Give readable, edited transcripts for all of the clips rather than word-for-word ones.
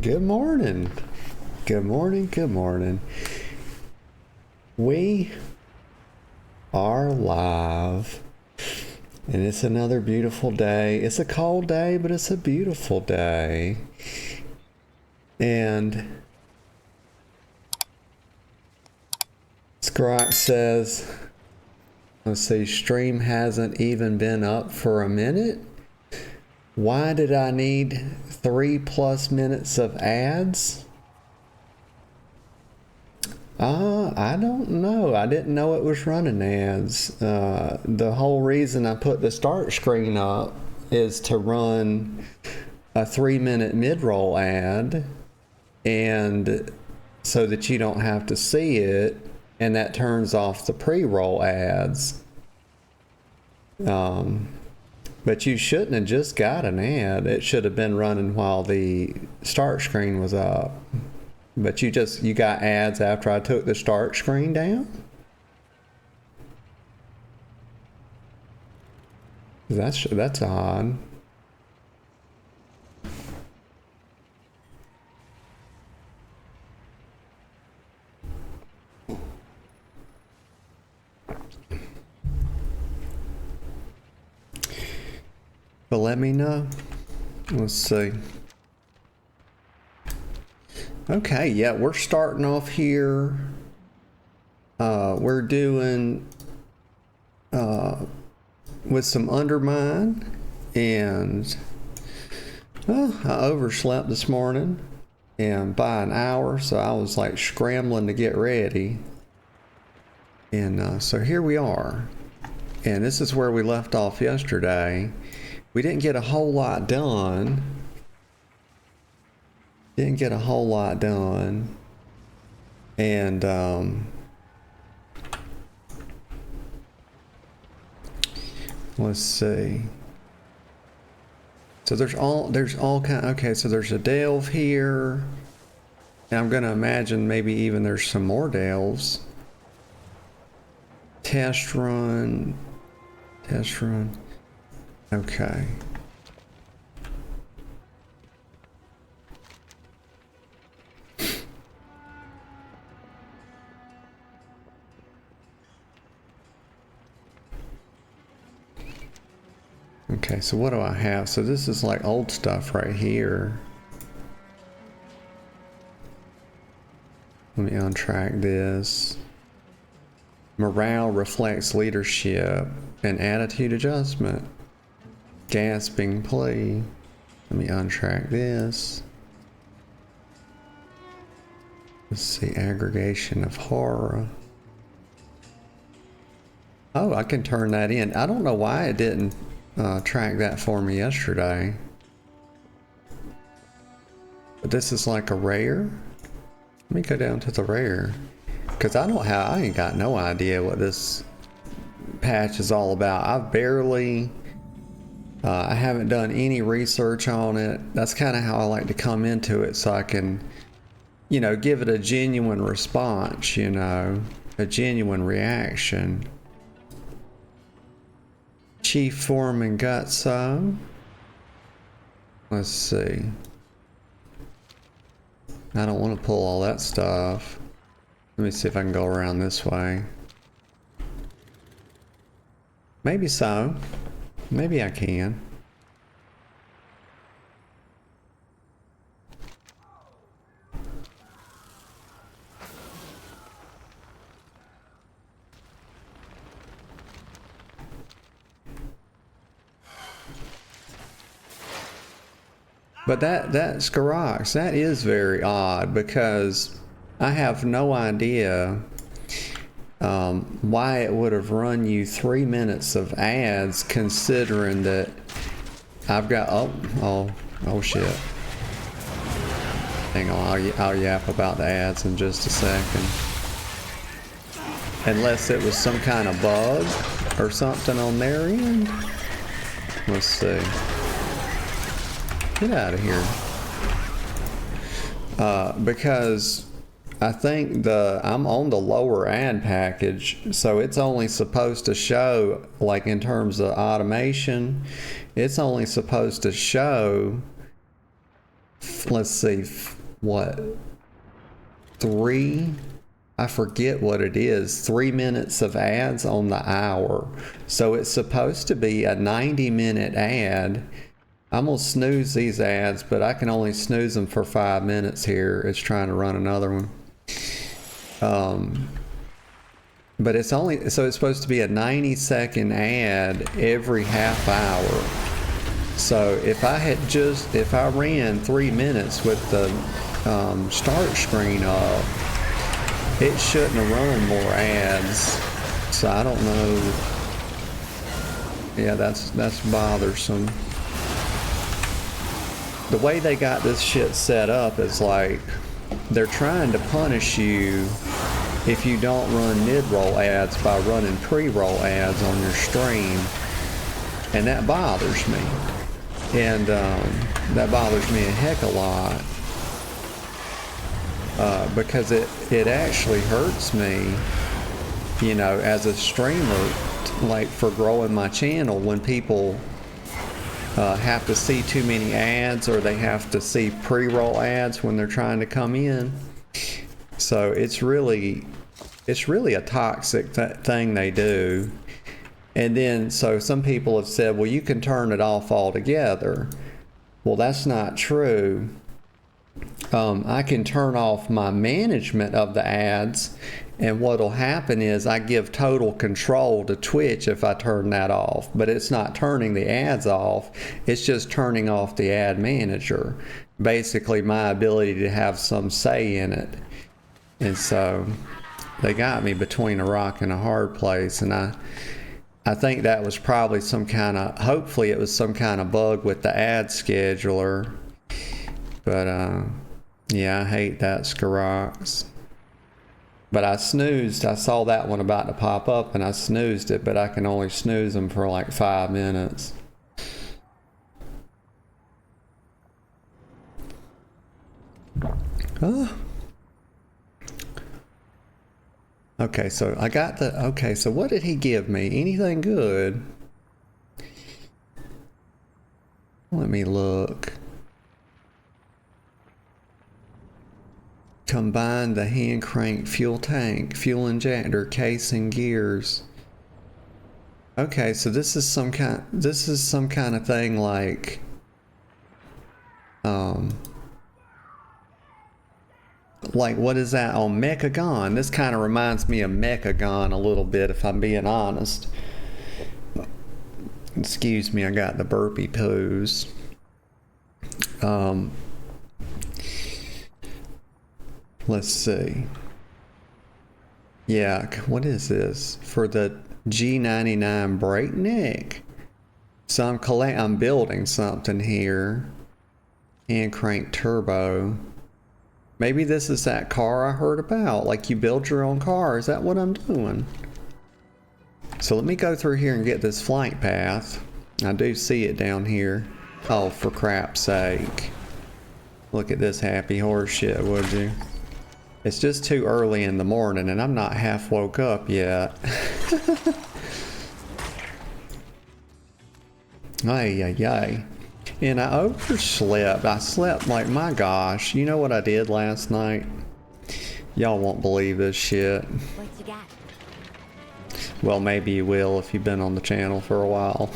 Good morning. Good morning. Good morning. We are live, and it's another beautiful day. It's a cold day, but it's a beautiful day. And Scrock says, let's see, stream hasn't even been up for a minute. Why did I need 3+ minutes of ads? I don't know. I didn't know it was running ads. The whole reason I put the start screen up is to run a 3-minute mid-roll ad, and so that you don't have to see it, and that turns off the pre-roll ads. But you shouldn't have just got an ad. It should have been running while the start screen was up. But you got ads after I took the start screen down? That's odd. But let me know. Let's see. Okay, yeah, we're starting off here. We're doing with some Undermine, and I overslept this morning and by an hour, so I was like scrambling to get ready. And so here we are. And this is where we left off yesterday. We didn't get a whole lot done. And let's see. So there's all kind. Okay, so there's a delve here. And I'm gonna imagine maybe even there's some more delves. Test run. Okay. Okay, so what do I have? So this is like old stuff right here. Let me untrack this. Morale reflects leadership and attitude adjustment. Gasping plea. Let me untrack this. Let's see, aggregation of horror. Oh, I can turn that in. I don't know why it didn't track that for me yesterday. But this is like a rare. Let me go down to the rare. Because I ain't got no idea what this patch is all about. I haven't done any research on it. That's kind of how I like to come into it, so I can, give it a genuine response, a genuine reaction. Chief Foreman Gutso. Let's see. I don't want to pull all that stuff. Let me see if I can go around this way. Maybe so. Maybe I can. But that Skarox, that is very odd, because I have no idea why it would have run you 3 minutes of ads, considering that I've got oh shit. Hang on, I'll yap about the ads in just a second. Unless it was some kind of bug or something on their end. Let's see. Get out of here. Because I think I'm on the lower ad package, so it's only supposed to show, like in terms of automation, it's only supposed to show let's see, what, I forget what it is, 3 minutes of ads on the hour. So it's supposed to be a 90-minute ad. I'm gonna snooze these ads, but I can only snooze them for 5 minutes here. It's trying to run another one. But it's only, so it's supposed to be a 90-second ad every half hour. So if I ran 3 minutes with the start screen up, it shouldn't have run more ads. So I don't know. Yeah, that's bothersome. The way they got this shit set up is like they're trying to punish you if you don't run mid-roll ads by running pre-roll ads on your stream, and that bothers me. And that bothers me a heck of a lot. Because it actually hurts me, you know, as a streamer, like for growing my channel, when people have to see too many ads, or they have to see pre-roll ads when they're trying to come in. So it's really a toxic thing they do. And then, so some people have said, well, you can turn it off altogether. Well, that's not true. I can turn off my management of the ads, and what'll happen is I give total control to Twitch if I turn that off. But it's not turning the ads off, it's just turning off the ad manager. Basically my ability to have some say in it. And so they got me between a rock and a hard place, and I think that was probably hopefully it was some kind of bug with the ad scheduler. But yeah, I hate that, Scarox. But I snoozed. I saw that one about to pop up, and I snoozed it, but I can only snooze them for like 5 minutes. Oh. Okay, so I got okay, so what did he give me? Anything good? Let me look. Combine the hand crank fuel tank, fuel injector, case, and gears. Okay, so this is some kind of thing like what is that on Mechagon? This kind of reminds me of Mechagon a little bit, if I'm being honest. Excuse me, I got the burpee poos. Let's see. Yeah, what is this? For the G99 Breakneck. So I'm building something here. Hand crank turbo. Maybe this is that car I heard about. Like you build your own car. Is that what I'm doing? So let me go through here and get this flight path. I do see it down here. Oh, for crap's sake. Look at this happy horse shit, would you? It's just too early in the morning, and I'm not half woke up yet. Ay, ay, ay. And I overslept. I slept like, my gosh. You know what I did last night? Y'all won't believe this shit. What you got? Well, maybe you will if you've been on the channel for a while.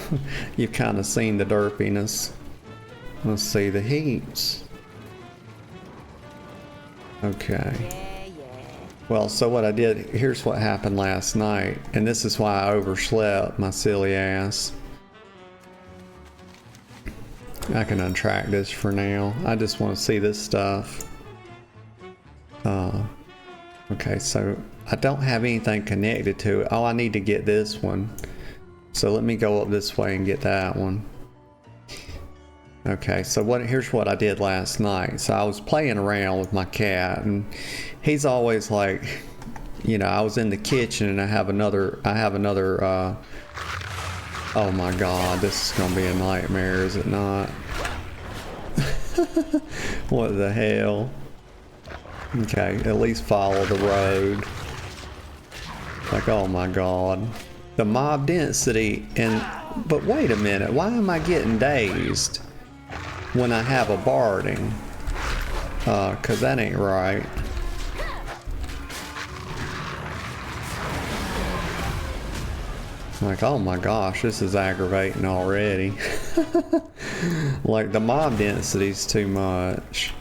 You've kind of seen the derpiness. Let's see the heats. Okay. Well, so what I did, here's what happened last night, and this is why I overslept, my silly ass. I can untrack this for now. I just want to see this stuff. Okay, so I don't have anything connected to it. Oh, I need to get this one. So let me go up this way and get that one. Okay, so here's what I did last night. So I was playing around with my cat, and he's always like, you know, I was in the kitchen and I have another, oh my God, this is gonna be a nightmare, is it not? What the hell? Okay, at least follow the road. Like, oh my God. The mob density, but wait a minute, why am I getting dazed when I have a barding? 'cause that ain't right. Like, oh my gosh, this is aggravating already. Like, the mob density's too much.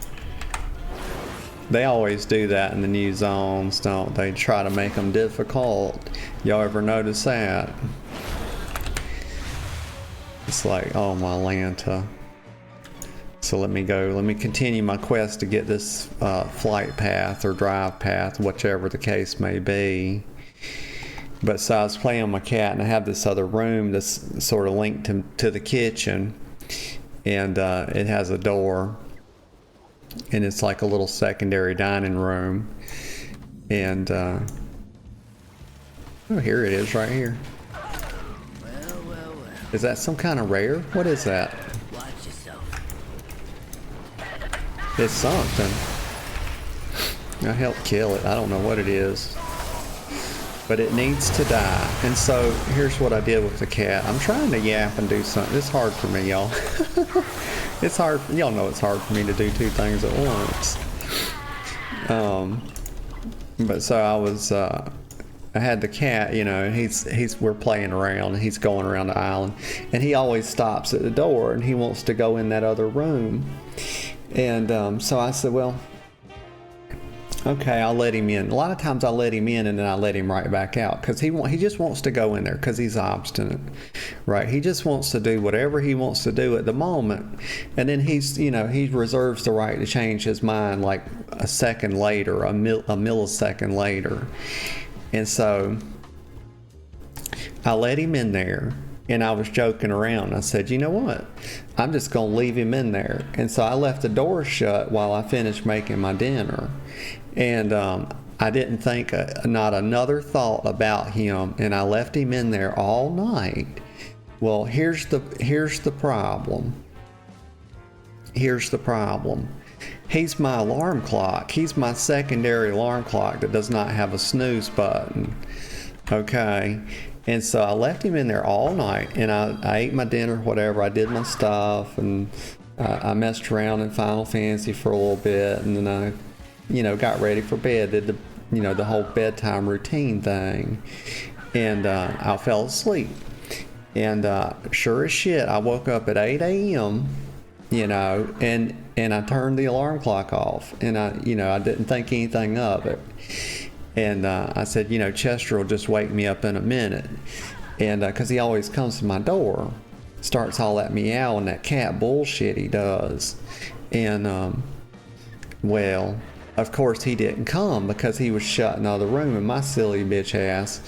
They always do that in the new zones, don't they? Try to make them difficult. Y'all ever notice that? It's like, oh my Lanta. So let me continue my quest to get this flight path or drive path, whichever the case may be. But so I was playing with my cat, and I have this other room that's sort of linked to the kitchen, and it has a door, and it's like a little secondary dining room. And oh, here it is right here. Well. Is that some kind of rare? What is that? Watch yourself. It's something. I helped kill it. I don't know what it is. But it needs to die. And so here's what I did with the cat. I'm trying to yap and do something. It's hard for me, y'all. It's hard. Y'all know it's hard for me to do two things at once. But so I was, I had the cat, you know, we're playing around, and he's going around the island, and he always stops at the door, and he wants to go in that other room. And so I said, well, okay, I'll let him in. A lot of times I let him in and then I let him right back out, because he just wants to go in there because he's obstinate, right? He just wants to do whatever he wants to do at the moment, and then he reserves the right to change his mind like a second later, a millisecond later. And so I let him in there, and I was joking around. I said, you know what? I'm just going to leave him in there. And so I left the door shut while I finished making my dinner. And I didn't think not another thought about him, and I left him in there all night. Well, here's the problem. Here's the problem. He's my alarm clock. He's my secondary alarm clock that does not have a snooze button. Okay? And so I left him in there all night, and I ate my dinner, whatever. I did my stuff, and I messed around in Final Fantasy for a little bit, and then I got ready for bed, did the whole bedtime routine thing, and I fell asleep. And sure as shit, I woke up at 8 a.m., and I turned the alarm clock off, and I didn't think anything of it. And I said, Chester will just wake me up in a minute. And because he always comes to my door, starts all that meow and that cat bullshit he does. And, well, of course he didn't come because he was shut in the other room, and my silly bitch ass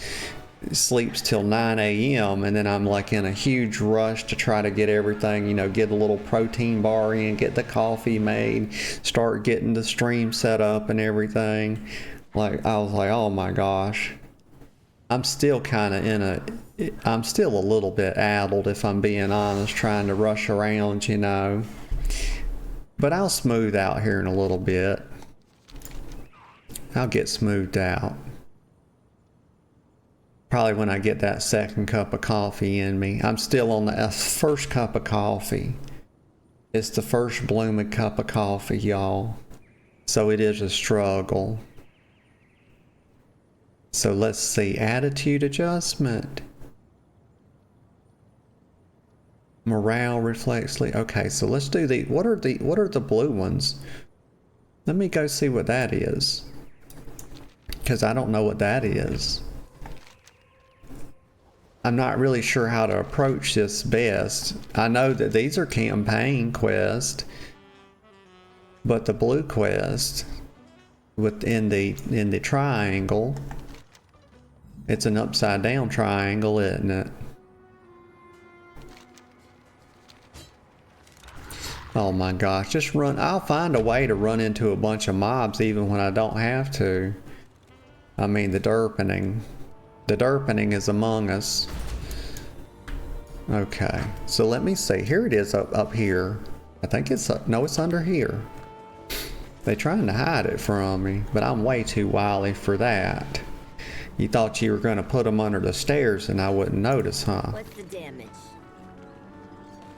sleeps till 9 a.m. and then I'm like in a huge rush to try to get everything, get a little protein bar in, get the coffee made, start getting the stream set up and everything. Like, I was like, oh my gosh. I'm still I'm still a little bit addled, if I'm being honest, trying to rush around, But I'll smooth out here in a little bit. I'll get smoothed out. Probably when I get that second cup of coffee in me. I'm still on the first cup of coffee. It's the first blooming cup of coffee, y'all. So it is a struggle. So let's see, attitude adjustment. Morale reflexly. Okay, so let's do what are the blue ones? Let me go see what that is, because I don't know what that is. I'm not really sure how to approach this best. I know that these are campaign quests, but the blue quest within the triangle, it's an upside down triangle, isn't it? Oh my gosh, just run. I'll find a way to run into a bunch of mobs even when I don't have to. I mean, the derpening is among us. Okay, so let me see. Here it is up here. I think it's no, it's under here. They're trying to hide it from me, but I'm way too wily for that. You thought you were going to put them under the stairs and I wouldn't notice, huh? What's the damage?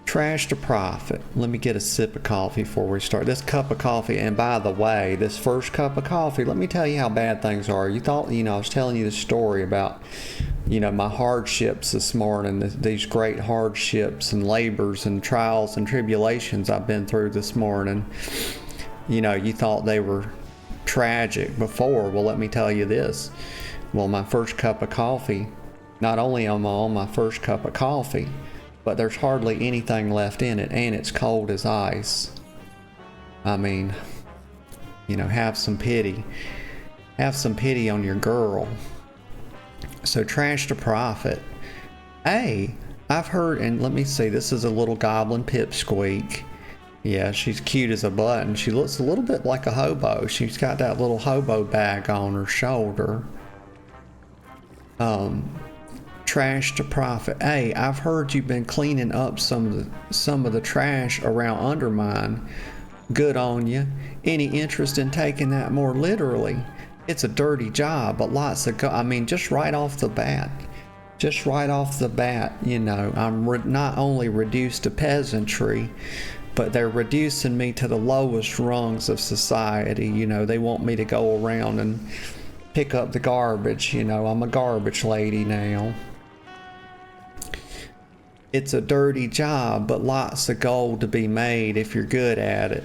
Trash to profit. Let me get a sip of coffee before we start. This cup of coffee, and by the way, this first cup of coffee, let me tell you how bad things are. You thought, I was telling you the story about, my hardships this morning, these great hardships and labors and trials and tribulations I've been through this morning. You thought they were tragic before. Well, let me tell you this. Well, my first cup of coffee, not only am I on my first cup of coffee, but there's hardly anything left in it, and it's cold as ice. I mean, have some pity. Have some pity on your girl. So trash to profit. Hey, I've heard, and let me see, this is a little goblin pipsqueak. Yeah, she's cute as a button. She looks a little bit like a hobo. She's got that little hobo bag on her shoulder. Trash to profit. Hey, I've heard you've been cleaning up some of the trash around Undermine. Good on you. Any interest in taking that more literally? It's a dirty job, but lots of just right off the bat. I'm not only reduced to peasantry, but they're reducing me to the lowest rungs of society. They want me to go around and pick up the garbage. I'm a garbage lady now. It's a dirty job, but lots of gold to be made if you're good at it.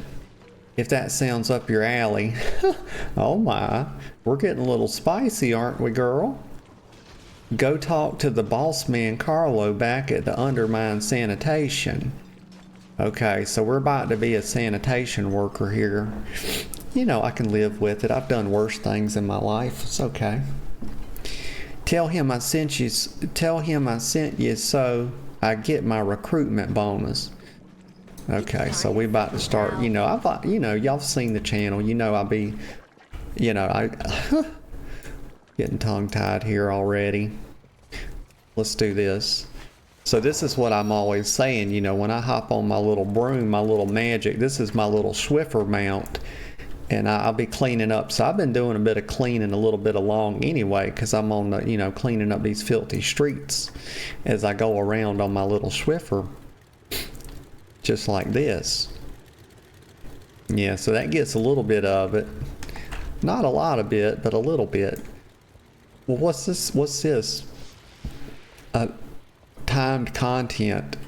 If that sounds up your alley. Oh my, we're getting a little spicy, aren't we, girl? Go talk to the boss man Carlo back at the Undermine Sanitation. Okay, so we're about to be a sanitation worker here. I can live with it. I've done worse things in my life. It's okay. Tell him I sent you so I get my recruitment bonus. Okay, so we about to start. Y'all seen the channel. I'll be, I getting tongue-tied here already. Let's do this. So this is what I'm always saying, when I hop on my little broom, my little magic, this is my little Swiffer mount, and I'll be cleaning up. So I've been doing a bit of cleaning a little bit along anyway, because I'm on the, cleaning up these filthy streets as I go around on my little Swiffer, just like this. Yeah, so that gets a little bit of it. Not a lot of it, but a little bit. Well, what's this? Timed content.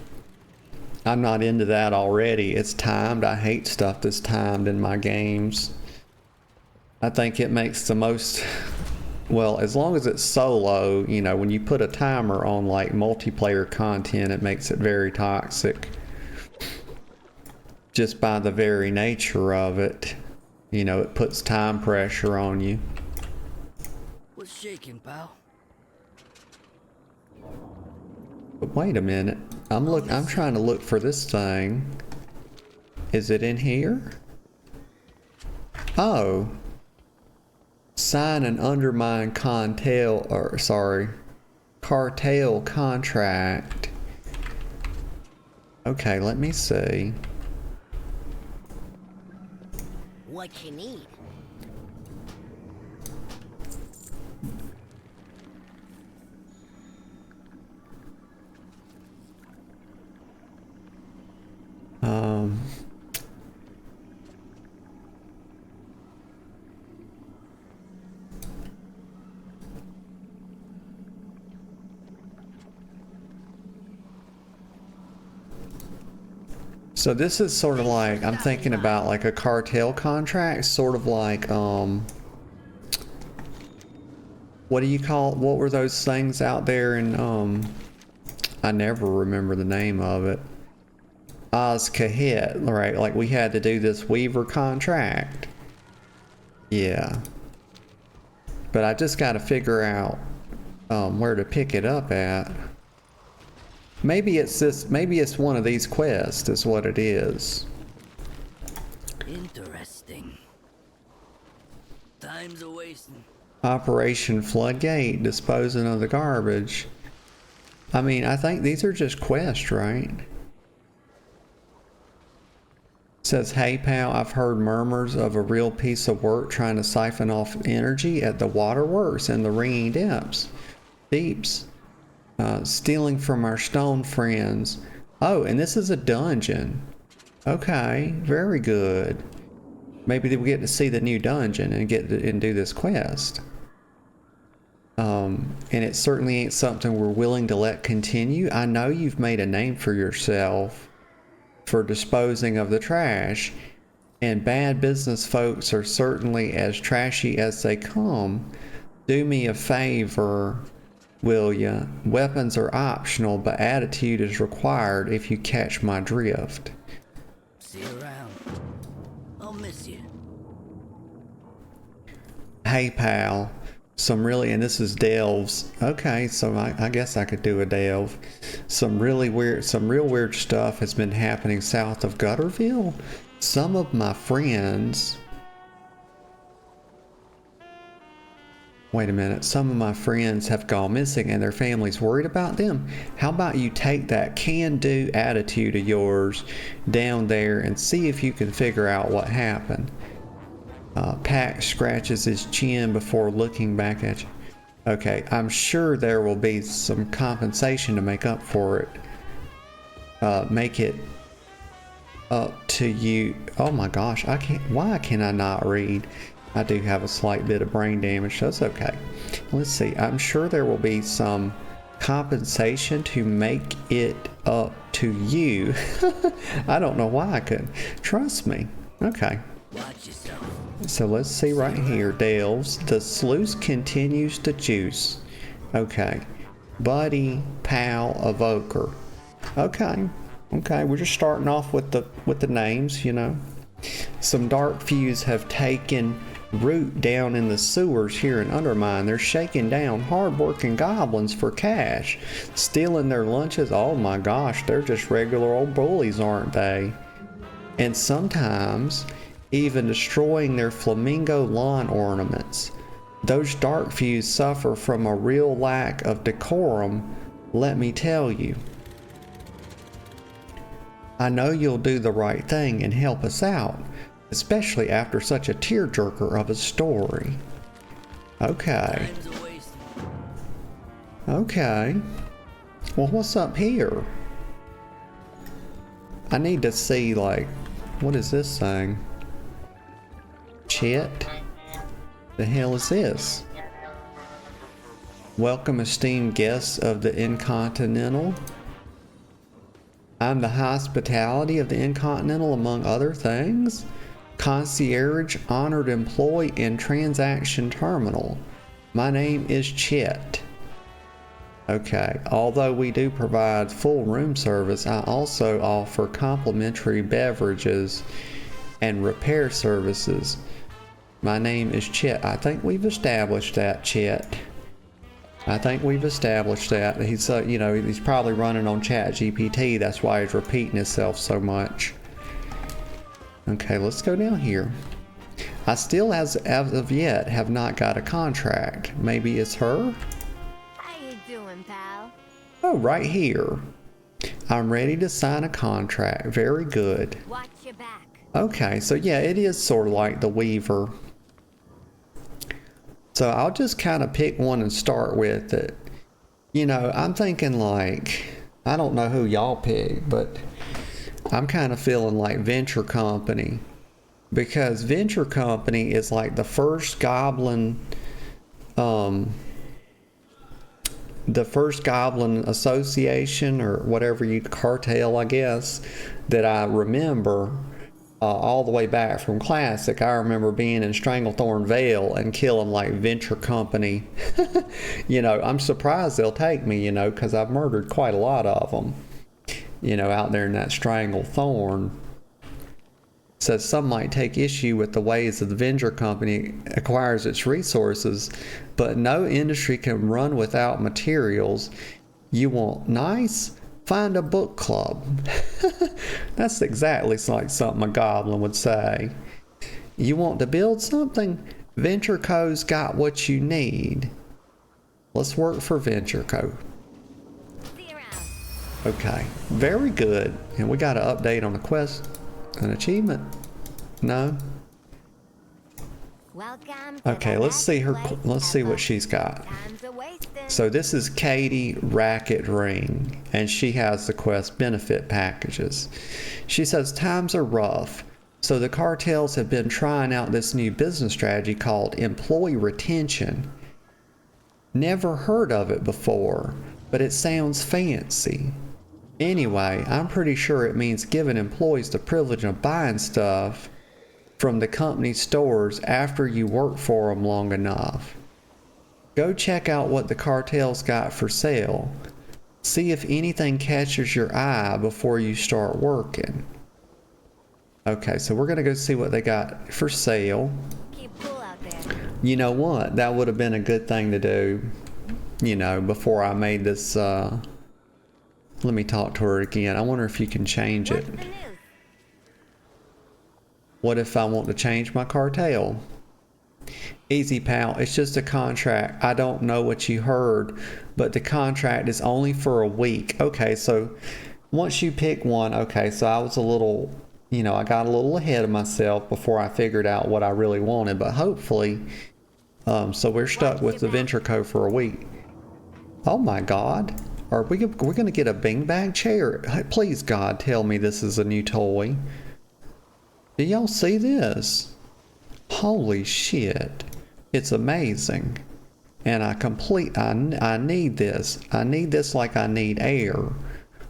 I'm not into that already. It's timed. I hate stuff that's timed in my games. I think it makes the most, well, as long as it's solo, when you put a timer on like multiplayer content, it makes it very toxic. Just by the very nature of it, it puts time pressure on you. What's shaking, pal? But wait a minute. I'm trying to look for this thing. Is it in here? Oh. Sign an Undermine cartel contract. Okay, let me see. What you need? So this is sort of like, I'm thinking about like a cartel contract, sort of like, what do you call, what were those things out there in, I never remember the name of it. Oz-Kahit, right? Like we had to do this Weaver contract. Yeah. But I just got to figure out where to pick it up at. Maybe it's this, maybe it's one of these quests is what it is. Interesting. Time's a wasting. Operation Floodgate, disposing of the garbage. I mean, I think these are just quests, right? Says, hey pal, I've heard murmurs of a real piece of work trying to siphon off energy at the waterworks in the Ringing Deeps. Stealing from our stone friends. Oh, and this is a dungeon. Okay, very good. Maybe we get to see the new dungeon and and do this quest. And it certainly ain't something we're willing to let continue. I know you've made a name for yourself for disposing of the trash, and bad business folks are certainly as trashy as they come. Do me a favor, will ya? Weapons are optional, but attitude is required if you catch my drift. See you around. I'll miss you. Hey pal, and this is delves. Okay, so I guess I could do a delve. Some real weird stuff has been happening south of Gutterville. Some of my friends, wait a minute, some of my friends have gone missing and their families worried about them. How about you take that can-do attitude of yours down there and see if you can figure out what happened. Pax scratches his chin before looking back at you. Okay, I'm sure there will be some compensation to make up for it. Make it up to you. Oh my gosh, why can I not read? I do have a slight bit of brain damage, that's okay. Let's see, I'm sure there will be some compensation to make it up to you. I don't know why I couldn't. Trust me. Okay. Watch yourself. So let's see right here, Delves. The sluice continues to juice. Okay. Buddy, pal, evoker. Okay. Okay, we're just starting off with the names, you know. Some dark fews have taken root down in the sewers here in Undermine. They're shaking down hard-working goblins for cash, stealing their lunches. Oh my gosh, they're just regular old bullies, aren't they? And sometimes even destroying their flamingo lawn ornaments. Those dark fews suffer from a real lack of decorum, let me tell you. I know you'll do the right thing and help us out, especially after such a tearjerker of a story. Okay. Time's a waste. Okay. Well, what's up here? I need to see, like, what is this thing? Chet? The hell is this? Welcome, esteemed guests of the Incontinental. I'm the hospitality of the Incontinental, among other things. Concierge, honored employee in Transaction Terminal. My name is Chet. Okay, although we do provide full room service, I also offer complimentary beverages and repair services. My name is Chet. I think we've established that, Chet. I think we've established that. He's, you know, he's probably running on ChatGPT. That's why he's repeating himself so much. Okay, let's go down here. I still, as of yet, have not got a contract. Maybe it's her? How you doing, pal? Oh, right here. I'm ready to sign a contract. Very good. Watch your back. Okay, so yeah, it is sort of like the Weaver. So I'll just kind of pick one and start with it. You know, I'm thinking like, I don't know who y'all pick, but I'm kind of feeling like Venture Company. Because Venture Company is like the first Goblin, the first Goblin Association or whatever cartel, I guess, that I remember. All the way back from Classic. I remember being in Stranglethorn Vale and killing like Venture Company. You know, I'm surprised they'll take me, you know, because I've murdered quite a lot of them, you know, out there in that Stranglethorn. Says some might take issue with the ways that the Venture Company acquires its resources, but no industry can run without materials. You want nice? Find a book club. That's exactly like something a goblin would say. You want to build something? Venture Co's got what you need. Let's work for Venture Co. See you around. Okay, very good. And we got an update on the quest. An achievement? No? Welcome to Okay, the let's best see her. place Let's see ever. what she's got. Time's a wasting. So this is Katie Racket Ring, and she has the Quest benefit packages. She says times are rough, so the cartels have been trying out this new business strategy called employee retention. Never heard of it before, but it sounds fancy. Anyway, I'm pretty sure it means giving employees the privilege of buying stuff from the company stores after you work for them long enough. Go check out what the cartel's got for sale. See if anything catches your eye before you start working. Okay, so we're gonna go see what they got for sale. Keep cool out there. You know what? That would have been a good thing to do, before I made this, let me talk to her again. I wonder if you can change it. What's the news? What if I want to change my cartel? Easy, pal. It's just a contract. I don't know what you heard, but the contract is only for a week. Okay, so once you pick one, okay, so I was a little, I got a little ahead of myself before I figured out what I really wanted, but hopefully, so we're stuck with the Venture for a week. Oh my God. We're going to get a beanbag chair? Please, God, tell me this is a new toy. Do y'all see this? Holy shit. It's amazing. And I need this. I need this like I need air.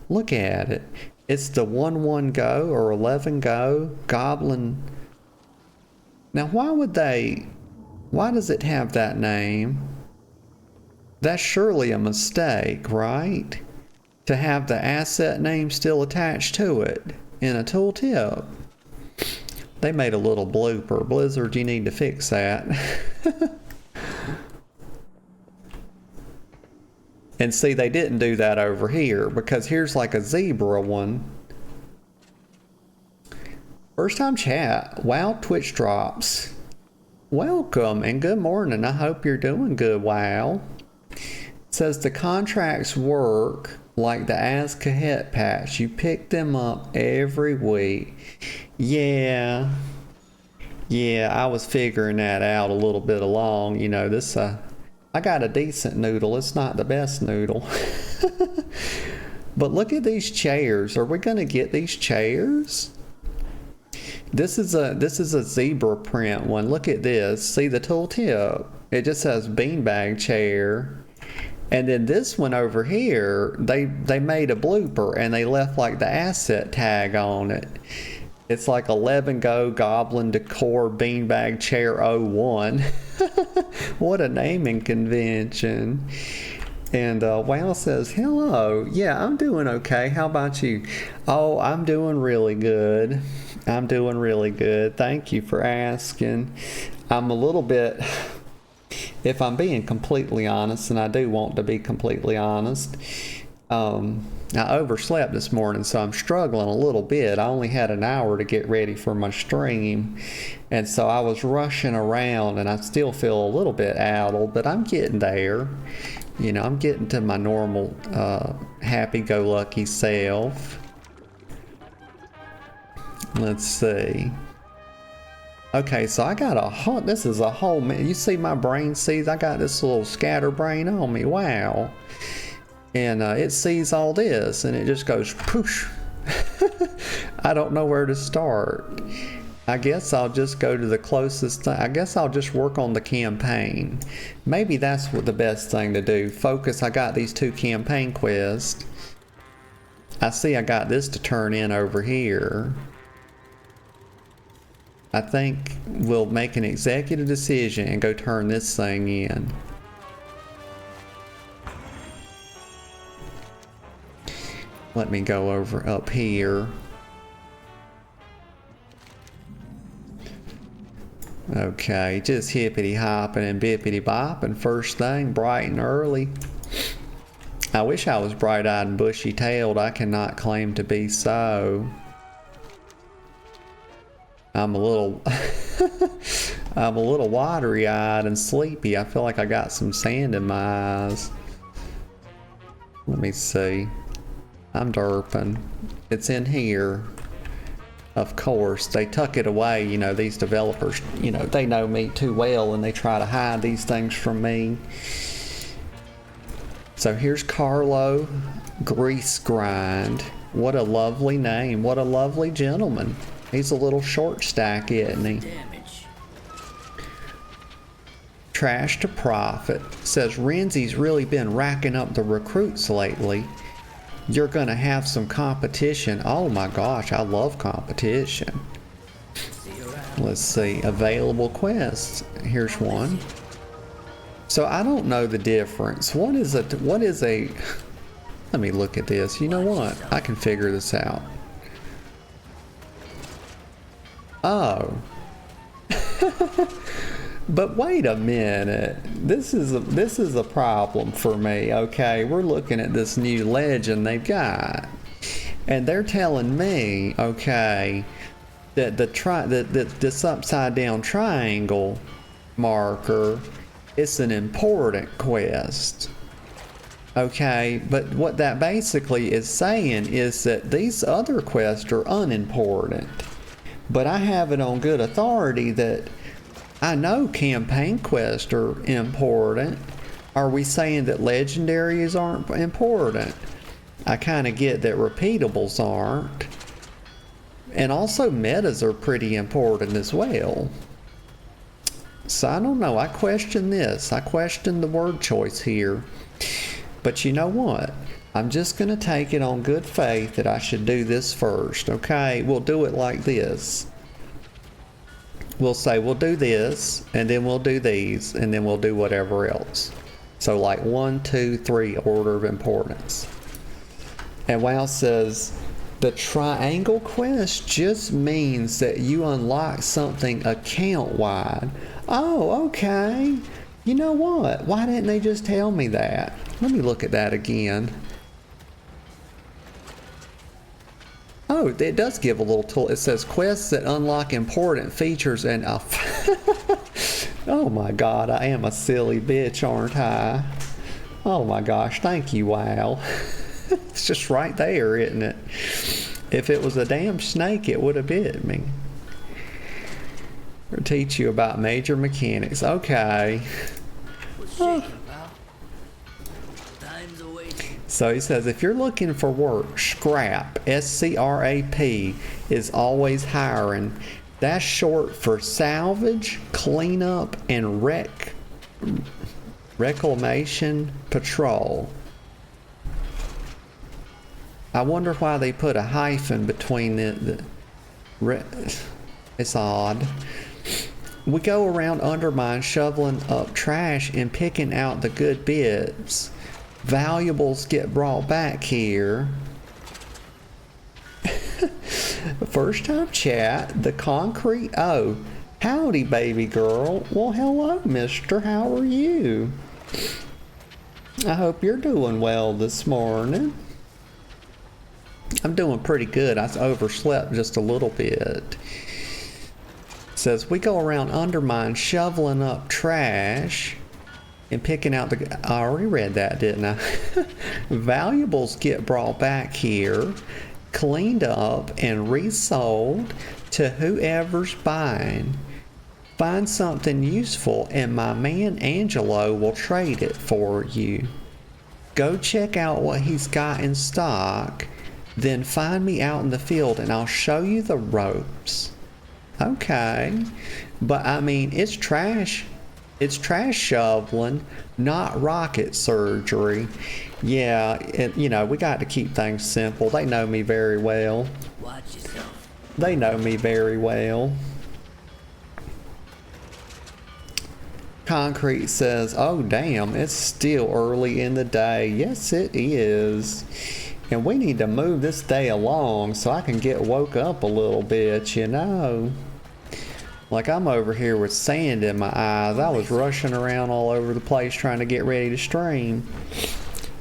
Look at it. It's the 1-1 Go or 11 Go Goblin. Now why does it have that name? That's surely a mistake, right? To have the asset name still attached to it in a tooltip. They made a little blooper. Blizzard, you need to fix that. And see, they didn't do that over here because here's like a zebra one. First time chat. Wow, Twitch drops. Welcome and good morning. I hope you're doing good, Wow. It says the contracts work like the Azkahet patch. You pick them up every week. Yeah, I was figuring that out a little bit along. I got a decent noodle. It's not the best noodle. But look at these chairs. Are we going to get these chairs? This is a zebra print one. Look at this. See the tooltip? It just says beanbag chair. And then this one over here, they made a blooper and they left like the asset tag on it. It's like 11 Go Goblin Decor Beanbag Chair 01. What a naming convention. And Wow says, hello. Yeah, I'm doing okay. How about you? Oh, I'm doing really good. I'm doing really good. Thank you for asking. I'm a little bit, if I'm being completely honest, and I do want to be completely honest, I overslept this morning, so I'm struggling a little bit. I only had an hour to get ready for my stream, and so I was rushing around, and I still feel a little bit addled, but I'm getting there. I'm getting to my normal happy-go-lucky self. Let's see. Okay, so I got this is a whole, you see my brain sees, I got this little scatterbrain on me, wow. And it sees all this, and it just goes poosh. I don't know where to start. I guess I'll just go to the closest thing. I guess I'll just work on the campaign. Maybe that's what the best thing to do. Focus, I got these 2 campaign quests. I see I got this to turn in over here. I think we'll make an executive decision and go turn this thing in. Let me go over up here. Okay, just hippity hopping and bippity bopping first thing, bright and early. I wish I was bright-eyed and bushy-tailed. I cannot claim to be so. I'm a little I'm a little watery-eyed and sleepy. I feel like I got some sand in my eyes. Let me see. I'm derping. It's in here. of course, they tuck it away. You know, these developers, you know, they know me too well and they try to hide these things from me. So here's Carlo Grease Grind. What a lovely name. What a lovely gentleman. He's a little short stack, isn't he? Damage. Trash to Profit says Renzi's really been racking up the recruits lately. You're gonna have some competition. Oh my gosh, I love competition. See you around. Let's see, available quests. Here's one. So I don't know the difference. What is a, let me look at this. You know what? I can figure this out. Oh. But wait a minute. This is a problem for me. Okay, we're looking at this new legend they've got, and they're telling me, okay, that this upside down triangle marker is an important quest. Okay, but what that basically is saying is that these other quests are unimportant. But I have it on good authority that I know campaign quests are important. Are we saying that legendaries aren't important? I kind of get that repeatables aren't. And also metas are pretty important as well. So I don't know. I question this. I question the word choice here. But you know what? I'm just going to take it on good faith that I should do this first. Okay? We'll do it like this. We'll say we'll do this, and then we'll do these, and then we'll do whatever else. So like 1, 2, 3 order of importance. And WoW says the triangle quest just means that you unlock something account-wide. Oh, okay. You know what? Why didn't they just tell me that? Let me look at that again. Oh, it does give a little tool. It says quests that unlock important features and oh my god, I am a silly bitch, aren't I? Oh my gosh, thank you, WoW. It's just right there, isn't it? If it was a damn snake, it would have bit me. Or teach you about major mechanics. Okay. What's shaking, pal? Time's a waiting. So he says, if you're looking for work, Scrap, S-C-R-A-P, is always hiring. That's short for salvage, cleanup, and reclamation patrol. I wonder why they put a hyphen between it's odd. We go around Undermine shoveling up trash and picking out the good bits. Valuables get brought back here. First time chat, the concrete. Oh, howdy, baby girl. Well, hello, mister. How are you? I hope you're doing well this morning. I'm doing pretty good. I overslept just a little bit. Says we go around Undermine shoveling up trash and picking out the. I already read that, didn't I? Valuables get brought back here, cleaned up, and resold to whoever's buying. Find something useful, and my man Angelo will trade it for you. Go check out what he's got in stock. Then find me out in the field and I'll show you the ropes. Okay. But I mean, it's trash. It's trash shoveling, not rocket surgery. Yeah, you know, we got to keep things simple. They know me very well. Watch yourself. They know me very well. Concrete says, oh damn, it's still early in the day. Yes, it is. And we need to move this day along so I can get woke up a little bit, you know. Like I'm over here with sand in my eyes. I was rushing around all over the place trying to get ready to stream.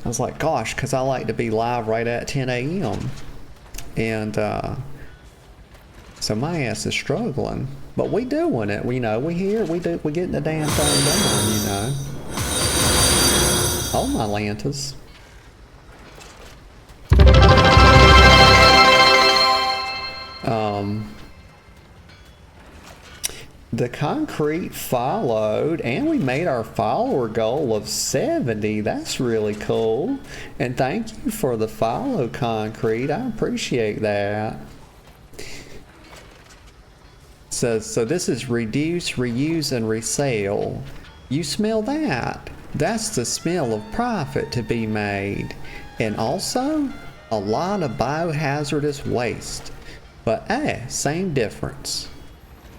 I was like, gosh, because I like to be live right at 10 a.m. And so my ass is struggling. But we doing it, you know. We here, we getting the damn thing done, you know. Oh, my lantas. The concrete followed, and we made our follower goal of 70. That's really cool. And thank you for the follow, concrete. I appreciate that. So this is reduce, reuse, and resell. You smell that? That's the smell of profit to be made. And also, a lot of biohazardous waste. But same difference.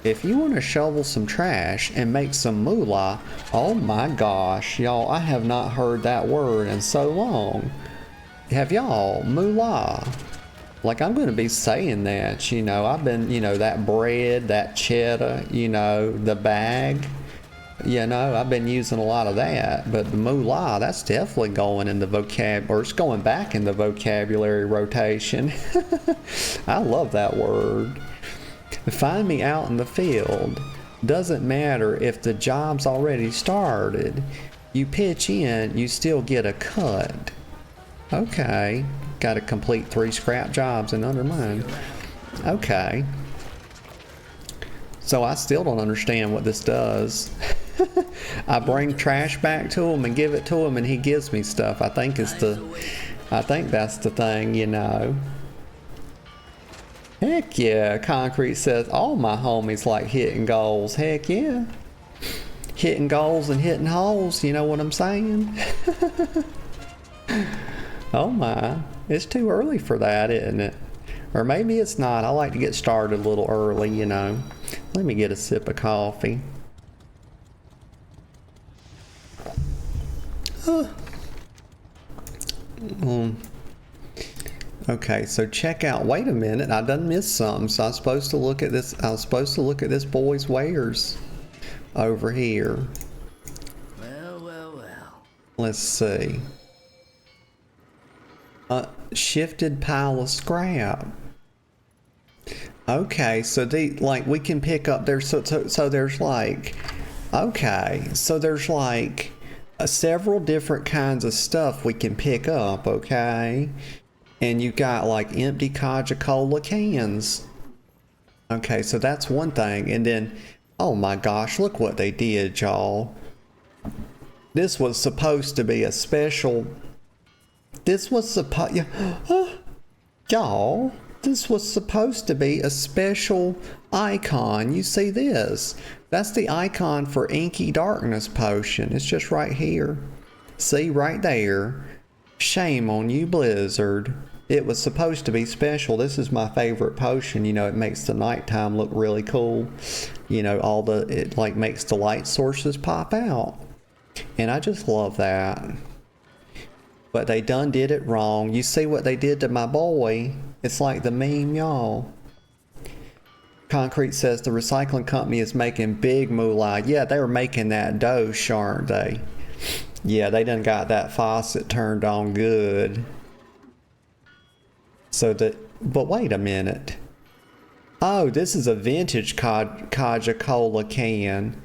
If you want to shovel some trash and make some moolah, oh my gosh, y'all, I have not heard that word in so long. Have y'all? Moolah. Like, I'm going to be saying that, you know. I've been, you know, that bread, that cheddar, you know, the bag. You know, I've been using a lot of that. But the moolah, that's definitely going in the or it's going back in the vocabulary rotation. I love that word. Find me out in the field. Doesn't matter if the job's already started. You pitch in, you still get a cut. Okay. Got to complete 3 scrap jobs in under mine. Okay. So I still don't understand what this does. I bring trash back to him and give it to him and he gives me stuff. I think that's the thing, you know. Heck yeah, Concrete says all my homies like hitting goals. Heck yeah. Hitting goals and hitting holes, you know what I'm saying? Oh my, it's too early for that, isn't it? Or maybe it's not. I like to get started a little early, you know. Let me get a sip of coffee. Okay, so check out. Wait a minute, I done missed something. So I was supposed to look at this. I was supposed to look at this boy's wares over here. Well. Let's see. Shifted pile of scrap. Okay, so we can pick up there. So there's like, okay, so there's like several different kinds of stuff we can pick up. Okay. And you got like empty Coca-Cola cans. Okay, so that's one thing. And then, oh my gosh, look what they did, y'all. This was supposed to be a special. This was supposed. Y'all, this was supposed to be a special icon. You see this? That's the icon for Inky Darkness Potion. It's just right here. See, right there. Shame on you, Blizzard. It was supposed to be special. This is my favorite potion. You know, it makes the nighttime look really cool. You know, it like makes the light sources pop out. And I just love that. But they done did it wrong. You see what they did to my boy? It's like the meme, y'all. Concrete says the recycling company is making big moolah. Yeah, they were making that dough, aren't they? Yeah, they done got that faucet turned on good. But wait a minute. Oh, this is a vintage Coca-Cola can.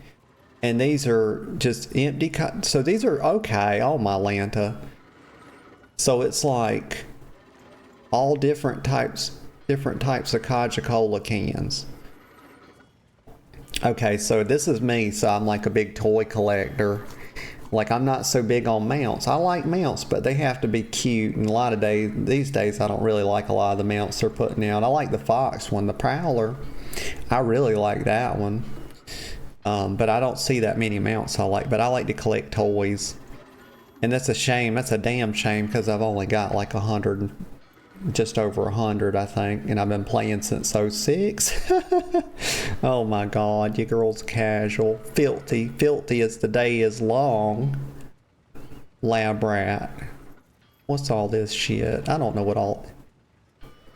And these are just empty. So these are okay. Oh, my Lanta. So it's like all different types of Coca-Cola cans. Okay, so this is me. So I'm like a big toy collector. Like, I'm not so big on mounts. I like mounts, but they have to be cute. And these days, I don't really like a lot of the mounts they're putting out. I like the Fox one, the Prowler. I really like that one. But I don't see that many mounts I like. But I like to collect toys. And that's a shame. That's a damn shame because I've only got like 100, just over 100, I think. And I've been playing since 06. Oh my God, you girls casual. Filthy as the day is long. Lab rat. What's all this shit? I don't know what all.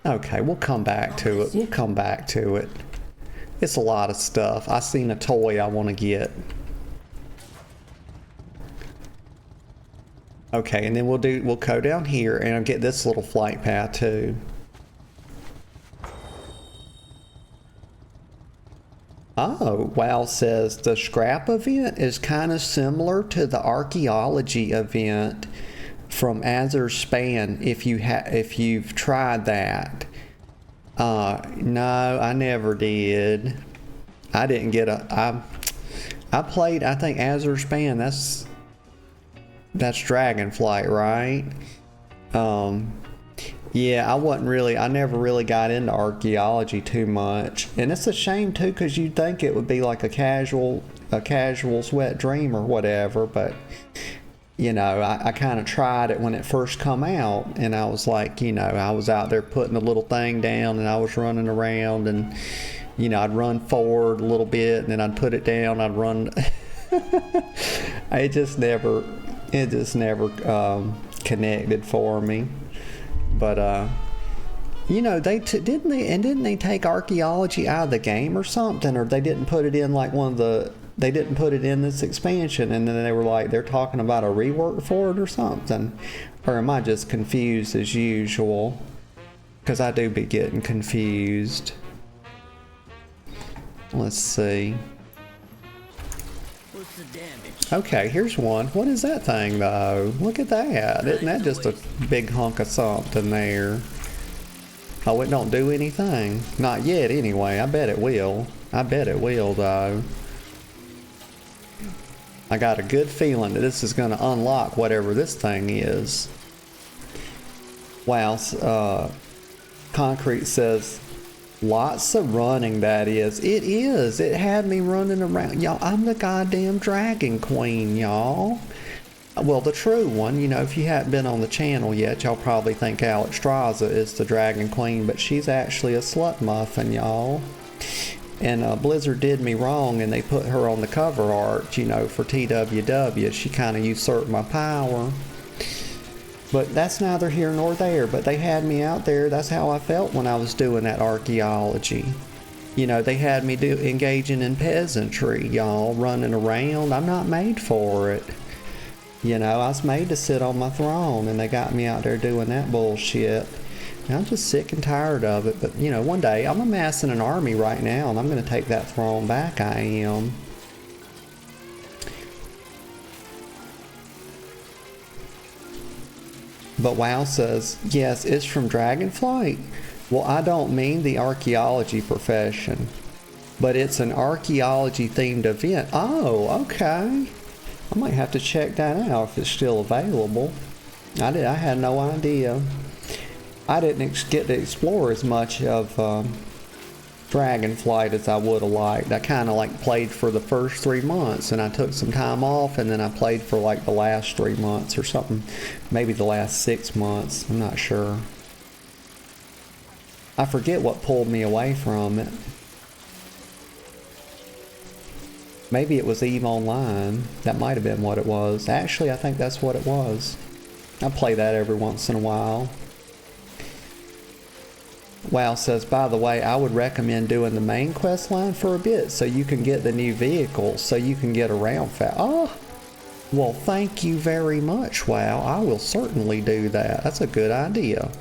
Okay, we'll come back to it. It's a lot of stuff. I seen a toy I want to get. Okay, and then we'll go down here and I'll get this little flight path too. Oh, WoW says the scrap event is kind of similar to the archaeology event from Azure Span if you've tried that. No, I never did. I didn't get I played, I think, Azure Span. That's Dragonflight, right? Yeah, I never really got into archaeology too much. And it's a shame too, because you'd think it would be like a casual wet dream or whatever, but you know, I kind of tried it when it first come out, and I was like, you know, I was out there putting the little thing down, and I was running around, and you know, I'd run forward a little bit, and then I'd put it down, I'd run. It just never connected for me. But you know, didn't they take archaeology out of the game or something, or they didn't put it in like they didn't put it in this expansion, and then they were like, they're talking about a rework for it or something? Or am I just confused as usual? Because I do be getting confused. Let's see. What's the damage? Okay, here's one. What is that thing though? Look at that. Isn't that just a big hunk of something there? Oh, it don't do anything. Not yet anyway. I bet it will. I bet it will though. I got a good feeling that this is going to unlock whatever this thing is. Wow. Concrete says, lots of running, that is. It is. It had me running around. Y'all, I'm the goddamn Dragon Queen, y'all. Well, the true one. You know, if you haven't been on the channel yet, y'all probably think Alexstrasza is the Dragon Queen, but she's actually a slut muffin, y'all. And Blizzard did me wrong, and they put her on the cover art, you know, for TWW. She kind of usurped my power. But that's neither here nor there. But they had me out there. That's how I felt when I was doing that archaeology. You know, they had me engaging in peasantry, y'all, running around. I'm not made for it. You know, I was made to sit on my throne, and they got me out there doing that bullshit. And I'm just sick and tired of it. But, you know, one day I'm amassing an army right now, and I'm going to take that throne back. I am. But WoW says, yes, it's from Dragonflight. Well, I don't mean the archaeology profession, but it's an archaeology themed event. Oh, okay. I might have to check that out if it's still available. I had no idea. I didn't get to explore as much of Dragonflight as I would have liked. I kind of like played for the first 3 months, and I took some time off, and then I played for like the last 3 months or something. Maybe the last 6 months. I'm not sure. I forget what pulled me away from it. Maybe it was EVE Online. That might have been what it was. Actually, I think that's what it was. I play that every once in a while. WoW says, by the way, I would recommend doing the main quest line for a bit so you can get the new vehicles, so you can get around fast. Oh, well, thank you very much, WoW. I will certainly do that. That's a good idea.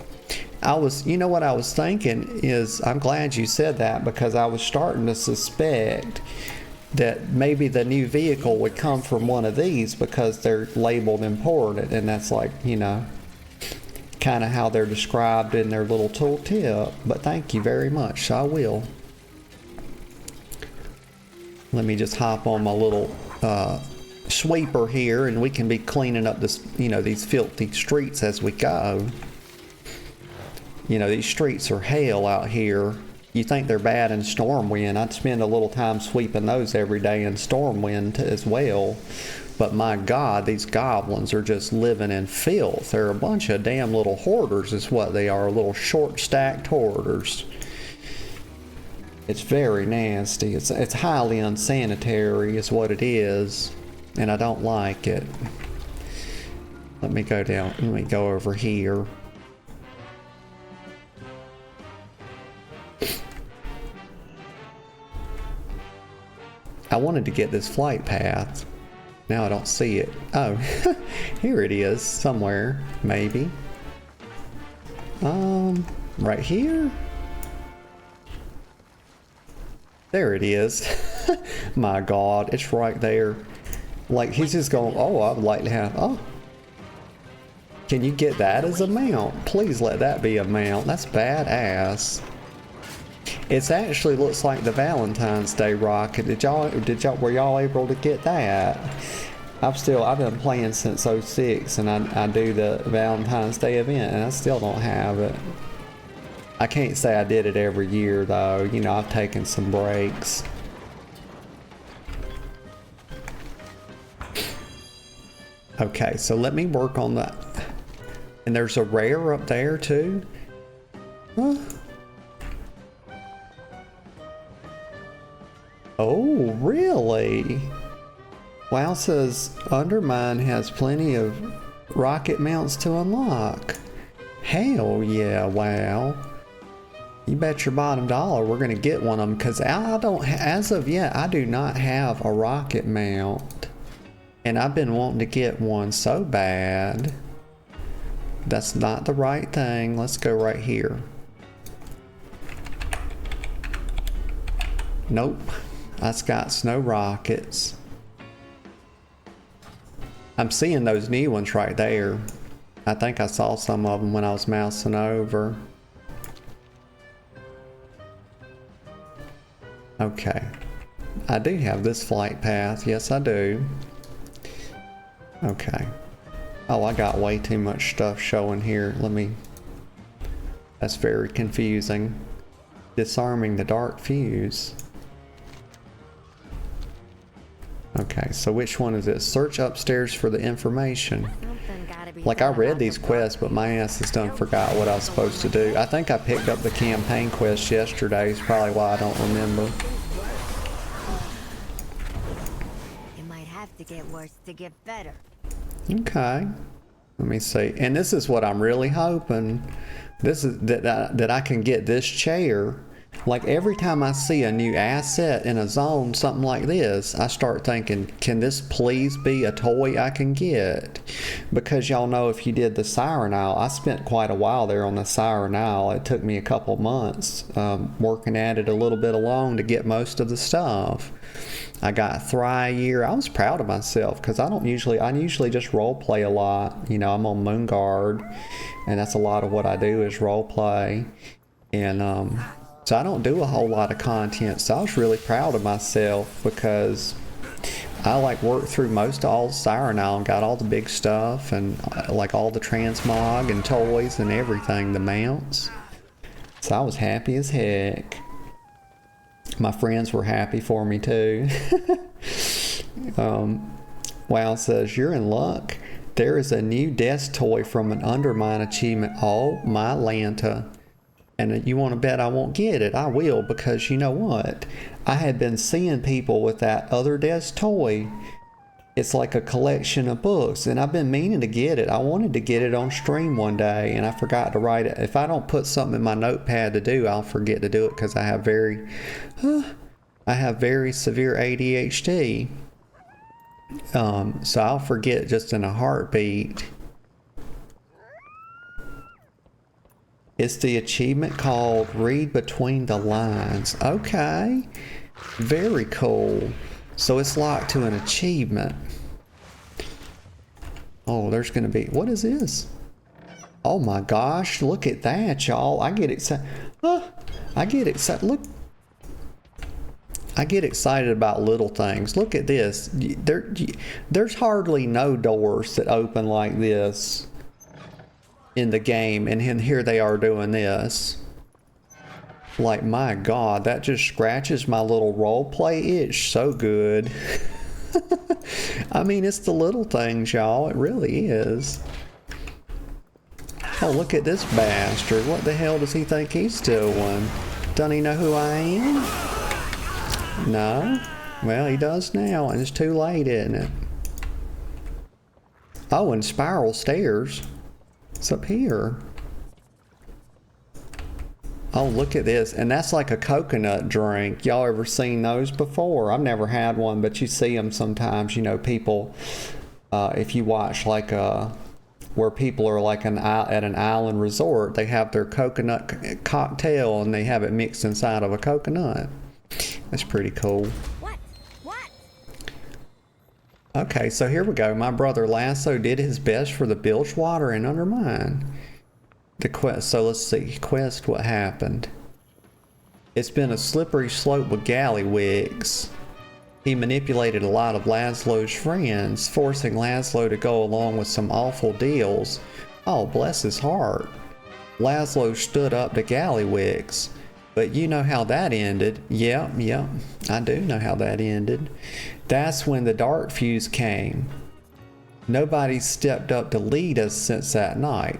You know what I was thinking is, I'm glad you said that, because I was starting to suspect that maybe the new vehicle would come from one of these because they're labeled imported, and that's like, you know, kind of how they're described in their little tooltip. But thank you very much. I will. Let me just hop on my little sweeper here, and we can be cleaning up this, you know, these filthy streets as we go. You know, these streets are hell out here. You think they're bad in Stormwind. I'd spend a little time sweeping those every day in Stormwind as well. But my God, these goblins are just living in filth. They're a bunch of damn little hoarders is what they are. Little short-stacked hoarders. It's very nasty. It's highly unsanitary is what it is. And I don't like it. Let me go down. Let me go over here. I wanted to get this flight path. Now I don't see it. Oh, here it is somewhere, maybe. Right here? There it is. My God, it's right there. Like, he's just going, oh, I would like to have, oh. Can you get that as a mount? Please let that be a mount. That's badass. It's actually looks like the Valentine's Day rocket. Were y'all able to get that? I've been playing since '06, and I do the Valentine's Day event, and I still don't have it. I can't say I did it every year though. You know, I've taken some breaks. Okay, so let me work on that. And there's a rare up there too. Huh? Oh, really? WoW says Undermine has plenty of rocket mounts to unlock. Hell yeah, WoW. You bet your bottom dollar we're gonna get one of them, because I don't, as of yet, I do not have a rocket mount. And I've been wanting to get one so bad. That's not the right thing. Let's go right here. Nope. That's got no rockets. I'm seeing those new ones right there. I think I saw some of them when I was mousing over. Okay. I do have this flight path. Yes, I do. Okay. Oh, I got way too much stuff showing here. That's very confusing. Disarming the dark fuse. Okay, so which one is it? Search upstairs for the information. Something gotta be Like, I done read about these the quests, but my ass has done forgot what I was supposed to do. I think I picked up the campaign quest yesterday. Is probably why I don't remember. It might have to get worse to get better. Okay. Let me see. And this is what I'm really hoping. This is that I can get this chair. Like, every time I see a new asset in a zone, something like this, I start thinking, can this please be a toy I can get? Because y'all know, if you did the Siren Isle, I spent quite a while there on the Siren Isle. It took me a couple months working at it a little bit alone to get most of the stuff. I got Thry a year. I was proud of myself, because I usually just role play a lot. You know, I'm on Moonguard, and that's a lot of what I do is role play. And so I don't do a whole lot of content. So I was really proud of myself, because I like worked through most of all Siren Isle and got all the big stuff, and like all the transmog and toys and everything, the mounts. So I was happy as heck. My friends were happy for me too. WoW says, you're in luck. There is a new desk toy from an Undermine achievement. Oh my Lanta. And you want to bet I won't get it? I will, because you know what? I had been seeing people with that other desk toy. It's like a collection of books, and I've been meaning to get it. I wanted to get it on stream one day, and I forgot to write it. If I don't put something in my notepad to do, I'll forget to do it, because I have very severe ADHD. So I'll forget just in a heartbeat. It's the achievement called Read Between the Lines. Okay. Very cool. So it's locked to an achievement. Oh, there's going to be... What is this? Oh my gosh. Look at that, y'all. I get excited. I get excited. Look. I get excited about little things. Look at this. There's hardly no doors that open like this in the game, and here they are doing this. Like, my God, that just scratches my little role play itch so good. I mean, it's the little things, y'all. It really is. Oh, look at this bastard. What the hell does he think he's doing? Doesn't he know who I am? No? Well, he does now, and it's too late, isn't it? Oh, and spiral stairs. It's up here. Oh, look at this. And that's like a coconut drink. Y'all ever seen those before? I've never had one, but you see them sometimes. You know, people, if you watch like where people are like at an island resort, they have their coconut cocktail and they have it mixed inside of a coconut. That's pretty cool. What? Okay, so here we go. My brother Lasso did his best for the Bilgewater and Undermine. The quest, so let's see. Quest, what happened? It's been a slippery slope with Gallywix. He manipulated a lot of Laszlo's friends, forcing Laszlo to go along with some awful deals. Oh, bless his heart. Laszlo stood up to Gallywix. But you know how that ended. Yep, I do know how that ended. That's when the dark fuse came. Nobody stepped up to lead us since that night.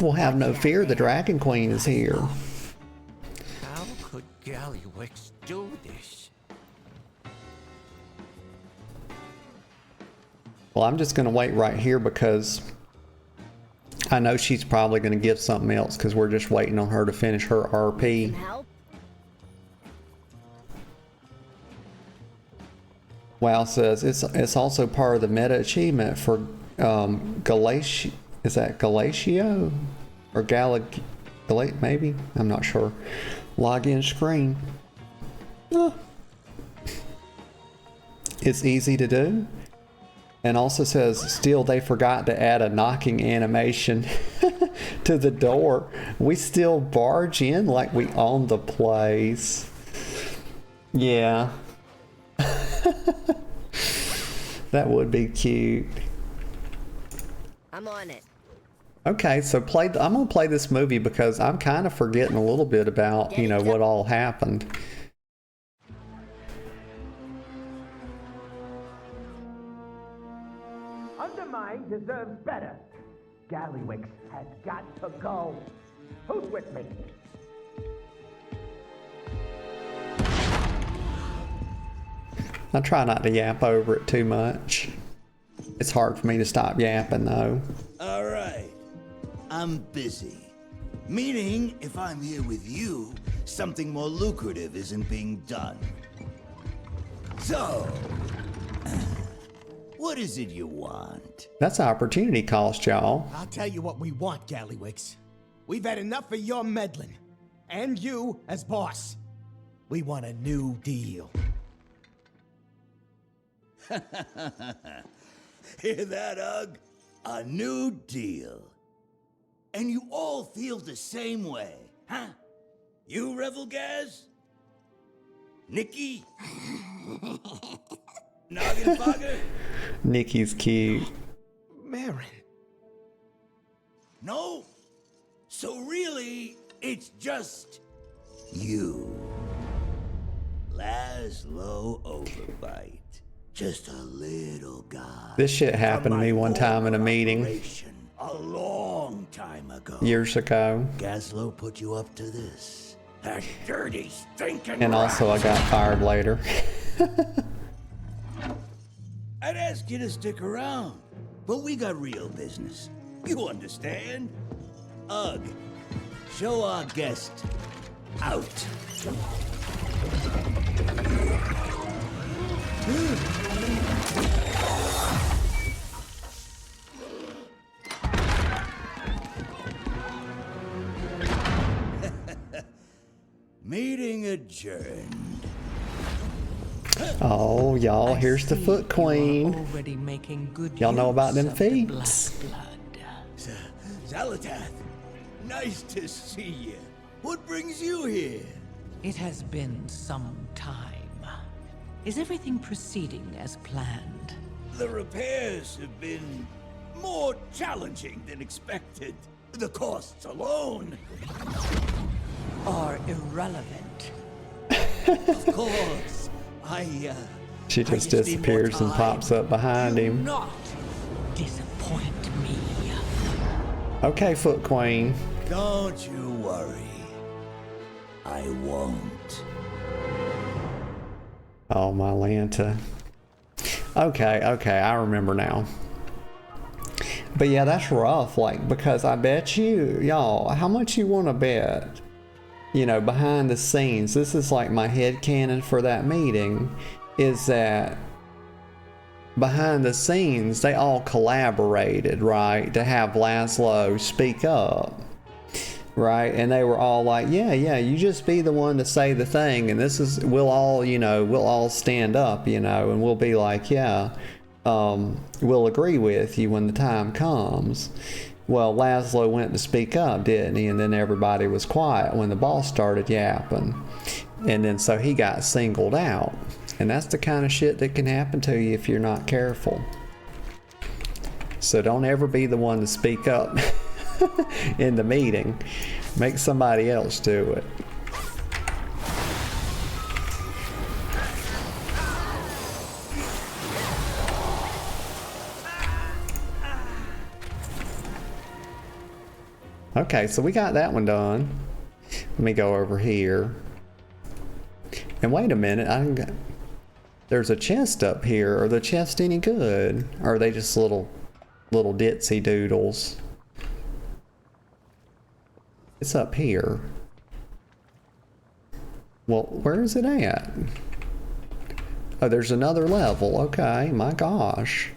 We'll have no fear, the Dragon Queen is here. How could Gallywix do this? Well, I'm just going to wait right here because I know she's probably going to give something else because we're just waiting on her to finish her RP. Help? WoW says it's also part of the meta achievement for Galatio. Is that Galatio? Or maybe? I'm not sure. Login screen. It's easy to do. And also says, still they forgot to add a knocking animation to the door. We still barge in like we own the place. Yeah. That would be cute. I'm on it. Okay, so I'm gonna play this movie because I'm kind of forgetting a little bit about, you know, what all happened. Undermine deserves better. Gallywix has got to go. Who's with me? I try not to yap over it too much. It's hard for me to stop yapping though. All right. I'm busy. Meaning, if I'm here with you, something more lucrative isn't being done. So, what is it you want? That's opportunity cost, y'all. I'll tell you what we want, Gallywix. We've had enough of your meddling. And you as boss. We want a new deal. Hear that, Ugg? A new deal. And you all feel the same way, huh? You, Revelgaz? Nikki? Noggenfogger? Nikki's cute. Marin. No? So really, it's just you. Laszlo Overbite. Just a little guy. This shit happened to me one time in a meeting A long time ago. years ago. Gaslow put you up to this. That dirty, stinking And also I got fired later. I'd ask you to stick around, but we got real business. You understand? Ugh. Show our guest out. Meeting adjourned. Oh, y'all, here's the Foot Queen. Already making good Y'all know about use them of the feats. black blood. Zalatath, nice to see you. What brings you here? It has been some time. Is everything proceeding as planned? The repairs have been more challenging than expected. The costs alone. Are irrelevant. Of course. She just just need more disappears and time. pops up behind Do him. not disappoint me. Okay, Foot Queen. Don't you worry. I won't. Oh, my Lanta. Okay, I remember now. But yeah, that's rough, like, because I bet y'all, how much you want to bet? You know, behind the scenes, this is like my headcanon for that meeting, is that behind the scenes, they all collaborated, right, to have Laszlo speak up. Right, and they were all like, yeah, you just be the one to say the thing, and we'll all stand up, and we'll be like, yeah, we'll agree with you when the time comes. Well, Laszlo went to speak up, didn't he? And then everybody was quiet when the boss started yapping. And then so he got singled out. And that's the kind of shit that can happen to you if you're not careful. So don't ever be the one to speak up in the meeting. Make somebody else do it. Okay, so we got that one done. Let me go over here. And wait a minute, there's a chest up here. Are the chests any good? Or are they just little ditzy doodles? It's up here. Well, where is it at? Oh, there's another level. Okay, my gosh.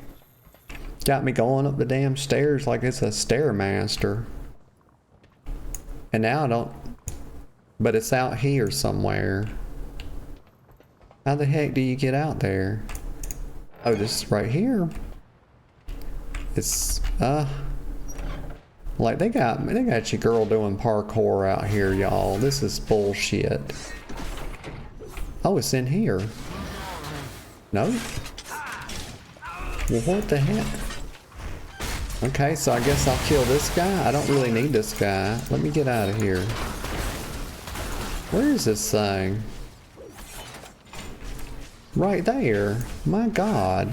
Got me going up the damn stairs like it's a Stairmaster. And now I don't... But it's out here somewhere. How the heck do you get out there? Oh, this is right here. It's, like they got your girl doing parkour out here, y'all. This is bullshit. Oh, it's in here. No? Well, what the heck? Okay, so I guess I'll kill this guy. I don't really need this guy. Let me get out of here. Where is this thing? Right there. My God.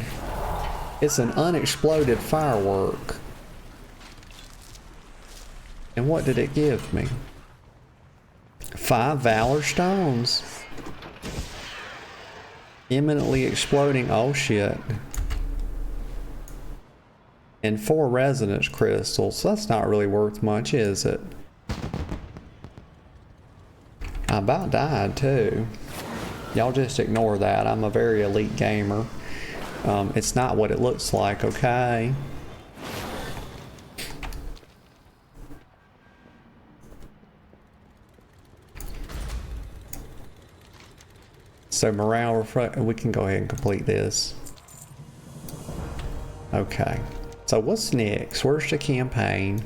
It's an unexploded firework. And what did it give me? 5 Valor Stones. Imminently exploding. Oh shit. And 4 resonance crystals. That's not really worth much, is it? I about died too. Y'all just ignore that. I'm a very elite gamer. It's not what it looks like, okay? So morale, we can go ahead and complete this. Okay. So what's next? Where's the campaign?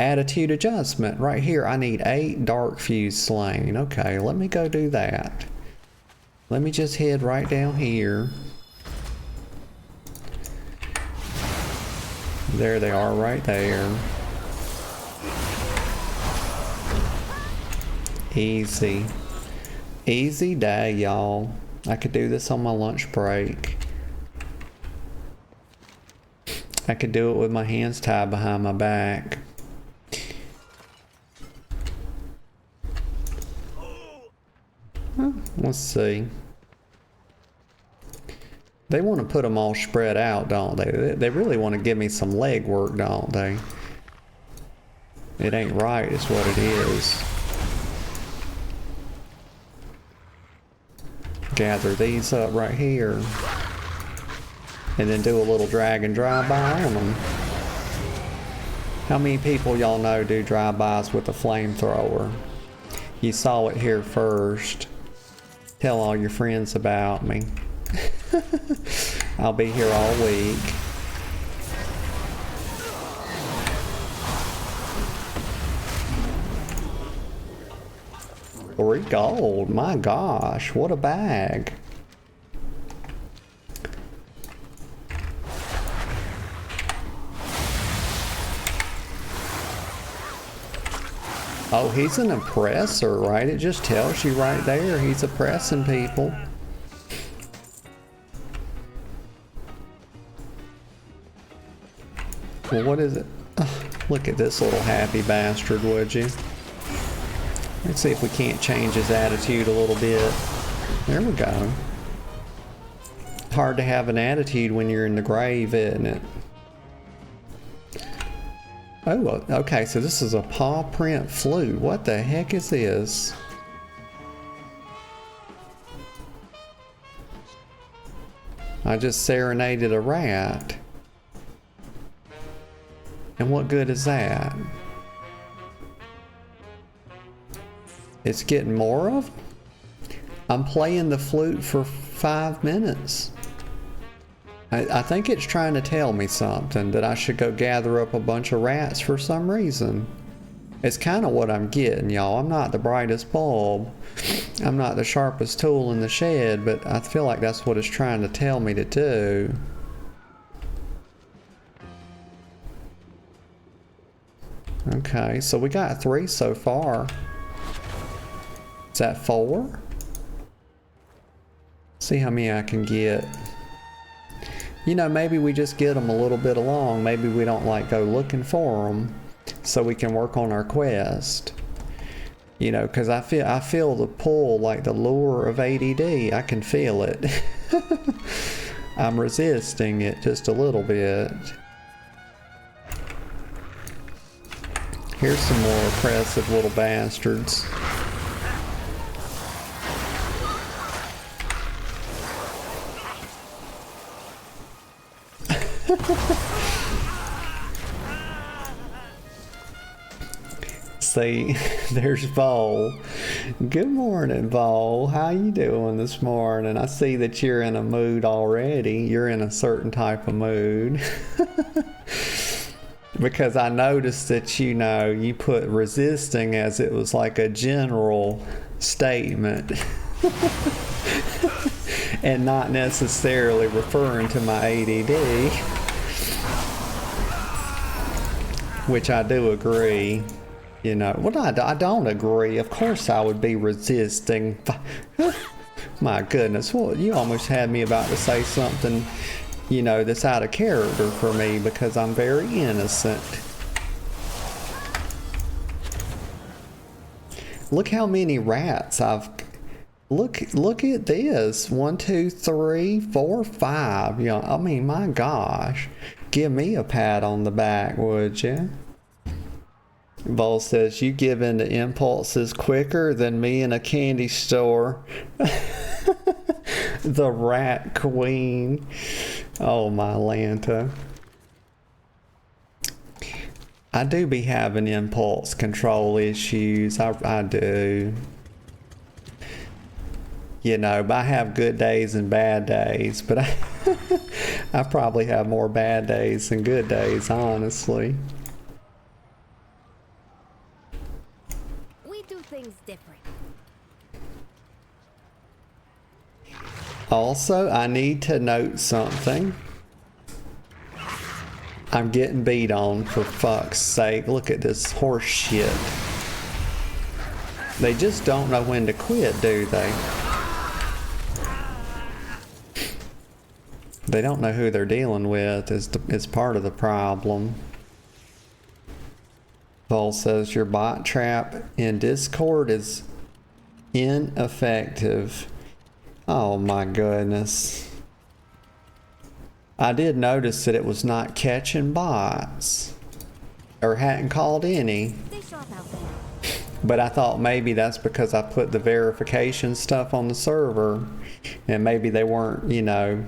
Attitude adjustment. Right here, I need 8 dark fuse slain. Okay, let me go do that. Let me just head right down here. There they are right there. Easy. Easy day, y'all. I could do this on my lunch break. I could do it with my hands tied behind my back. Well, let's see. They want to put them all spread out, don't they? They really want to give me some leg work, don't they? It ain't right, is what it is. Gather these up right here. And then do a little drag and drive-by on them. How many people y'all know do drive-bys with a flamethrower? You saw it here first. Tell all your friends about me. I'll be here all week. 3 gold. My gosh, what a bag. Oh, he's an oppressor, right? It just tells you right there he's oppressing people. Well, what is it? Oh, look at this little happy bastard, would you? Let's see if we can't change his attitude a little bit. There we go. Hard to have an attitude when you're in the grave, isn't it? Oh, okay, so this is a paw print flute. What the heck is this? I just serenaded a rat. And what good is that? It's getting more of them? I'm playing the flute for 5 minutes. I think it's trying to tell me something, that I should go gather up a bunch of rats for some reason. It's kind of what I'm getting, y'all. I'm not the brightest bulb. I'm not the sharpest tool in the shed, but I feel like that's what it's trying to tell me to do. Okay, so we got 3 so far. Is that 4? See how many I can get. You know, maybe we just get them a little bit along. Maybe we don't like go looking for them, so we can work on our quest. You know, because I feel the pull, like the lure of ADD. I can feel it. I'm resisting it just a little bit. Here's some more oppressive little bastards. See, there's Vol. Good morning, Vol. How you doing this morning? I see that you're in a mood already. You're in a certain type of mood. Because I noticed that, you know, you put resisting as it was like a general statement. And not necessarily referring to my ADD. Which I do agree. You know, well, I don't agree. Of course I would be resisting. My goodness, well, you almost had me about to say something, you know, that's out of character for me because I'm very innocent. Look how many rats I've... Look at this. 1, 2, 3, 4, 5. You know, I mean, my gosh. Give me a pat on the back, would you? Vol says, you give in to impulses quicker than me in a candy store. The rat queen. Oh, my Lanta. I do be having impulse control issues. I do. You know, I have good days and bad days, but I probably have more bad days than good days, honestly. We do things different. Also, I need to note something. I'm getting beat on, for fuck's sake. Look at this horse shit. They just don't know when to quit, do they? They don't know who they're dealing with is part of the problem. Vol says your bot trap in Discord is ineffective. Oh my goodness. I did notice that it was not catching bots. Or hadn't called any. Stay sharp out there. But I thought maybe that's because I put the verification stuff on the server. And maybe they weren't, you know...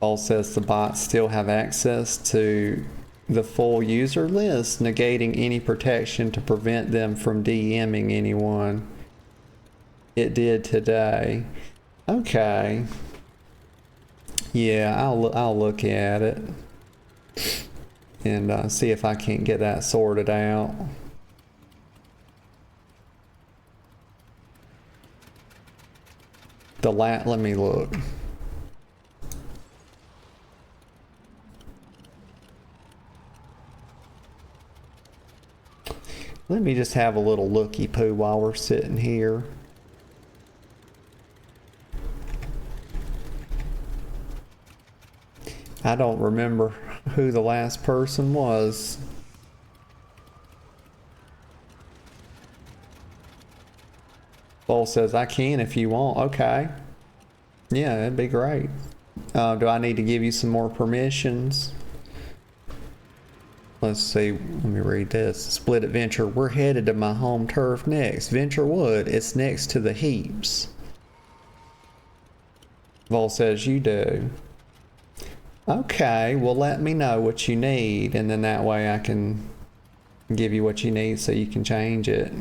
Vol says the bots still have access to the full user list, negating any protection to prevent them from DMing anyone. It did today. Okay. Yeah, I'll look at it and see if I can't get that sorted out. Let me look. Let me just have a little looky-poo while we're sitting here. I don't remember who the last person was. Vol says, I can if you want. Okay. Yeah, that'd be great. Do I need to give you some more permissions? Let's see, let me read this. Split Adventure. We're headed to my home turf next. Venture Wood. It's next to the heaps. Vol says you do. Okay, well let me know what you need, and then that way I can give you what you need so you can change it.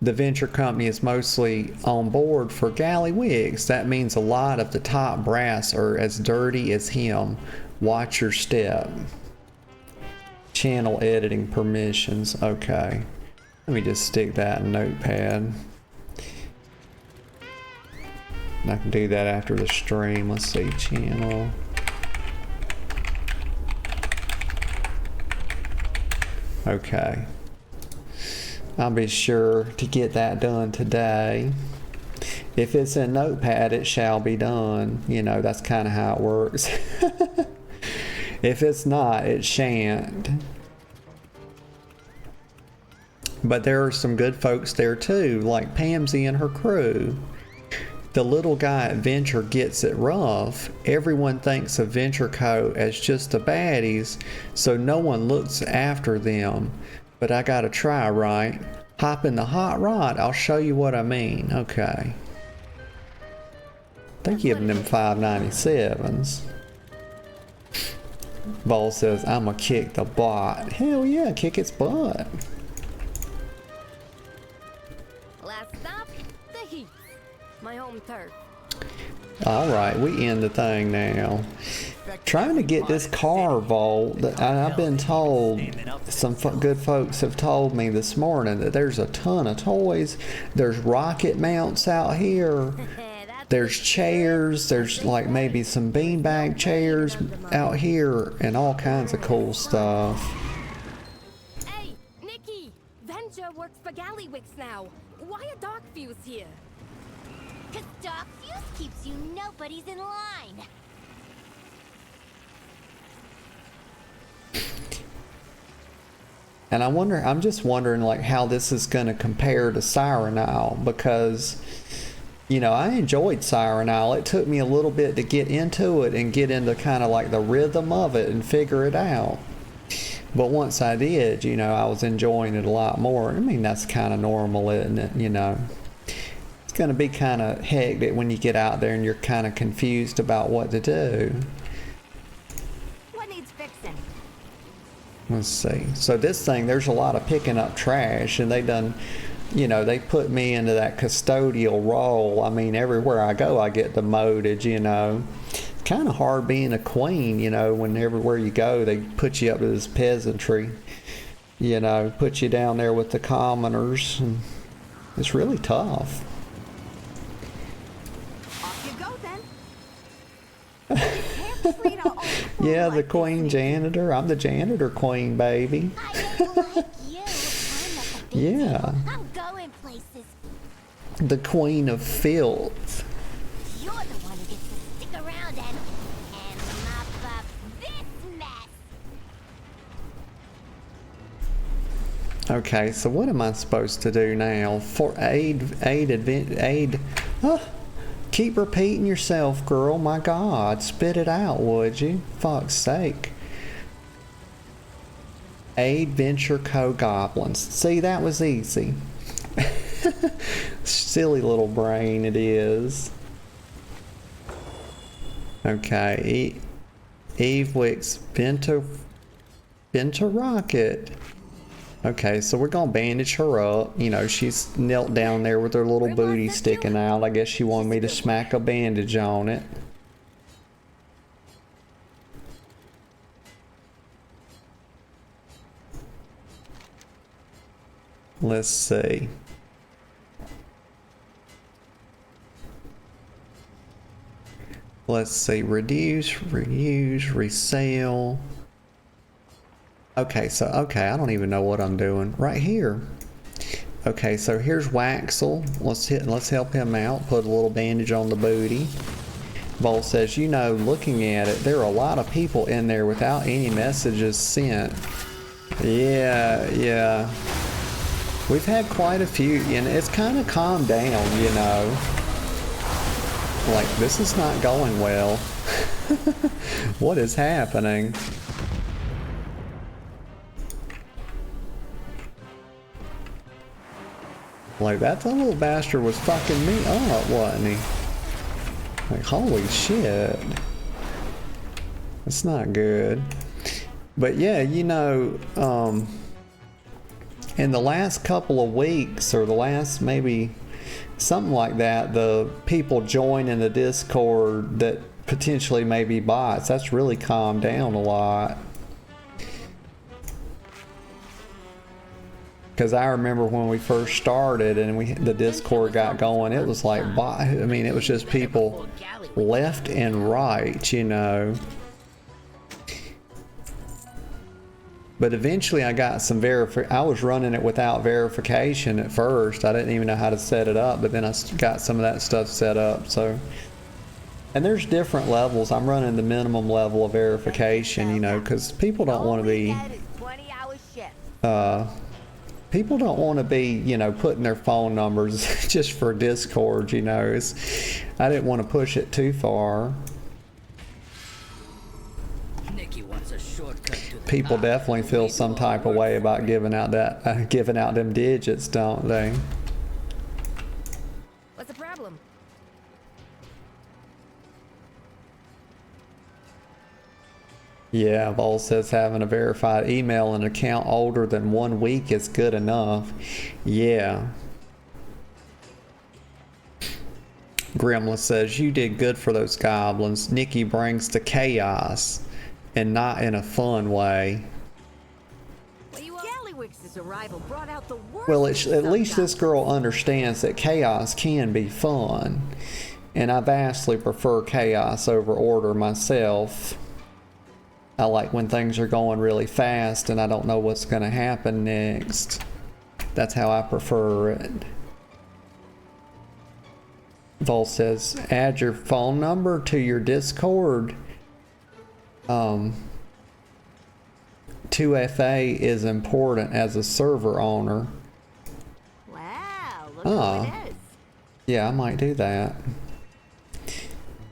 the venture company is mostly on board for Gallywix. That means a lot of the top brass are as dirty as him. Watch your step. Channel editing permissions. Okay. Let me just stick that in Notepad. And I can do that after the stream. Let's see, channel. Okay. I'll be sure to get that done today. If it's in Notepad, it shall be done. You know, that's kind of how it works. If it's not, it shan't. But there are some good folks there too, like Pamsy and her crew. The little guy at Venture gets it rough. Everyone thinks of Venture Co. as just the baddies, so no one looks after them. But I gotta try, right? Hop in the hot rod, I'll show you what I mean. Okay. They're giving them 597s. Vol says, I'ma kick the bot. Hell yeah, kick its butt. Last stop, the Heat. My home turf. Alright, we end the thing now. Trying to get this car, Vol. I've been told, some good folks have told me this morning that there's a ton of toys. There's rocket mounts out here. There's chairs. There's like maybe some beanbag chairs out here and all kinds of cool stuff. Hey, Nikki! Venture works for Gallywix now. Why a dark fuse here? Cause dark fuse keeps you nobody's in line. And I'm just wondering like how this is going to compare to Siren Isle, because you know, I enjoyed Siren Isle. It took me a little bit to get into it and get into kind of like the rhythm of it and figure it out. But once I did, you know, I was enjoying it a lot more. I mean, that's kind of normal, isn't it? You know, it's going to be kind of hectic when you get out there and you're kind of confused about what to do. What needs fixing? Let's see. So this thing, there's a lot of picking up trash, and they done, you know, they put me into that custodial role. I mean, everywhere I go, I get demoted, you know. It's kind of hard being a queen, you know, when everywhere you go, they put you up to this peasantry, you know, put you down there with the commoners. And it's really tough. Off you go then. Can't treat our own fool Yeah, the like queen this. janitor. I'm the janitor queen, baby. I ain't like you. I'm at the big Yeah. table. I'm going places. The queen of filth. You're the one who gets to stick around and mop up this mess. Okay, so what am I supposed to do now? For aid, keep repeating yourself, girl. My God, spit it out, would you? Fuck's sake. Aid Venture Co. Goblins. See, that was easy. Silly little brain it is. Okay, Eve Wicks, Venta Rocket. Okay, so we're gonna bandage her up. You know, she's knelt down there with her little booty sticking out. I guess she wanted me to smack a bandage on it. Let's see. Let's see, reduce, reuse, resale. Okay, so, okay, I don't even know what I'm doing. Right here. Okay, so here's Waxel. Let's help him out. Put a little bandage on the booty. Vol says, you know, looking at it, there are a lot of people in there without any messages sent. Yeah. We've had quite a few, and it's kind of calmed down, you know. Like, this is not going well. What is happening? Like, that little bastard was fucking me up, wasn't he? Like, holy shit. That's not good. But yeah, you know, in the last couple of weeks, or the last maybe something like that, the people joining the Discord that potentially may be bots, that's really calmed down a lot. Because I remember when we first started and the Discord got going, it was like, I mean, it was just people left and right, you know. But eventually I got some I was running it without verification at first. I didn't even know how to set it up, but then I got some of that stuff set up, so. And there's different levels. I'm running the minimum level of verification, you know, because people don't want to be, people don't want to be, you know, putting their phone numbers just for Discord, you know. I didn't want to push it too far. Nikki wants a shortcut to the People top. definitely feel some type of way about giving out them digits, don't they? What's the problem? Yeah, Vol says having a verified email and account older than 1 week is good enough. Yeah. Gremlin says, you did good for those goblins. Nikki brings the chaos, and not in a fun way. Gallywix's arrival brought out the worst. Well, at least this girl understands that chaos can be fun. And I vastly prefer chaos over order myself. I like when things are going really fast and I don't know what's going to happen next. That's how I prefer it. Vol says, add your phone number to your Discord. 2FA is important as a server owner. Wow, look Oh. who it is. Yeah, I might do that.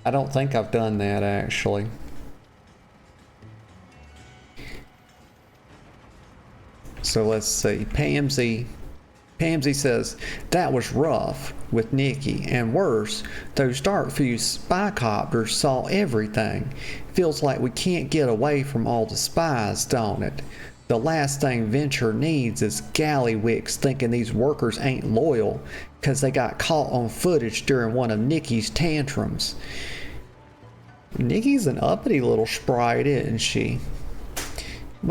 I don't think I've done that actually. So let's see. Pamsy says, that was rough with Nikki, and worse, those Darkfuse spycopters saw everything. Feels like we can't get away from all the spies, don't it? The last thing Venture needs is Gallywix thinking these workers ain't loyal because they got caught on footage during one of Nikki's tantrums. Nikki's an uppity little sprite, isn't she?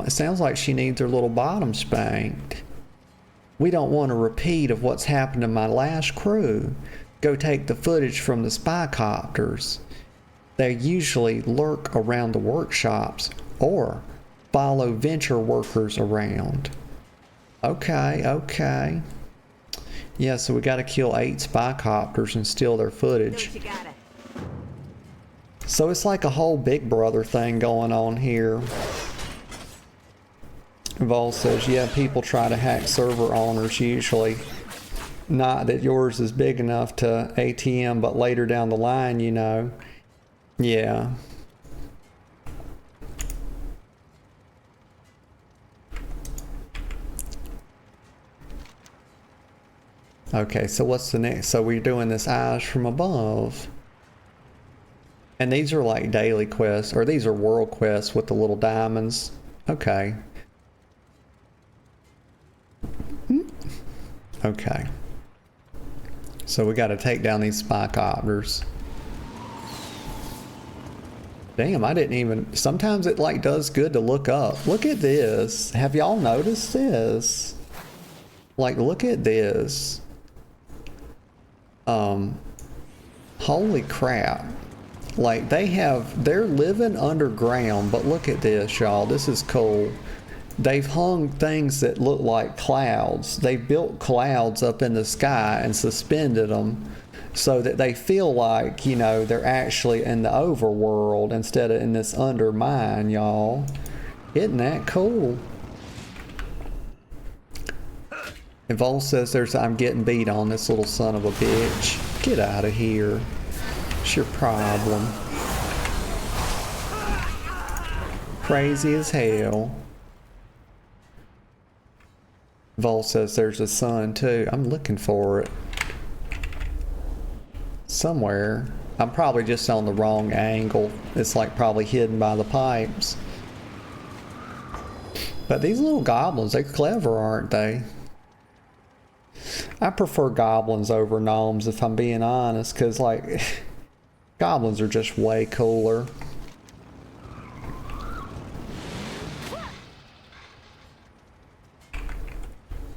Sounds like she needs her little bottom spanked. We don't want a repeat of what's happened to my last crew. Go take the footage from the spycopters. They usually lurk around the workshops or follow Venture workers around. Okay. Yeah, so we gotta kill 8 spycopters and steal their footage. So it's like a whole Big Brother thing going on here. Vol says, yeah, people try to hack server owners usually. Not that yours is big enough to ATM, but later down the line, you know. Yeah. Okay, so what's the next? So we're doing this Eyes from Above. And these are like daily quests, or these are world quests with the little diamonds. Okay. Okay. So we got to take down these spycopters. Damn, I didn't even... Sometimes it like does good to look up. Look at this. Have y'all noticed this? Like, look at this. Holy crap. Like, they're living underground, but look at this, y'all. This is cool. They've hung things that look like clouds. They've built clouds up in the sky and suspended them so that they feel like, you know, they're actually in the overworld instead of in this undermine, y'all. Isn't that cool? And Vol says I'm getting beat on, this little son of a bitch. Get out of here. It's your problem. Crazy as hell. Vol says there's a sun too. I'm looking for it. Somewhere. I'm probably just on the wrong angle. It's like probably hidden by the pipes. But these little goblins, they're clever, aren't they? I prefer goblins over gnomes if I'm being honest, because like goblins are just way cooler.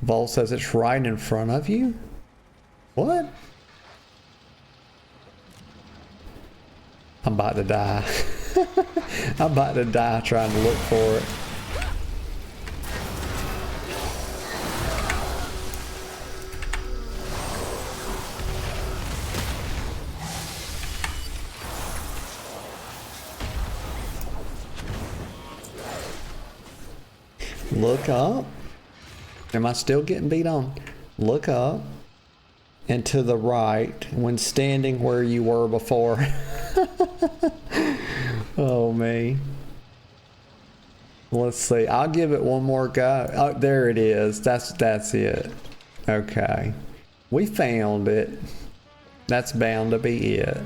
Vol says it's right in front of you? What? I'm about to die. I'm about to die trying to look for it. Look up. Am I still getting beat on? Look up and to the right when standing where you were before. Oh, me. Let's see. I'll give it one more go. Oh, there it is. That's it. Okay. We found it. That's bound to be it.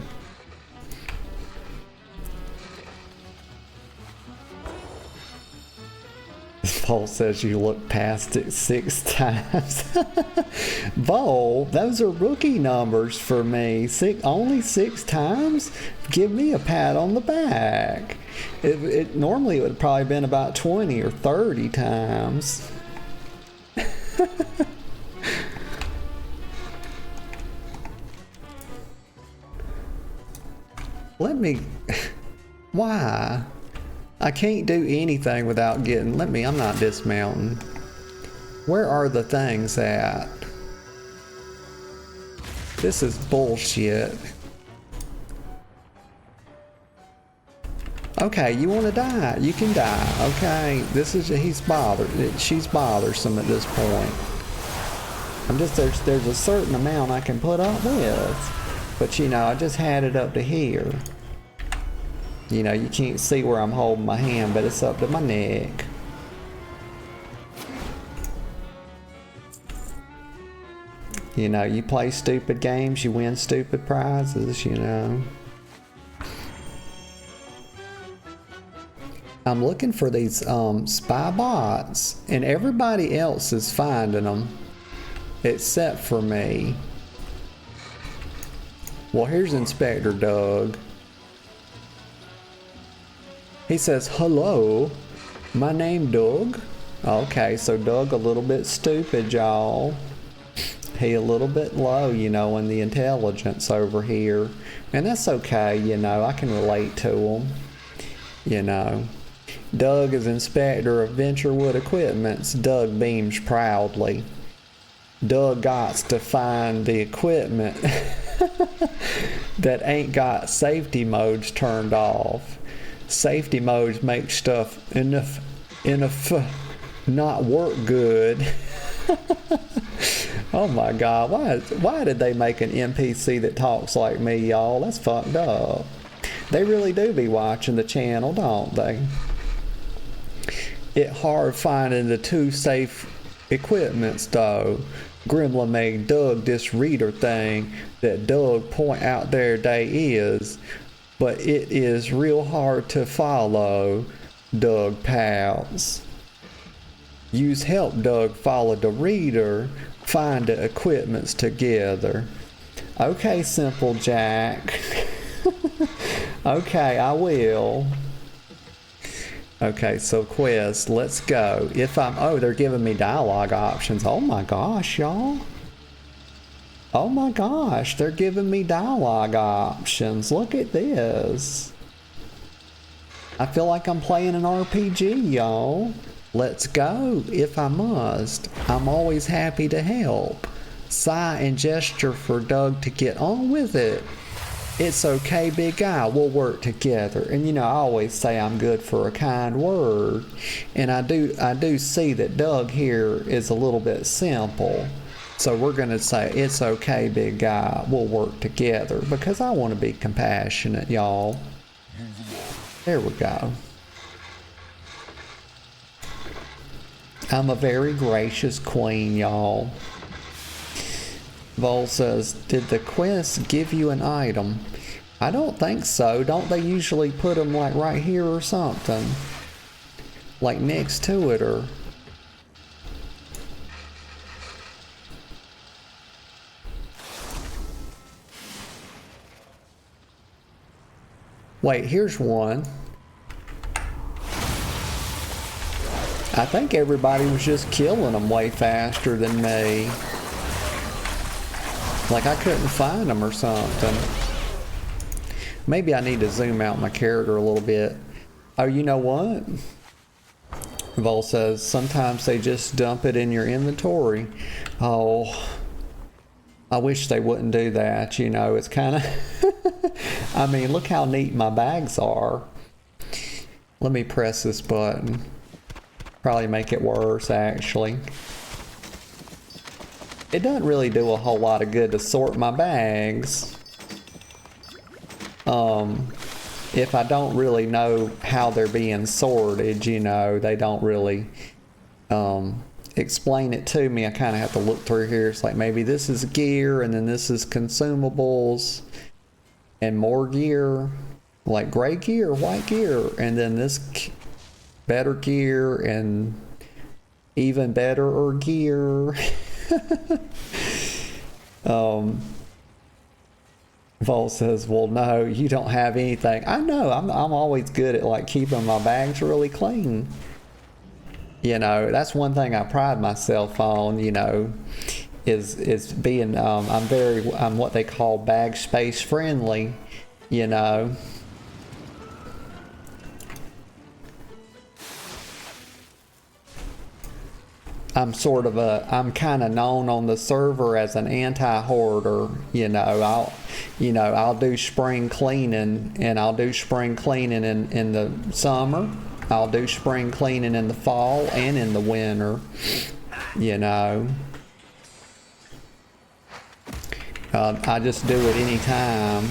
Vol says you look past it 6 times. Vol, those are rookie numbers for me. Only 6 times? Give me a pat on the back. Normally it would have probably been about 20 or 30 times. Why? I can't do anything without getting, I'm not dismounting. Where are the things at? This is bullshit. Okay, you want to die? You can die. Okay, he's bothered. She's bothersome at this point. There's a certain amount I can put up with. But you know, I just had it up to here. You know, you can't see where I'm holding my hand, but it's up to my neck. You know, you play stupid games, you win stupid prizes, you know. I'm looking for these spy bots, and everybody else is finding them, except for me. Well, here's Inspector Doug. He says, hello, my name Doug. Okay, so Doug a little bit stupid, y'all. He a little bit low, you know, in the intelligence over here. And that's okay, you know, I can relate to him. You know. Doug is Inspector of Venturewood Equipments. Doug beams proudly. Doug gots to find the equipment that ain't got safety modes turned off. Safety modes make stuff enough not work good. Oh my god, why did they make an NPC that talks like me, y'all? That's fucked up. They really do be watching the channel, don't they? It hard finding the 2 safe equipments though. Gremlin made Doug this reader thing that Doug point out there they is, but it is real hard to follow, Doug pouts. Use help Doug follow the reader, find the equipments together. Okay, Simple Jack. Okay, I will. Okay, so quest, let's go. They're giving me dialogue options. Oh my gosh, y'all. Oh my gosh, they're giving me dialogue options. Look at this. I feel like I'm playing an RPG, y'all. Let's go, if I must. I'm always happy to help. Sigh and gesture for Doug to get on with it. It's okay, big guy, we'll work together. And you know, I always say I'm good for a kind word. And I do see that Doug here is a little bit simple. So we're gonna say, it's okay, big guy, we'll work together. Because I want to be compassionate, y'all. There we go. I'm a very gracious queen, y'all. Vol says, did the quest give you an item? I don't think so. Don't they usually put them like right here or something? Like next to it or... Wait, here's one. I think everybody was just killing them way faster than me. Like I couldn't find them or something. Maybe I need to zoom out my character a little bit. Oh, you know what? Vol says, sometimes they just dump it in your inventory. Oh, I wish they wouldn't do that, you know, it's kind of... I mean, look how neat my bags are. Let me press this button. Probably make it worse, actually. It doesn't really do a whole lot of good to sort my bags. If I don't really know how they're being sorted, you know, they don't really explain it to me. I kind of have to look through here. It's like maybe this is gear and then this is consumables and more gear, like gray gear, white gear, and then this better gear and even better gear. Vol says, well, no, you don't have anything. I know, I'm always good at like keeping my bags really clean. You know, that's one thing I pride myself on, you know, is being, I'm what they call bag space friendly, you know. I'm kind of known on the server as an anti-hoarder, you know. I'll do spring cleaning, and I'll do spring cleaning in the summer. I'll do spring cleaning in the fall and in the winter, you know. I just do it anytime.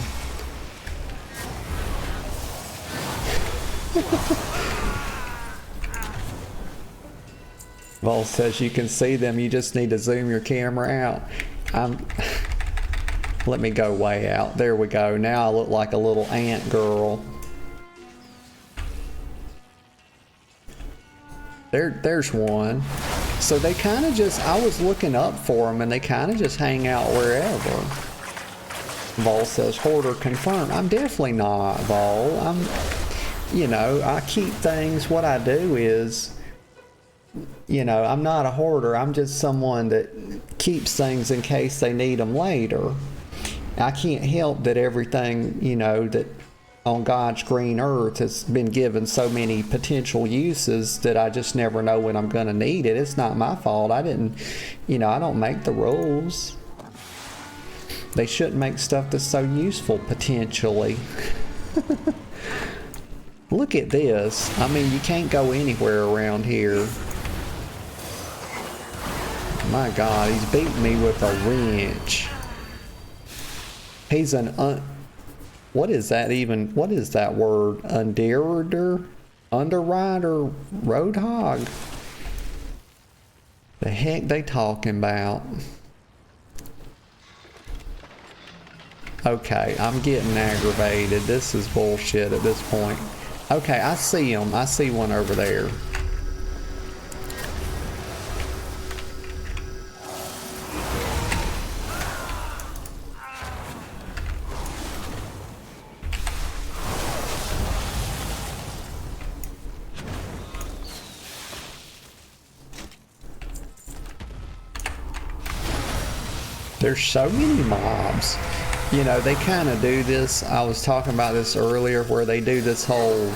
Vol says you can see them, you just need to zoom your camera out. Let me go way out. There we go. Now I look like a little ant girl. There's one. So they kind of just, I was looking up for them and they kind of just hang out wherever. Vol says hoarder confirmed. I'm definitely not, Vol. You know, I keep things, what I do is, you know, I'm not a hoarder. I'm just someone that keeps things in case they need them later. I can't help that everything, you know, that on God's green earth has been given so many potential uses that I just never know when I'm going to need it. It's not my fault. I didn't, you know, I don't make the rules. They shouldn't make stuff that's so useful potentially. Look at this. I mean, you can't go anywhere around here. My God, he's beating me with a wrench. He's an what is that even? What is that word? Underrider? Underwriter? Roadhog? The heck they talking about? Okay, I'm getting aggravated. This is bullshit at this point. Okay, I see him. I see one over there. There's so many mobs. You know, they kind of do this. I was talking about this earlier where they do this whole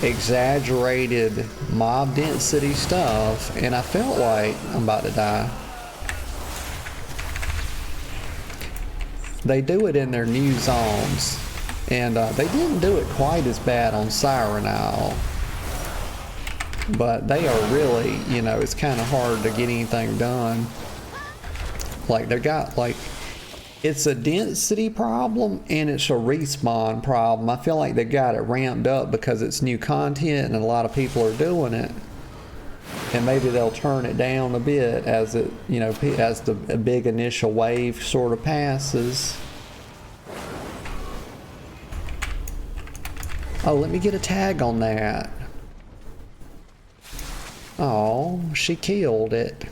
exaggerated mob density stuff, and I felt like I'm about to die. They do it in their new zones, and they didn't do it quite as bad on Siren Isle, but they are really, you know, it's kind of hard to get anything done. Like they got like, it's a density problem and it's a respawn problem. I feel like they got it ramped up because it's new content and a lot of people are doing it. And maybe they'll turn it down a bit as it, you know, as the big initial wave sort of passes. Oh, let me get a tag on that. Oh, she killed it.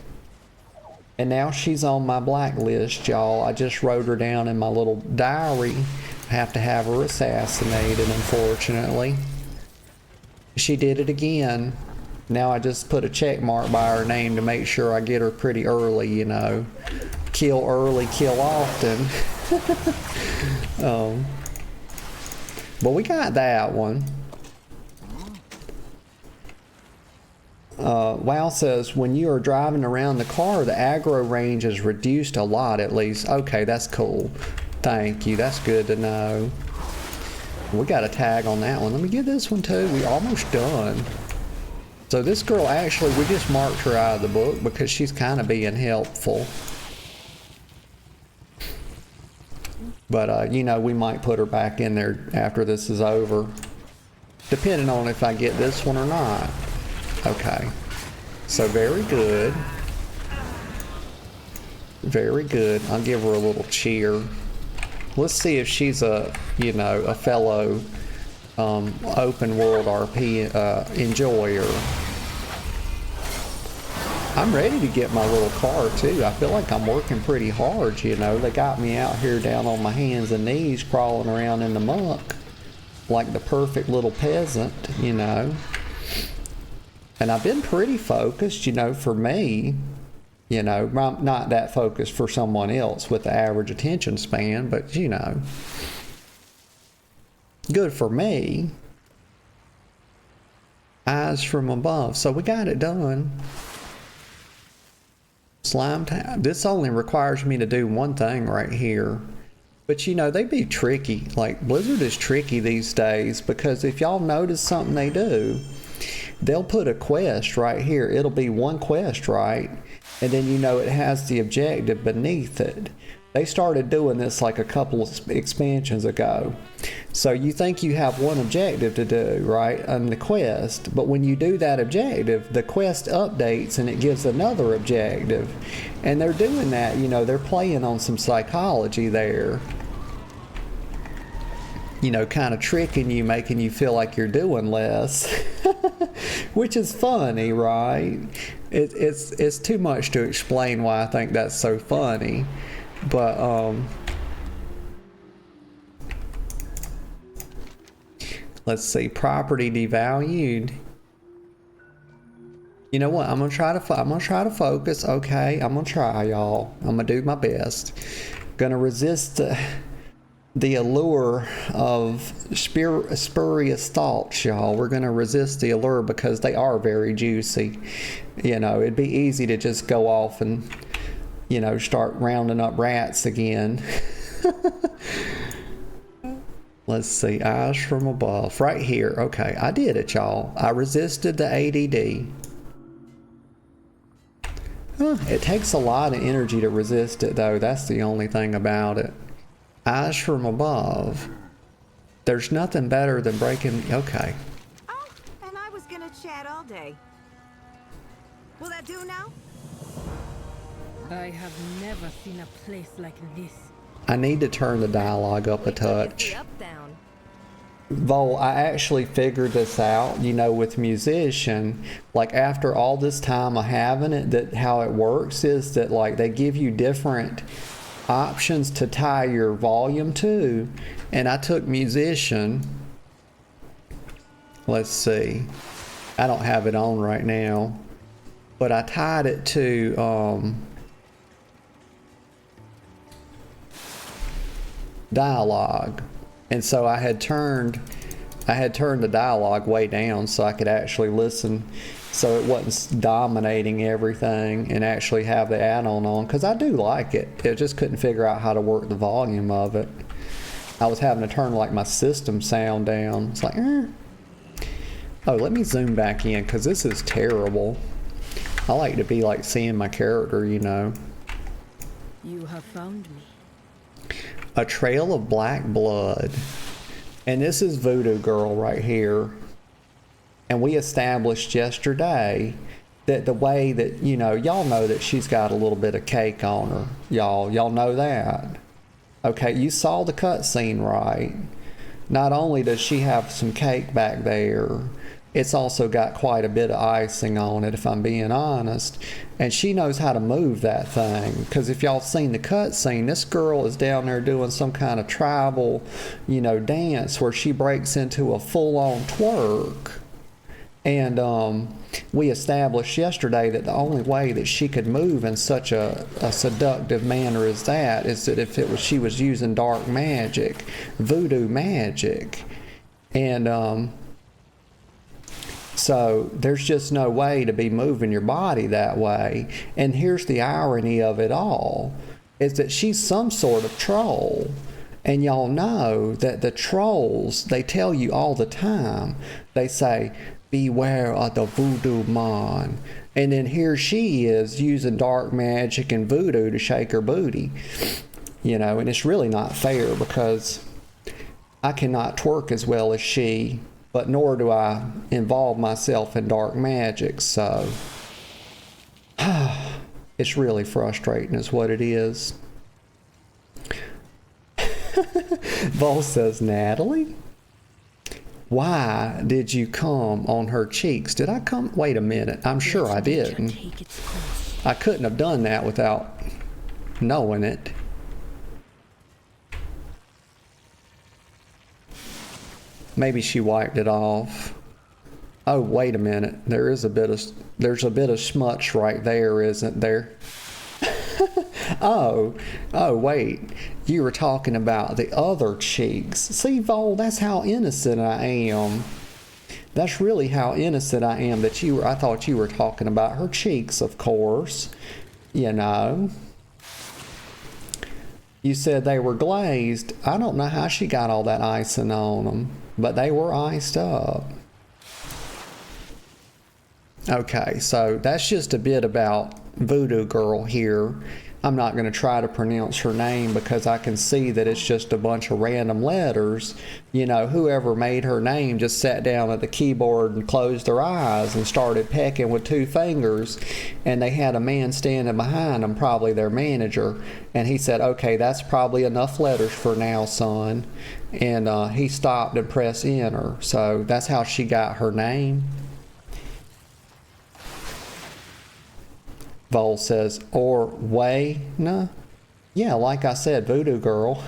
And now she's on my blacklist, y'all. I just wrote her down in my little diary. Have to have her assassinated, unfortunately. She did it again. Now I just put a check mark by her name to make sure I get her pretty early, you know. Kill early, kill often. But we got that one. WoW says, when you are driving around the car, the aggro range is reduced a lot at least. Okay, that's cool. Thank you, that's good to know. We got a tag on that one. Let me get this one too. We almost done. So this girl, actually, we just marked her out of the book because she's kind of being helpful. But, you know, we might put her back in there after this is over. Depending on if I get this one or not. Okay. So very good. Very good. I'll give her a little cheer. Let's see if she's a, you know, a fellow open world RP enjoyer. I'm ready to get my little car too. I feel like I'm working pretty hard, you know. They got me out here down on my hands and knees crawling around in the muck like the perfect little peasant, you know. And I've been pretty focused, you know, for me. You know, I'm not that focused for someone else with the average attention span, but, you know, good for me. Eyes from above. So we got it done. Slime Town. This only requires me to do one thing right here. But, you know, they be tricky. Like, Blizzard is tricky these days because if y'all notice something they do, they'll put a quest right here. It'll be one quest, right? And then, you know, it has the objective beneath it. They started doing this like a couple of expansions ago. So you think you have one objective to do, right, on the quest, but when you do that objective, the quest updates and it gives another objective. And they're doing that, you know, they're playing on some psychology there. You know, kind of tricking you, making you feel like you're doing less. Which is funny, right? It's too much to explain why I think that's so funny. But, let's see, property devalued. You know what? I'm gonna try to focus. Okay, I'm gonna try, y'all. I'm gonna do my best. Gonna resist the allure of spurious thoughts, y'all. We're gonna resist the allure because they are very juicy. You know, it'd be easy to just go off and, you know, start rounding up rats again. Let's see, eyes from above. Right here. Okay, I did it, y'all. I resisted the ADD. It takes a lot of energy to resist it, though. That's the only thing about it. Eyes from above. There's nothing better than breaking... Okay. Oh, and I was gonna chat all day. Will that do now? I have never seen a place like this. I need to turn the dialogue up a touch. Up, down. Vol, I actually figured this out, you know, with Musician. Like, after all this time of having it, that how it works is that, like, they give you different options to tie your volume to. And I took Musician. Let's see. I don't have it on right now. But I tied it to, dialogue, and so I had turned the dialogue way down so I could actually listen, so it wasn't dominating everything, and actually have the add-on on, because I do like it. I just couldn't figure out how to work the volume of it. I was having to turn like my system sound down. It's like, oh, let me zoom back in because this is terrible. I like to be like seeing my character, you know. You have found me. A trail of black blood. And this is Voodoo Girl right here. And we established yesterday that the way that, you know, y'all know that she's got a little bit of cake on her. Y'all know that. Okay, you saw the cutscene, right? Not only does she have some cake back there, it's also got quite a bit of icing on it, if I'm being honest. And she knows how to move that thing. Because if y'all seen the cutscene, this girl is down there doing some kind of tribal, dance where she breaks into a full-on twerk. And we established yesterday that the only way that she could move in such a seductive manner as that is that if she was using dark magic, voodoo magic. And so there's just no way to be moving your body that way. And here's the irony of it all, is that she's some sort of troll. And y'all know that the trolls, they tell you all the time, they say, beware of the voodoo man. And then here she is using dark magic and voodoo to shake her booty. And it's really not fair because I cannot twerk as well as she, but nor do I involve myself in dark magic, so it's really frustrating is what it is. Vol says, Natalie, why did you come on her cheeks? Did I come? Wait a minute. I'm sure I didn't. I couldn't have done that without knowing it. Maybe she wiped it off. Oh, wait a minute. There's a bit of smutch right there, isn't there? Oh, wait. You were talking about the other cheeks. See, Vol, that's how innocent I am. That's really how innocent I am that I thought you were talking about her cheeks, of course. You said they were glazed. I don't know how she got all that icing on them, but they were iced up. Okay, so that's just a bit about Voodoo Girl here. I'm not going to try to pronounce her name because I can see that it's just a bunch of random letters. Whoever made her name just sat down at the keyboard and closed their eyes and started pecking with 2 fingers. And they had a man standing behind them, probably their manager. And he said, okay, that's probably enough letters for now, son. And he stopped and pressed enter. So that's how she got her name. Vol says, or Wayna? Yeah, like I said, Voodoo Girl.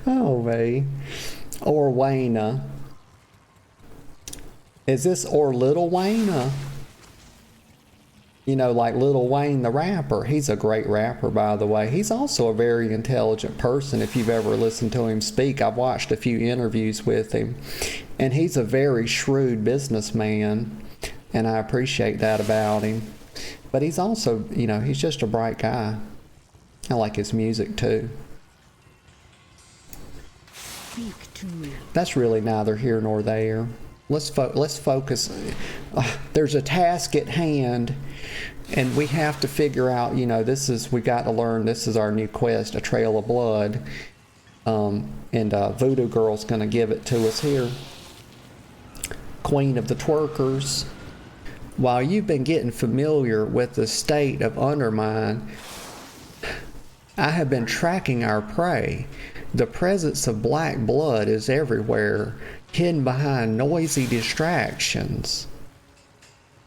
Oh, man. Or Wayna. Is this or Little Wayna? Like Lil Wayne the rapper. He's a great rapper, by the way. He's also a very intelligent person if you've ever listened to him speak. I've watched a few interviews with him. And he's a very shrewd businessman. And I appreciate that about him. But he's also, he's just a bright guy. I like his music too. Speak to me. That's really neither here nor there. Let's focus. There's a task at hand, and we have to figure out, we got to learn, this is our new quest, A Trail of Blood. And Voodoo Girl's going to give it to us here. Queen of the Twerkers. While you've been getting familiar with the state of Undermine, I have been tracking our prey. The presence of black blood is everywhere, hidden behind noisy distractions.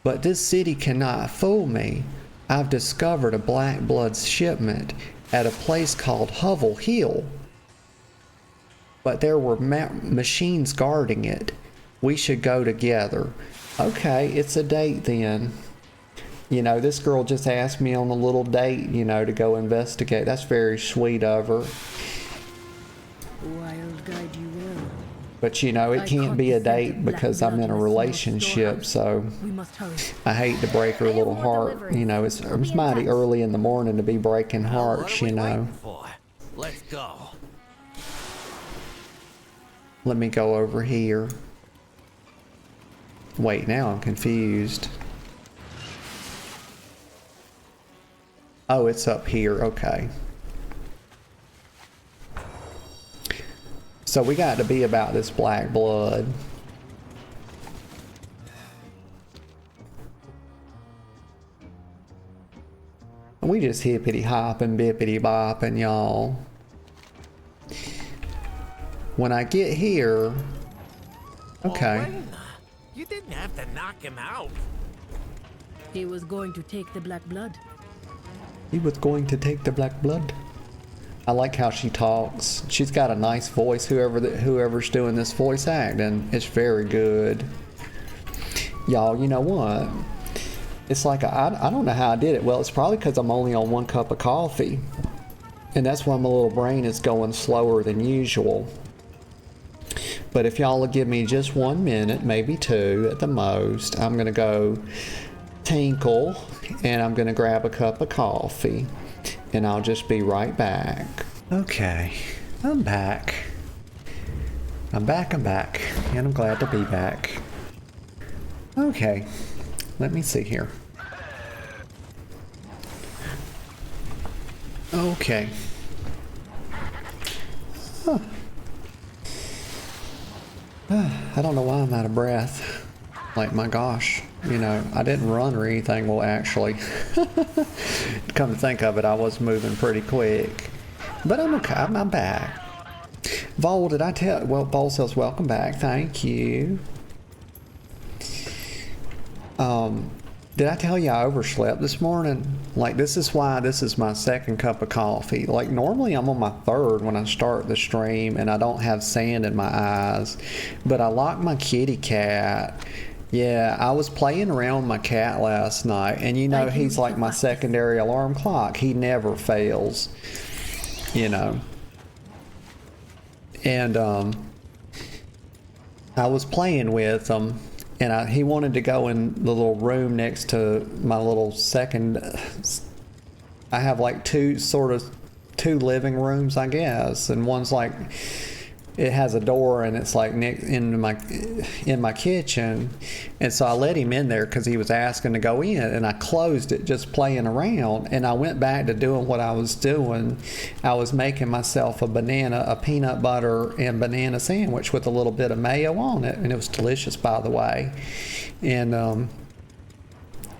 But this city cannot fool me. I've discovered a black blood shipment at a place called Hovel Hill. But there were machines guarding it. We should go together. Okay, it's a date then. This girl just asked me on a little date, to go investigate. That's very sweet of her. Wild guide you will. But it can't be a date because I'm in a relationship, so I hate to break her little heart. It's mighty early in the morning to be breaking hearts, Let's go. Let me go over here. Wait, now I'm confused. Oh, it's up here. Okay. So we got to be about this black blood. We just hippity hopping, bippity bopping, y'all. When I get here, Okay. Morena, you didn't have to knock him out. He was going to take the black blood. He was going to take the black blood. I like how she talks. She's got a nice voice. Whoever's doing this voice acting, it's very good. Y'all, you know what? It's like I don't know how I did it. Well, it's probably because I'm only on 1 cup of coffee, and that's why my little brain is going slower than usual. But if y'all will give me just 1 minute, maybe 2 at the most, I'm gonna go tinkle and I'm gonna grab a cup of coffee and I'll just be right back. Okay, I'm back. I'm back, and I'm glad to be back. Okay, let me see here. Okay. Huh. I don't know why I'm out of breath. Like, my gosh, you know, I didn't run or anything. Well, actually, come to think of it, I was moving pretty quick. But I'm okay, I'm back. Vol, did I tell, well, Vol says welcome back, thank you. Did I tell you I overslept this morning? Like, this is why this is my 2nd cup of coffee. Like, normally I'm on my 3rd when I start the stream and I don't have sand in my eyes. But I locked my kitty cat. Yeah, I was playing around with my cat last night, and you know, he's like my secondary alarm clock. He never fails, you know. And I was playing with him. And he wanted to go in the little room next to my little second. I have like 2 living rooms, I guess, and one's like it has a door and it's like in my kitchen. And so I let him in there because he was asking to go in, and I closed it just playing around, and I went back to doing what I was doing. I was making myself a peanut butter and banana sandwich with a little bit of mayo on it, and it was delicious, by the way.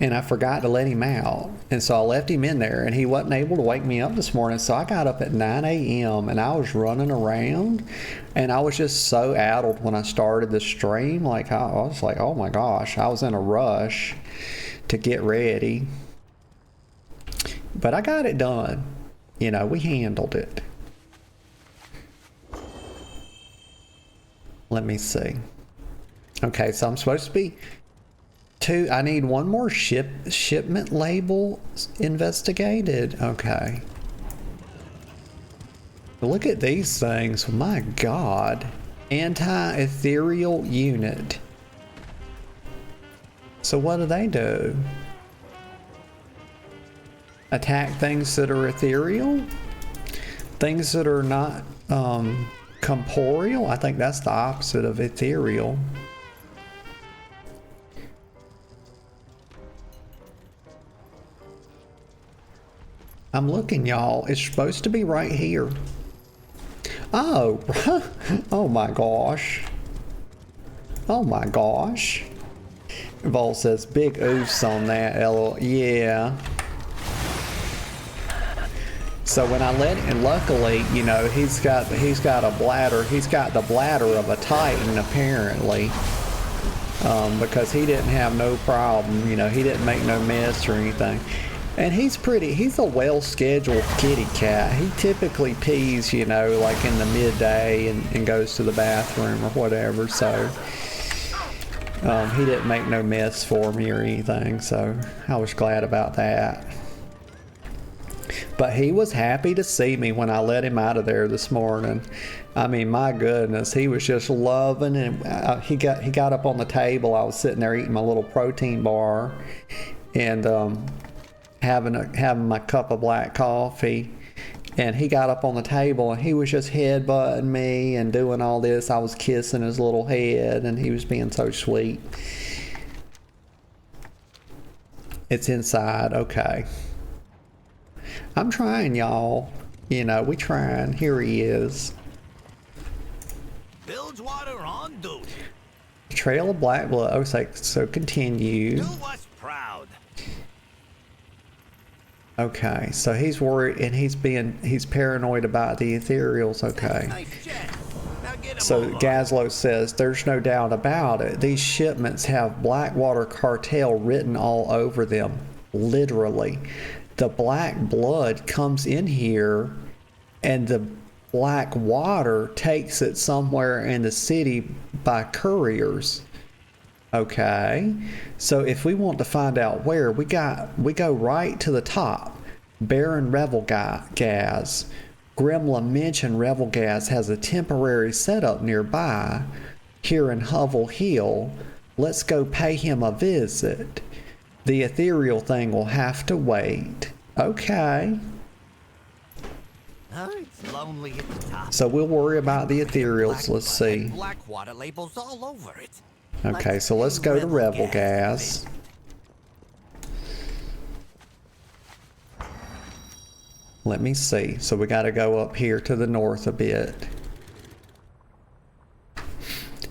And I forgot to let him out. And so I left him in there, and he wasn't able to wake me up this morning. So I got up at 9 a.m. and I was running around, and I was just so addled when I started the stream. Like, I was like, oh my gosh, I was in a rush to get ready. But I got it done. You know, we handled it. Let me see. Okay, so I'm supposed to be... I need 1 more shipment label investigated. Okay. Look at these things. My God. Anti-ethereal unit. So what do they do? Attack things that are ethereal? Things that are not corporeal? I think that's the opposite of ethereal. I'm looking, y'all. It's supposed to be right here. Oh, oh my gosh. Oh my gosh. Vol says big oofs on that, LOL. Yeah. So when I let, and luckily, you know, he's got a bladder. He's got the bladder of a Titan, apparently. Because he didn't have no problem, you know, he didn't make no mess or anything. And he's a well-scheduled kitty cat. He typically pees, you know, like in the midday and goes to the bathroom or whatever. So he didn't make no mess for me or anything. So I was glad about that. But he was happy to see me when I let him out of there this morning. I mean, my goodness, he was just loving it. He got up on the table. I was sitting there eating my little protein bar and having my cup of black coffee, and he got up on the table and he was just headbutting me and doing all this. I was kissing his little head and he was being so sweet. It's inside. Okay. I'm trying, y'all. You know, we trying. Here he is. Bilgewater on duty. Trail of black blood. I was like, so continue. Do us proud. Okay, so he's worried and he's paranoid about the ethereals. Okay. Nice chat. Now get So Gazlo says, there's no doubt about it. These shipments have Blackwater Cartel written all over them. Literally. The black blood comes in here and the black water takes it somewhere in the city by couriers. Okay. So if we want to find out where, we go right to the top. Baron Revelgaz. Gremlin mentioned Revelgaz has a temporary setup nearby, here in Hovel Hill. Let's go pay him a visit. The ethereal thing will have to wait. Okay. Oh, it's lonely at the top. So we'll worry about the ethereals. Let's see. Blackwater labels all over it. Okay, so let's go to Revelgaz. Let me see. So we got to go up here to the north a bit.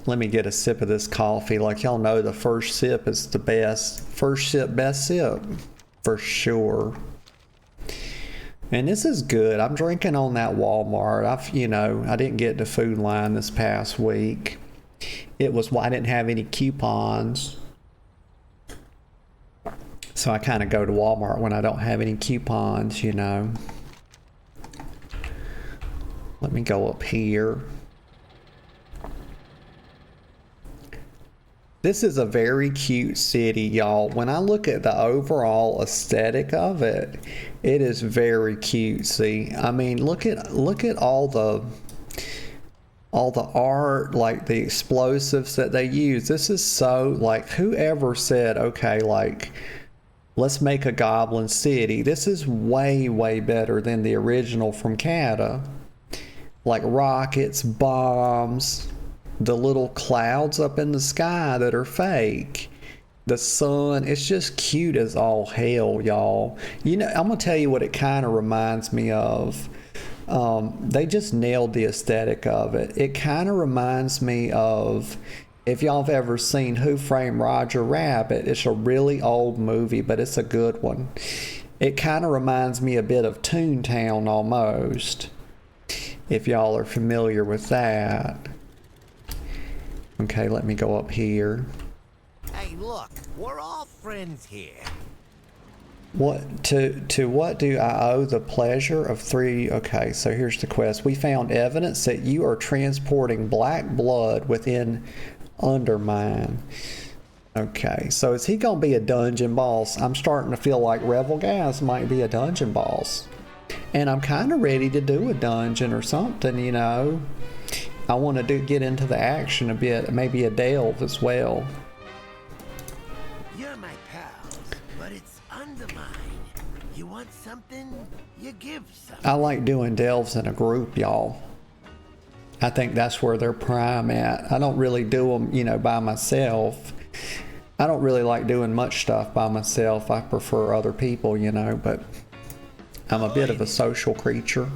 Let me get a sip of this coffee. Like y'all know, the first sip is the best. First sip, best sip. For sure. And this is good. I'm drinking on that Walmart. I didn't get the food line this past week. I didn't have any coupons. So I kind of go to Walmart when I don't have any coupons, Let me go up here. This is a very cute city, y'all. When I look at the overall aesthetic of it, it is very cutesy. I mean, look at all the art, like the explosives that they use. This is so, like, whoever said, okay, like, let's make a goblin city. This is way, way better than the original from Cata. Like rockets, bombs, the little clouds up in the sky that are fake, the sun. It's just cute as all hell, y'all. I'm gonna tell you what it kind of reminds me of. They just nailed the aesthetic of it. It kind of reminds me of, if y'all have ever seen Who Framed Roger Rabbit. It's a really old movie, but it's a good one. It kind of reminds me a bit of Toontown almost, if y'all are familiar with that. Okay, let me go up here. Hey, look, we're all friends here. What to what do I owe the pleasure of 3? Okay, so here's the quest. We found evidence that you are transporting black blood within Undermine. Okay, so is he gonna be a dungeon boss? I'm starting to feel like Revelgaz might be a dungeon boss. And I'm kind of ready to do a dungeon or something, I want to get into the action a bit, maybe a delve as well. You're my pals, but it's Undermine. You want something, you give something. I like doing delves in a group, y'all. I think that's where they're prime at. I don't really do them, by myself. I don't really like doing much stuff by myself. I prefer other people, but I'm a bit of a social creature.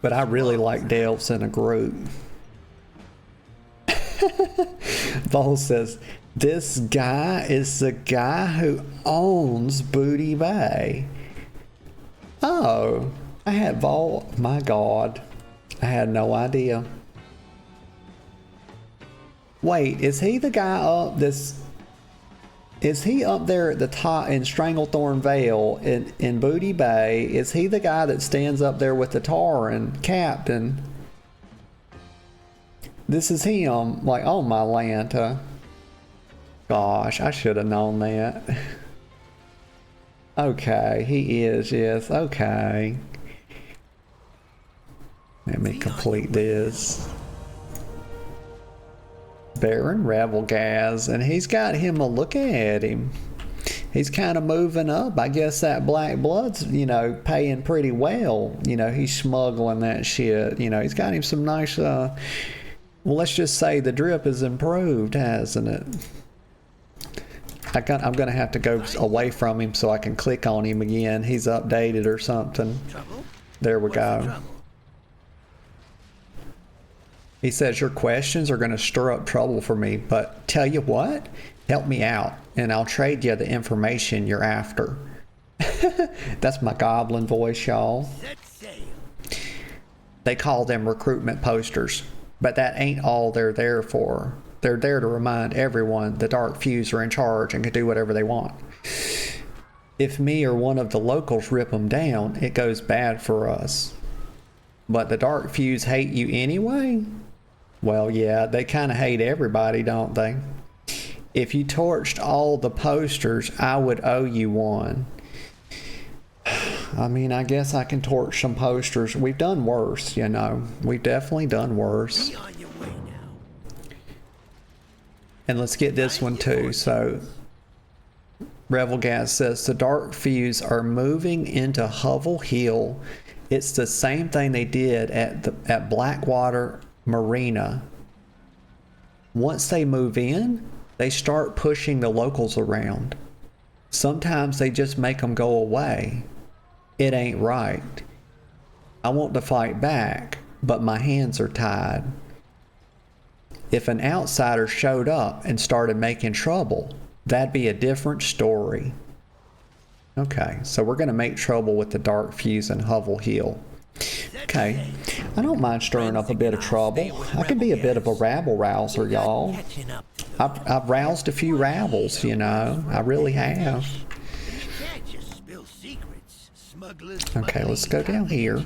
But I really like delves in a group. Vol says, this guy is the guy who owns Booty Bay. Oh, I had Vol. My God, I had no idea. Wait, is he the guy up this? Is he up there at the top in Stranglethorn Vale in Booty Bay? Is he the guy that stands up there with the Tauren captain? This is him, like, on my Lanta. Gosh, I should have known that. Okay, he is, yes, okay. Let me complete this. Baron Revelgaz, and he's got him a look at him. He's kind of moving up. I guess that black blood's, paying pretty well. He's smuggling that shit. He's got him some nice, well, let's just say the drip has improved, hasn't it? I'm going to have to go away from him so I can click on him again. He's updated or something. There we go. He says, your questions are going to stir up trouble for me, but tell you what, help me out, and I'll trade you the information you're after. That's my goblin voice, y'all. Set sail. They call them recruitment posters, but that ain't all they're there for. They're there to remind everyone the Dark Fuse are in charge and can do whatever they want. If me or one of the locals rip them down, it goes bad for us. But the Dark Fuse hate you anyway? Well, yeah, they kind of hate everybody, don't they? If you torched all the posters, I would owe you one. I mean, I guess I can torch some posters. We've done worse, you know. We've definitely done worse. Be on your way now. And let's get this one too. So, Revelgaz says the Dark Fuse are moving into Hovel Hill. It's the same thing they did at Blackwater Marina. Once they move in, they start pushing the locals around. Sometimes they just make them go away. It ain't right. I want to fight back, but my hands are tied. If an outsider showed up and started making trouble, that'd be a different story. Okay, so we're going to make trouble with the Dark Fuse in Hovel Hill. Okay, I don't mind stirring up a bit of trouble. I can be a bit of a rabble-rouser, y'all. I've roused a few rabbles, you know. I really have. Okay, let's go down here.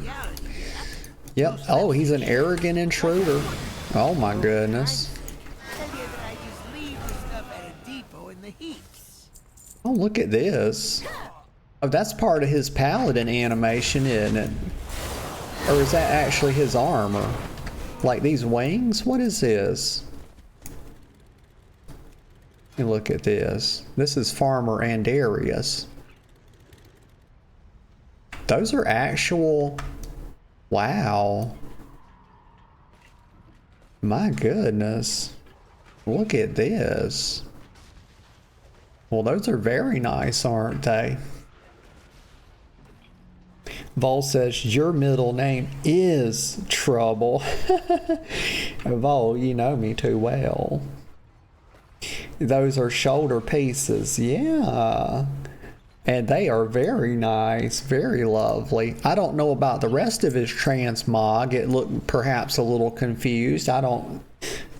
Yep. Oh, he's an arrogant intruder. Oh my goodness. Oh, look at this. Oh, that's part of his paladin animation, isn't it? Or is that actually his armor? Like these wings? What is this? And look at this. This is Farmer Andarius. Those are actual... Wow. My goodness. Look at this. Well, those are very nice, aren't they? Vol says, your middle name is Trouble. Vol, you know me too well. Those are shoulder pieces. Yeah. And they are very nice, very lovely. I don't know about the rest of his transmog. It looked perhaps a little confused. I don't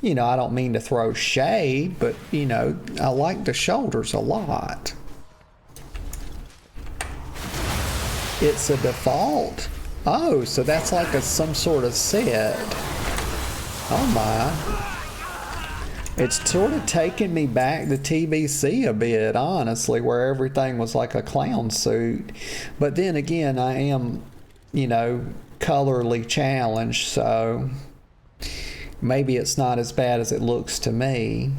mean to throw shade, but, you know, I like the shoulders a lot. It's a default. Oh, so that's like some sort of set. Oh my. It's sort of taking me back to TBC a bit, honestly, where everything was like a clown suit. But then again, I am, you know, colorly challenged, so maybe it's not as bad as it looks to me.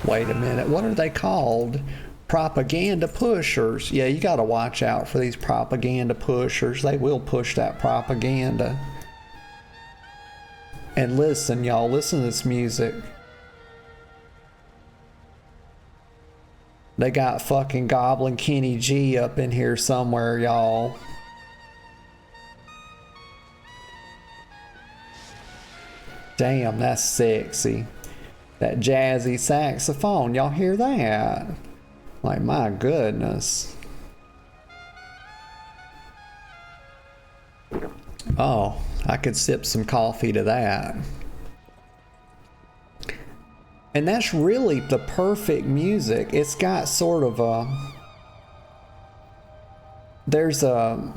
Wait a minute, what are they called? Propaganda pushers. Yeah, you got to watch out for these propaganda pushers. They will push that propaganda. And listen, y'all, listen to this music. They got fucking Goblin Kenny G up in here somewhere, y'all. Damn, that's sexy. That jazzy saxophone, y'all hear that? Like, my goodness. Oh, I could sip some coffee to that. And that's really the perfect music. It's got sort of a... There's a...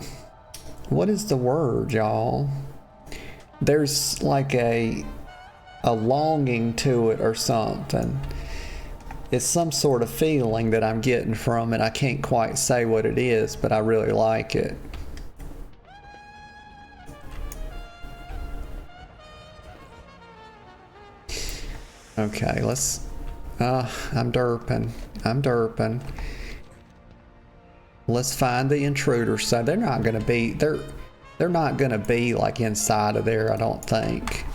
What is the word, y'all? There's like a longing to it or something. It's some sort of feeling that I'm getting from it. I can't quite say what it is, but I really like it. Okay, let's... I'm derping. Let's find the intruder. So they're not going to be... They're not going to be like inside of there, I don't think.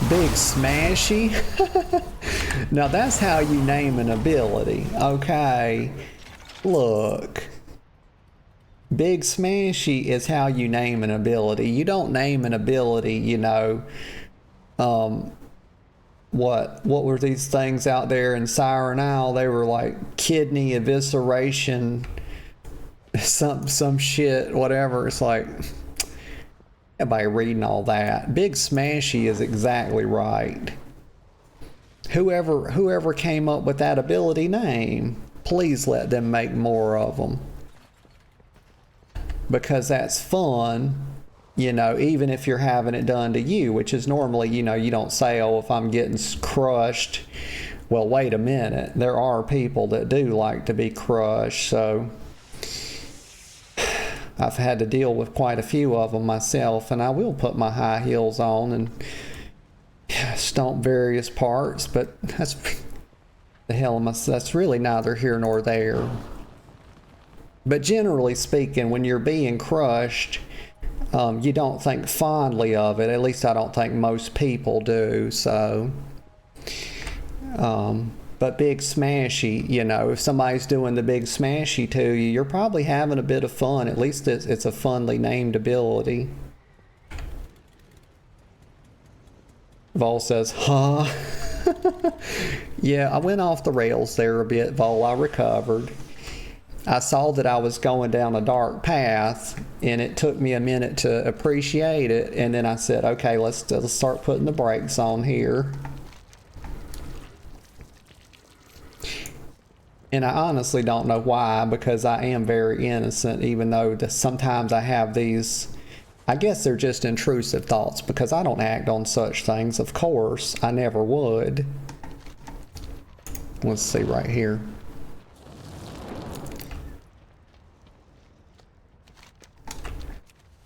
Big Smashy. Now that's how you name an ability. Okay. Look. Big Smashy is how you name an ability. You don't name an ability, you know, what were these things out there in Siren Isle? They were like kidney evisceration, some shit, whatever. It's like, everybody reading all that. Big Smashy is exactly right. Whoever came up with that ability name, please let them make more of them. Because that's fun, you know, even if you're having it done to you, which is normally, you know, you don't say, oh, if I'm getting crushed. Well, wait a minute. There are people that do like to be crushed, so I've had to deal with quite a few of them myself, and I will put my high heels on and stomp various parts, but that's the hell am I, that's really neither here nor there. But generally speaking, when you're being crushed, you don't think fondly of it. At least I don't think most people do. So, but Big Smashy, you know, if somebody's doing the Big Smashy to you, you're probably having a bit of fun. At least it's a funly named ability. Vol says, huh? Yeah, I went off the rails there a bit, Vol. I recovered. I saw that I was going down a dark path, and it took me a minute to appreciate it, and then I said, okay, let's start putting the brakes on here. And I honestly don't know why, because I am very innocent, even though sometimes I have these, I guess they're just intrusive thoughts, because I don't act on such things. Of course, I never would. Let's see right here.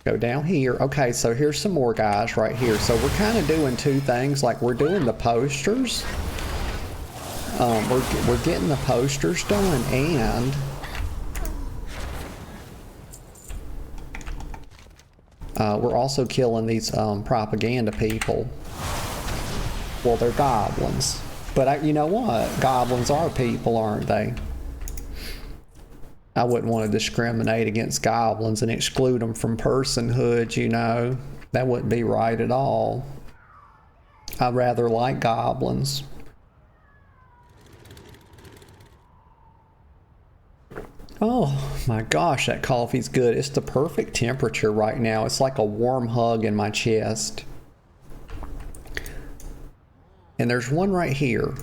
Go down here. Okay, so here's some more guys right here. So we're kind of doing two things. Like, we're doing the posters. We're getting the posters done, and we're also killing these propaganda people. Well, they're goblins. But you know what? Goblins are people, aren't they? I wouldn't want to discriminate against goblins and exclude them from personhood, you know. That wouldn't be right at all. I rather like goblins. Oh my gosh, that coffee's good. It's the perfect temperature right now. It's like a warm hug in my chest. And there's one right here.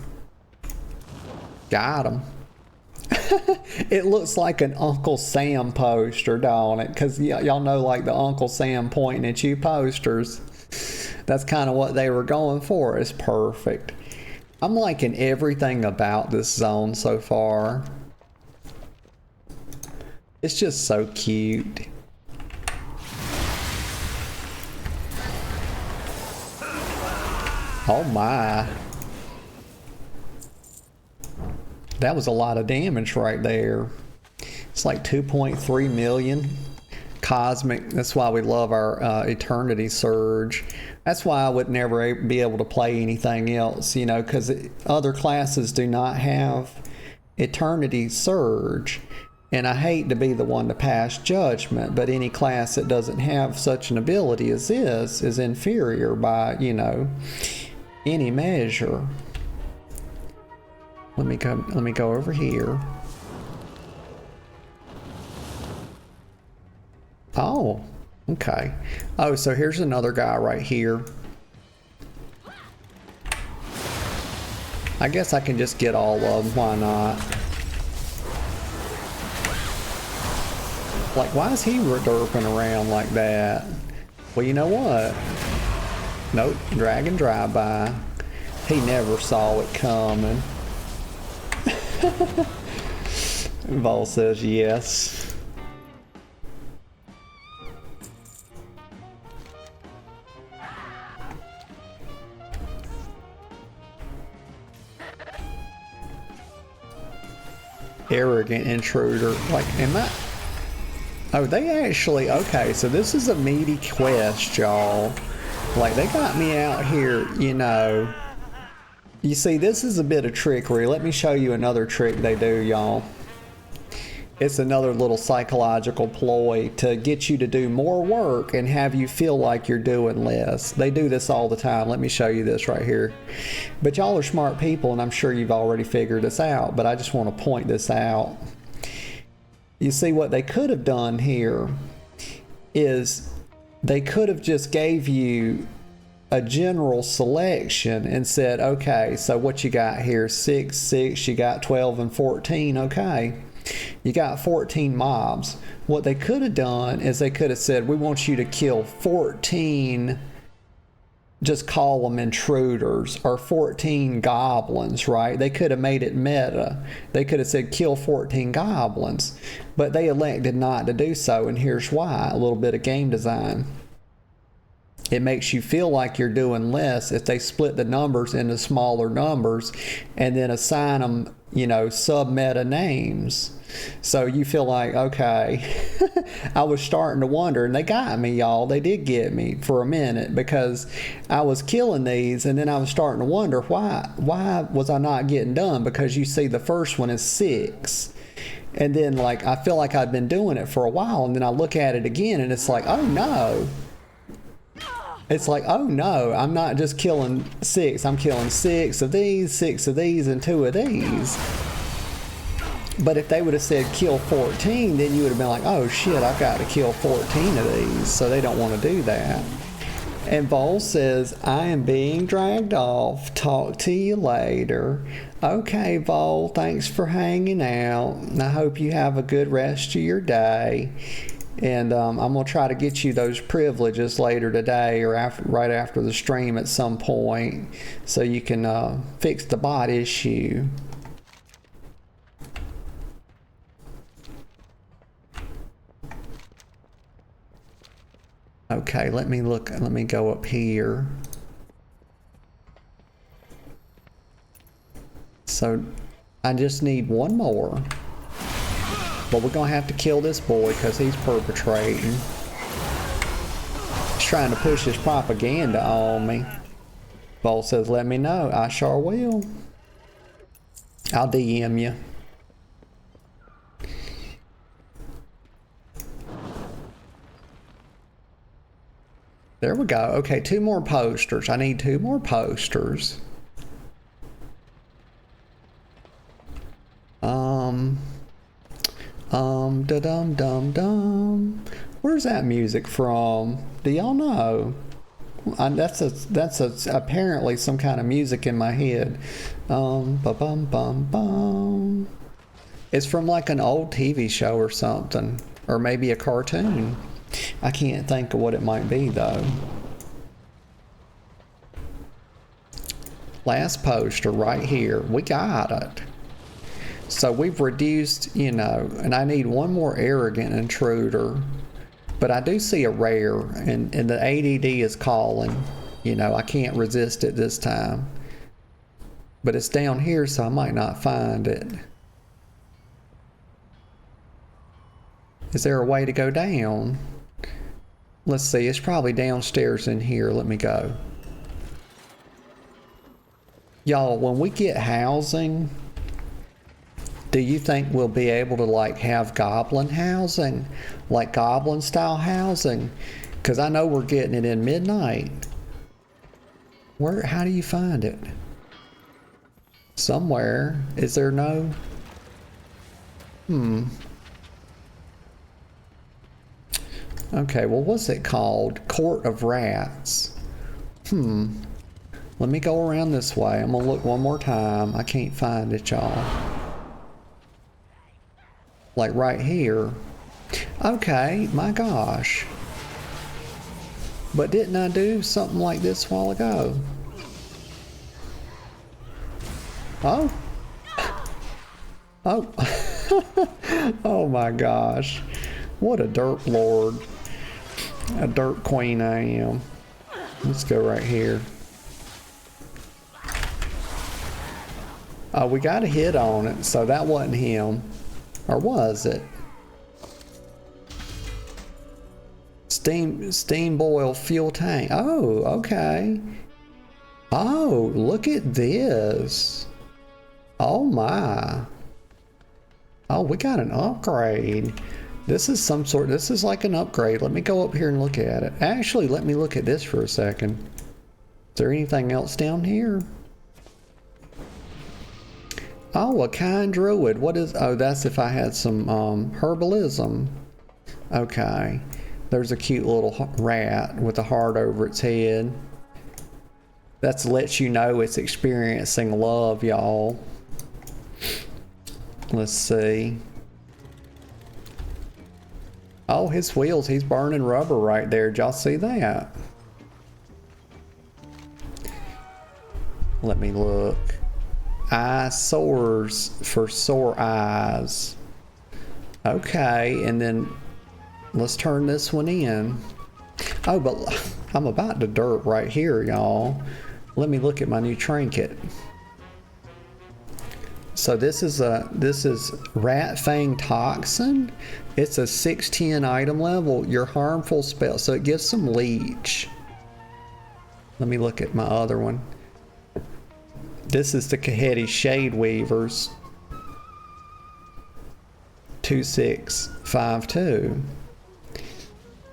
Got him. It looks like an Uncle Sam poster, don't it? Because y'all know, like, the Uncle Sam pointing at you posters. That's kind of what they were going for. It's perfect. I'm liking everything about this zone so far. It's just so cute. Oh my. That was a lot of damage right there. It's like 2.3 million cosmic. That's why we love our Eternity Surge. That's why I would never be able to play anything else, you know, because other classes do not have Eternity Surge. And I hate to be the one to pass judgment, but any class that doesn't have such an ability as this is inferior by, you know, any measure. Let me go over here. Oh, okay. Oh, so here's another guy right here. I guess I can just get all of them, why not? Like, why is he derping around like that? Well, you know what? Nope, dragon drive-by. He never saw it coming. Vol says yes. Arrogant intruder. Like, am I? Oh, they actually, okay, so this is a meaty quest, y'all. Like, they got me out here, you know. You see, this is a bit of trickery. Let me show you another trick they do, y'all. It's another little psychological ploy to get you to do more work and have you feel like you're doing less. They do this all the time. Let me show you this right here. But y'all are smart people, and I'm sure you've already figured this out, but I just want to point this out. You see, what they could have done here is they could have just gave you a general selection and said, okay, so what you got here, 6, 6, you got 12 and 14, okay. You got 14 mobs. What they could have done is they could have said, we want you to kill 14, just call them intruders, or 14 goblins, right? They could have made it meta. They could have said, kill 14 goblins. But they elected not to do so, and here's why. A little bit of game design. It makes you feel like you're doing less if they split the numbers into smaller numbers and then assign them, you know, sub-meta names. So you feel like, okay, I was starting to wonder, and they got me, y'all. They did get me for a minute because I was killing these, and then I was starting to wonder why was I not getting done? Because you see the first one is 6. And then like I feel like I'd been doing it for a while, and then I look at it again and it's like, oh no. It's like, oh no, I'm not just killing 6. I'm killing 6 of these, 6 of these, and 2 of these. But if they would have said kill 14, then you would have been like, oh shit, I've got to kill 14 of these. So they don't want to do that. And Vol says, I am being dragged off. Talk to you later. Okay, Vol, thanks for hanging out. I hope you have a good rest of your day. And I'm going to try to get you those privileges later today or right after the stream at some point so you can fix the bot issue. Okay, let me go up here. So I just need one more. But we're going to have to kill this boy because he's perpetrating. He's trying to push his propaganda on me. Vol says, let me know. I sure will. I'll DM you. There we go. Okay, 2 more posters. I need 2 more posters. Da-dum-dum-dum. Where's that music from? Do y'all know? That's apparently some kind of music in my head. Ba-bum-bum-bum. It's from like an old TV show or something. Or maybe a cartoon. I can't think of what it might be though. Last poster right here. We got it. So we've reduced, you know, and I need one more arrogant intruder. But I do see a rare, and the ADD is calling. You know, I can't resist it this time. But it's down here, so I might not find it. Is there a way to go down? Let's see, it's probably downstairs in here. Let me go. Y'all, when we get housing, do you think we'll be able to like have goblin housing? Like goblin style housing? Because I know we're getting it in midnight. How do you find it? Somewhere. Is there no? Okay, well what's it called? Court of Rats. Let me go around this way. I'm gonna look one more time. I can't find it, y'all. Like right here. Okay, my gosh. But didn't I do something like this a while ago? Oh. Oh. Oh my gosh. What a derp lord. A derp queen I am. Let's go right here. Oh, we got a hit on it, so that wasn't him. Or was it? Steam boil fuel tank. Oh, okay. Oh, look at this. Oh my. Oh, we got an upgrade. This is some sort, this is like an upgrade. Let me go up here and look at it. Actually, let me look at this for a second. Is there anything else down here? Oh, a kind druid. What is, oh, that's if I had some herbalism. Okay. There's a cute little rat with a heart over its head. That lets you know it's experiencing love, y'all. Let's see. Oh, his wheels, he's burning rubber right there. Did y'all see that? Let me look. Eye sores for sore eyes. Okay, and then let's turn this one in. Oh, but I'm about to dirt right here, y'all. Let me look at my new trinket. So this is Rat Fang Toxin. It's a 610 item level. Your harmful spell, so it gives some leech. Let me look at my other one. This is the Kaheti Shade Weavers. 2652.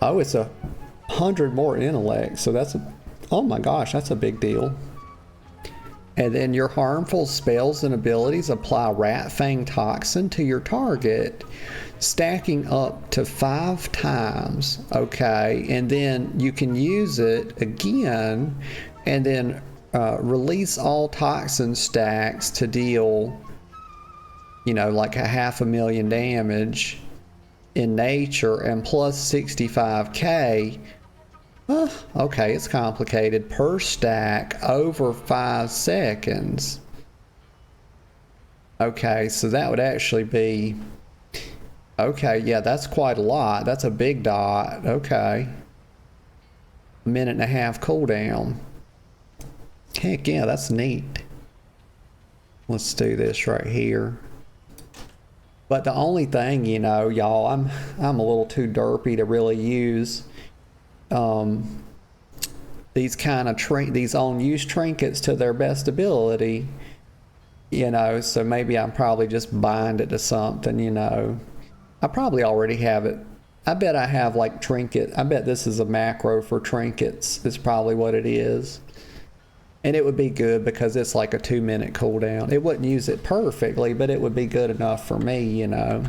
Oh, it's 100 more intellect, so that's a, oh my gosh, that's a big deal. And then your harmful spells and abilities apply Rat Fang Toxin to your target, stacking up to 5 times. Okay, and then you can use it again, and then release all toxin stacks to deal, you know, like a 500,000 damage in nature, and plus 65k. Okay, it's complicated. Per stack over 5 seconds. Okay, so that would actually be, okay, yeah, that's quite a lot. That's a big dot. Okay. 1.5 minute cooldown. Heck yeah, that's neat. Let's do this right here. But the only thing, you know, y'all, I'm a little too derpy to really use these kind of these on-use trinkets to their best ability, you know, so maybe I'm probably just bind it to something, you know. I probably already have it. I bet I have like trinket. I bet this is a macro for trinkets. It's probably what it is. And it would be good because it's like a 2-minute cooldown. It wouldn't use it perfectly, but it would be good enough for me, you know.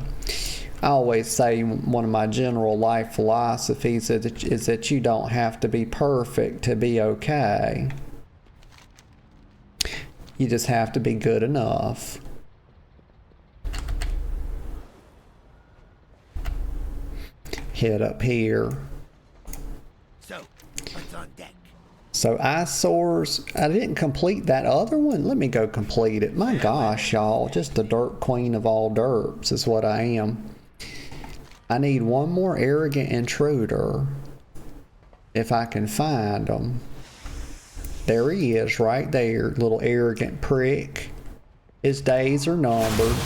I always say one of my general life philosophies is that you don't have to be perfect to be okay. You just have to be good enough. Head up here. So, what's on deck? So eyesores, I didn't complete that other one. Let me go complete it. My gosh, y'all, just the derp queen of all derps is what I am. I need one more arrogant intruder, if I can find him. There he is, right there, little arrogant prick. His days are numbered.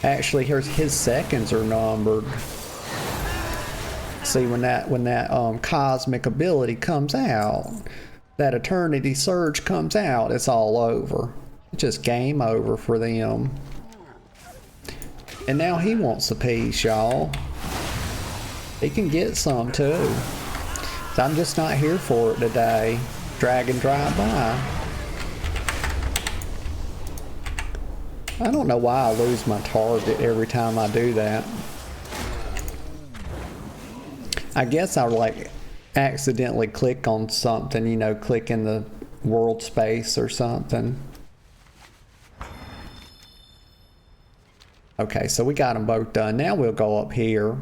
Actually, his seconds are numbered. See, when that cosmic ability comes out, that eternity surge comes out, it's all over. It's just game over for them. And now he wants a piece, y'all. He can get some too. So I'm just not here for it today. Drag and drive by. I don't know why I lose my target every time I do that. I guess I like accidentally click on something, you know, click in the world space or something. Okay, so we got them both done. Now we'll go up here.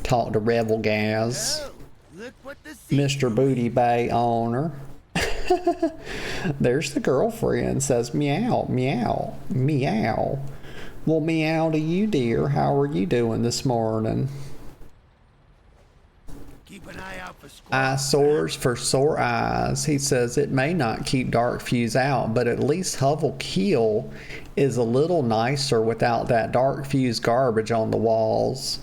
Talk to Revel Gaz. Oh, look what the Mr. Booty Bay owner. There's the girlfriend, says meow, meow, meow. Well, meow to you, dear. How are you doing this morning? Keep an eye out for Eyesores for sore eyes. He says it may not keep dark fuse out, but at least Hovel Keel is a little nicer without that dark fuse garbage on the walls.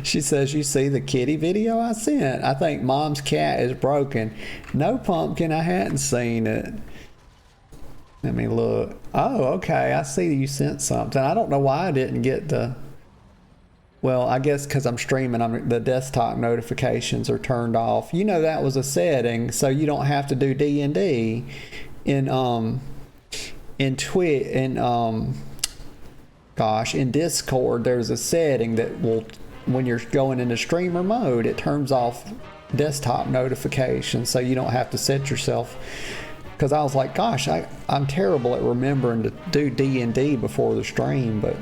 She says, you see the kitty video I sent? I think Mom's cat is broken. No, Pumpkin, I hadn't seen it. Let me look. Oh, okay. I see you sent something. I don't know why I didn't get the... Well, I guess because I'm streaming, the desktop notifications are turned off. You know that was a setting, so you don't have to do D&D in Twitch in Discord. There's a setting that will, when you're going into streamer mode, it turns off desktop notifications, so you don't have to set yourself. Because I was like, gosh, I'm terrible at remembering to do D&D before the stream, but...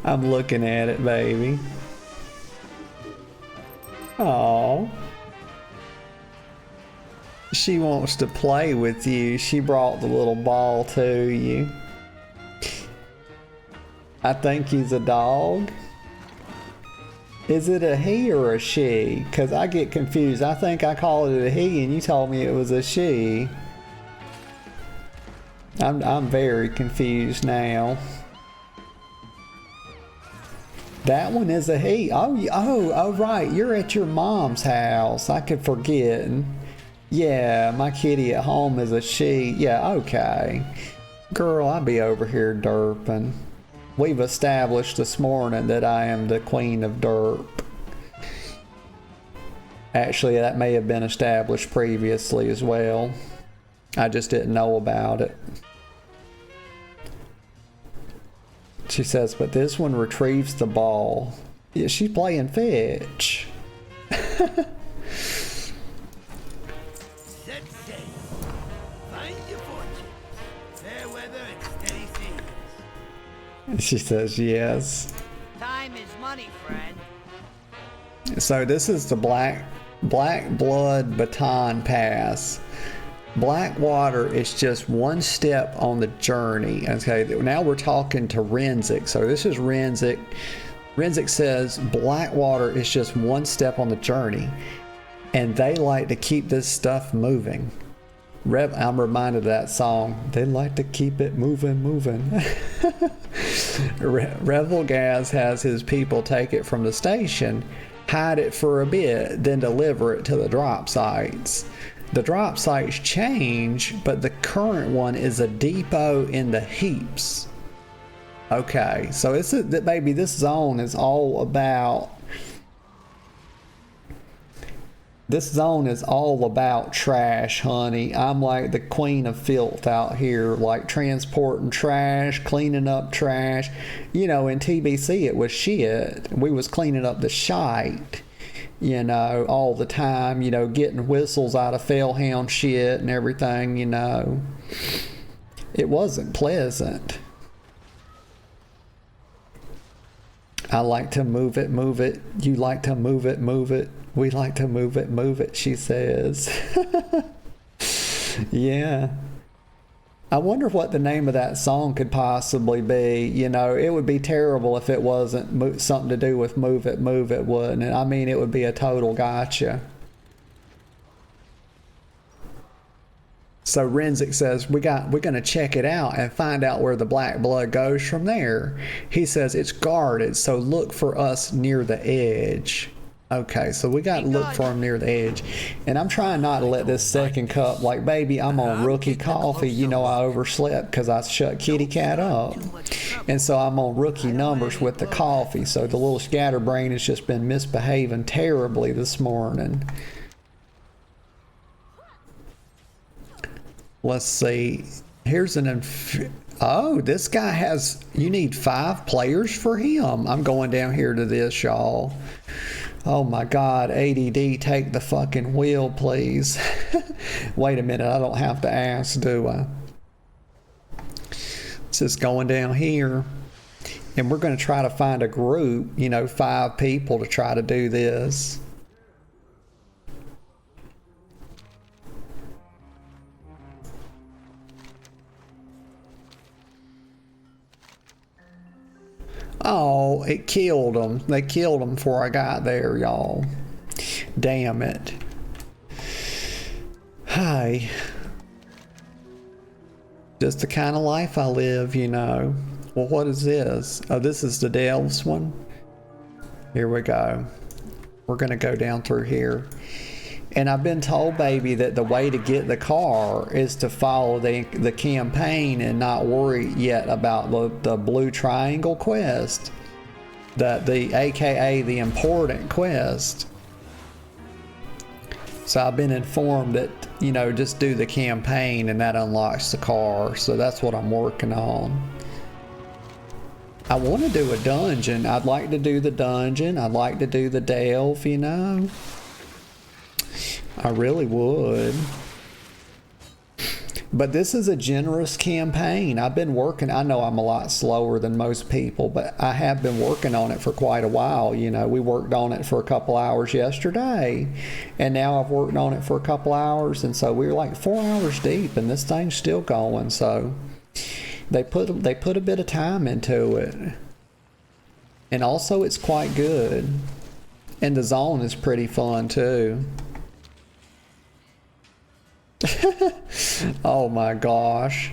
I'm looking at it, baby. Aww. She wants to play with you. She brought the little ball to you. I think he's a dog. Is it a he or a she? Because I get confused. I think I called it a he and you told me it was a she. I'm very confused now. That one is a he. Oh, right. You're at your mom's house. I could forget. Yeah, my kitty at home is a she. Yeah, okay. Girl, I'll be over here derping. We've established this morning that I am the queen of derp. Actually, that may have been established previously as well. I just didn't know about it. She says, but this one retrieves the ball. Yeah, she's playing fetch. Set sail. Find your fortune. Fair weather and steady seas. She says yes. Time is money, friend. So this is the Black Blood Baton Pass. Blackwater is just one step on the journey. Okay, now we're talking to Renzik. So this is Renzik. Renzik says Blackwater is just one step on the journey, and they like to keep this stuff moving. I'm reminded of that song. They like to keep it moving. Revelgaz has his people take it from the station, hide it for a bit, then deliver it to the drop sites. The drop sites change, but the current one is a depot in the heaps. Okay, so this zone is all about... This zone is all about trash, honey. I'm like the queen of filth out here, like transporting trash, cleaning up trash. You know, in TBC it was shit. We was cleaning up the shite. You know, all the time, you know, getting whistles out of Fellhound shit and everything, you know. It wasn't pleasant. I like to move it. You like to move it. We like to move it, she says. Yeah. I wonder what the name of that song could possibly be. You know, it would be terrible if it wasn't something to do with move it, wouldn't it? I mean, it would be a total gotcha. So Renzik says, we're going to check it out and find out where the black blood goes from there. He says it's guarded, so look for us near the edge. Okay, so we got to look for him near the edge. And I'm trying not to let this second cup, like, baby, I'm on rookie coffee. You know, I overslept because I shut Kitty Cat up. And so I'm on rookie numbers with the coffee. So the little scatterbrain has just been misbehaving terribly this morning. Let's see. Here's oh, this guy has... You need 5 players for him. I'm going down here to this, y'all. Oh my God, ADD, take the fucking wheel, please. Wait a minute, I don't have to ask, do I? It's just going down here. And we're going to try to find a group, you know, 5 people to try to do this. Oh, it killed them. They killed them before I got there, y'all. Damn it. Hi. Just the kind of life I live, you know. Well, what is this? Oh, this is the Delves one. Here we go. We're gonna go down through here. And I've been told, baby, that the way to get the car is to follow the campaign and not worry yet about the blue triangle quest. The AKA the important quest. So I've been informed that, you know, just do the campaign and that unlocks the car. So that's what I'm working on. I want to do a dungeon. I'd like to do the dungeon. I'd like to do the delve, you know. I really would. But this is a generous campaign. I've been working, I know I'm a lot slower than most people, but I have been working on it for quite a while. You know, we worked on it for a couple hours yesterday, and now I've worked on it for a couple hours, and so we're like 4 hours deep, and this thing's still going. So they put a bit of time into it. And also it's quite good. And the zone is pretty fun too. Oh my gosh.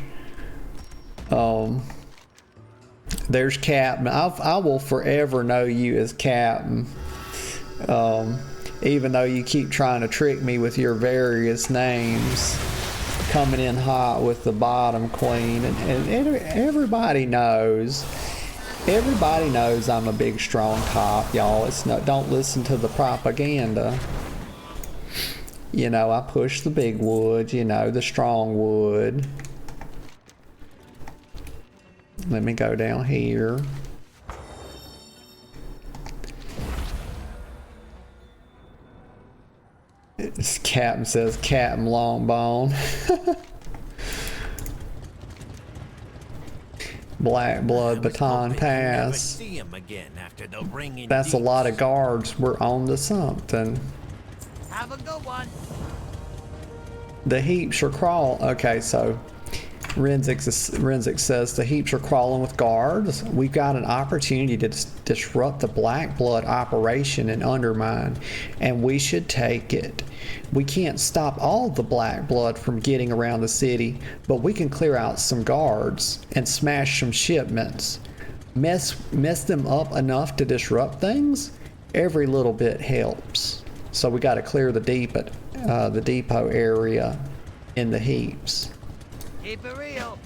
There's Captain. I will forever know you as Captain. Even though you keep trying to trick me with your various names. Coming in hot with the bottom queen. And everybody knows. Everybody knows I'm a big strong cop, y'all. It's not, don't listen to the propaganda. You know, I push the big wood, you know, the strong wood. Let me go down here. This Captain says Captain Longbone. Black Blood Baton Pass. That's a lot of guards. We're on to something. Have a good one. The heaps are crawling. Okay, so Renzik says the heaps are crawling with guards. We've got an opportunity to disrupt the Black Blood operation and undermine, and we should take it. We can't stop all the Black Blood from getting around the city, but we can clear out some guards and smash some shipments. Mess them up enough to disrupt things? Every little bit helps. So we got to clear the depot area in the heaps. Keep it real.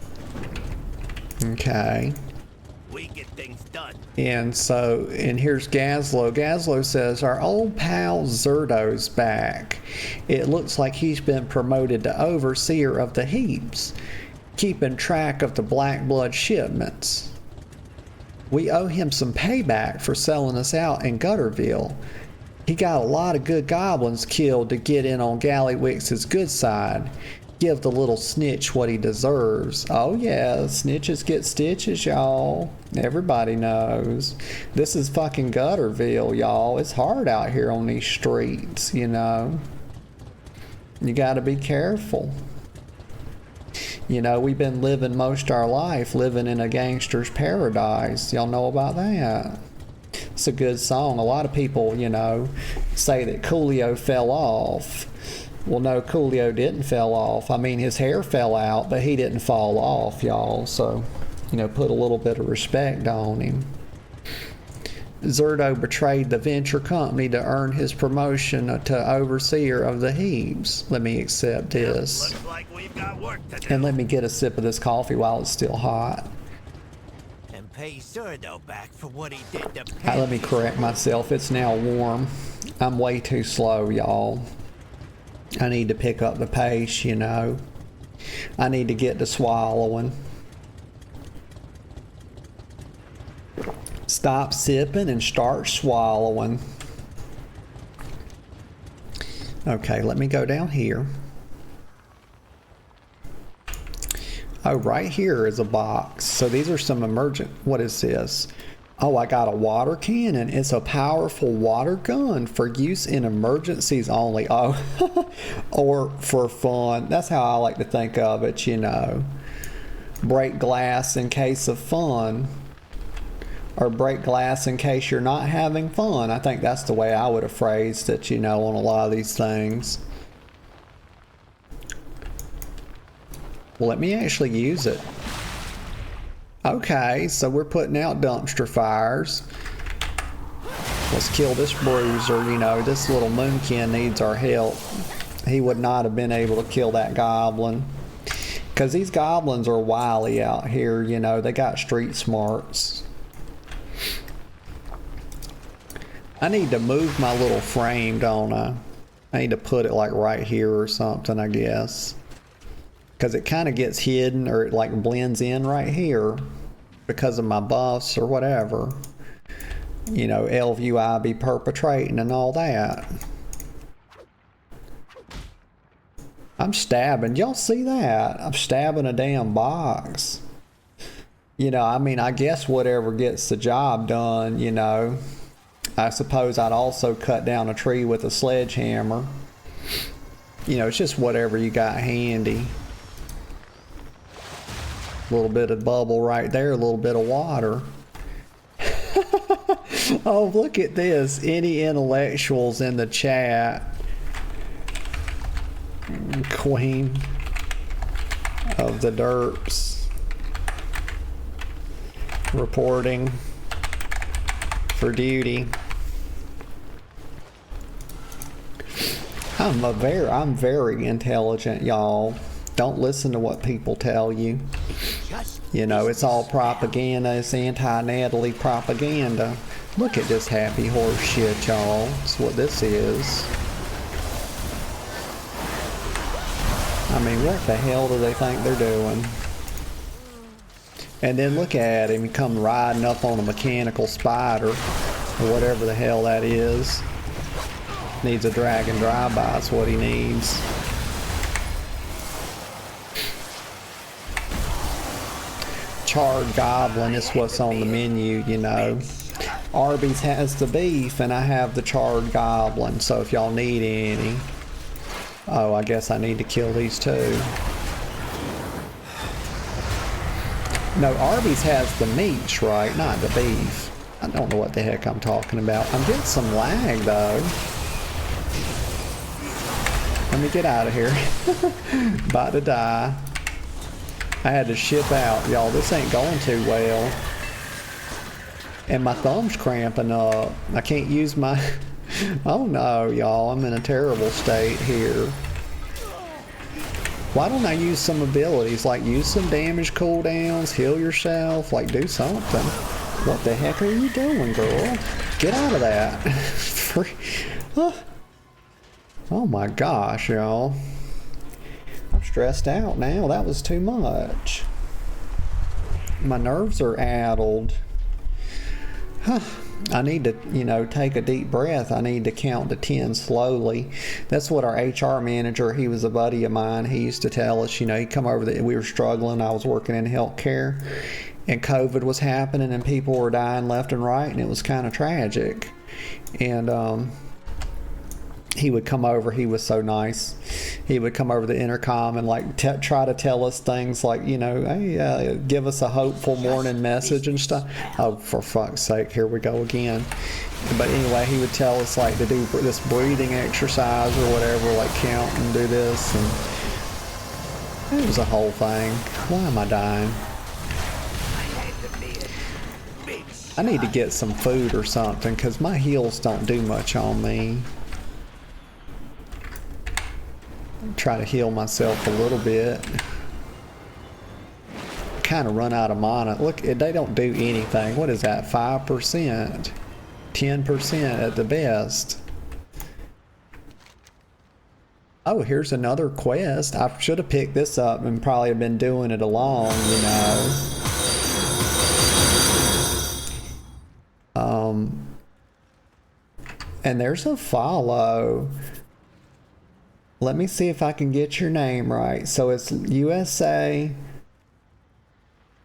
Okay. We get things done. And here's Gazlo. Gazlo says, our old pal Zerdo's back. It looks like he's been promoted to overseer of the heaps, keeping track of the Black Blood shipments. We owe him some payback for selling us out in Gutterville. He got a lot of good goblins killed to get in on Gallywix's good side. Give the little snitch what he deserves. Oh yeah, snitches get stitches, y'all. Everybody knows. This is fucking Gutterville, y'all. It's hard out here on these streets, you know. You gotta be careful. You know, we've been living most our life living in a gangster's paradise. Y'all know about that? It's a good song. A lot of people, you know, say that Coolio fell off. Well, no, Coolio didn't fell off. I mean, his hair fell out, but he didn't fall off, y'all. So, you know, put a little bit of respect on him. Zerdo betrayed the venture company to earn his promotion to overseer of the heaps. Let me accept this. Looks like we've got work to do. And let me get a sip of this coffee while it's still hot. And pay Zerdo back for what he did to Let me correct myself. It's now warm. I'm way too slow, y'all. I need to pick up the pace, you know. I need to get to swallowing. Stop sipping and start swallowing. Okay, let me go down here. Oh, right here is a box. So these are some emergent. What is this? Oh, I got a water cannon. It's a powerful water gun for use in emergencies only. Oh, or for fun. That's how I like to think of it, you know. Break glass in case of fun. Or break glass in case you're not having fun. I think that's the way I would have phrased it, you know, on a lot of these things. Well, let me actually use it. Okay, so we're putting out dumpster fires. Let's kill this bruiser. You know, this little moonkin needs our help. He would not have been able to kill that goblin. Because these goblins are wily out here, you know. They got street smarts. I need to move my little frame, don't I? I need to put it like right here or something, I guess. Because it kind of gets hidden, or it like blends in right here because of my buffs or whatever. You know, LVI be perpetrating and all that. I'm stabbing. Y'all see that? I'm stabbing a damn box. You know, I mean, I guess whatever gets the job done, you know. I suppose I'd also cut down a tree with a sledgehammer. You know, it's just whatever you got handy. A little bit of bubble right there, a little bit of water. Oh, look at this. Any intellectuals in the chat? Queen of the derps reporting for duty. I'm very intelligent, y'all. Don't listen to what people tell you. You know, it's all propaganda. It's anti-Natalie propaganda. Look at this happy horse shit, y'all. That's what this is. I mean, what the hell do they think they're doing? And then look at him, he come riding up on a mechanical spider, or whatever the hell that is. Needs a dragon drive-by, is what he needs. Charred goblin is what's on the menu, you know. Arby's has the beef, and I have the charred goblin, so if y'all need any. Oh, I guess I need to kill these too. No, Arby's has the meats, right? Not the beef. I don't know what the heck I'm talking about. I'm getting some lag, though. Let me get out of here. About to die. I had to ship out, y'all. This ain't going too well. And my thumb's cramping up. I can't use my... Oh no, y'all, I'm in a terrible state here. Why don't I use some abilities, like use some damage cooldowns, heal yourself, like do something. What the heck are you doing, girl? Get out of that. Oh my gosh, y'all. I'm stressed out now, that was too much. My nerves are addled. I need to, you know, take a deep breath. I need to count to 10 slowly. That's what our HR manager, he was a buddy of mine. He used to tell us, you know, he'd come over, we were struggling. I was working in healthcare and COVID was happening and people were dying left and right and it was kind of tragic. And he would come over. He was so nice. He would come over the intercom and like try to tell us things like, you know, hey, give us a hopeful morning message and stuff. Oh, for fuck's sake, here we go again. But anyway, he would tell us like to do this breathing exercise or whatever, like count and do this, and it was a whole thing. Why am I dying? I need to get some food or something because my heals don't do much on me. Try to heal myself a little bit. Kind of run out of mana. Look, they don't do anything. What is that? 5%, 10% at the best. Oh, here's another quest. I should have picked this up and probably have been doing it along, you know. And there's a follow. Let me see if I can get your name right. So it's USA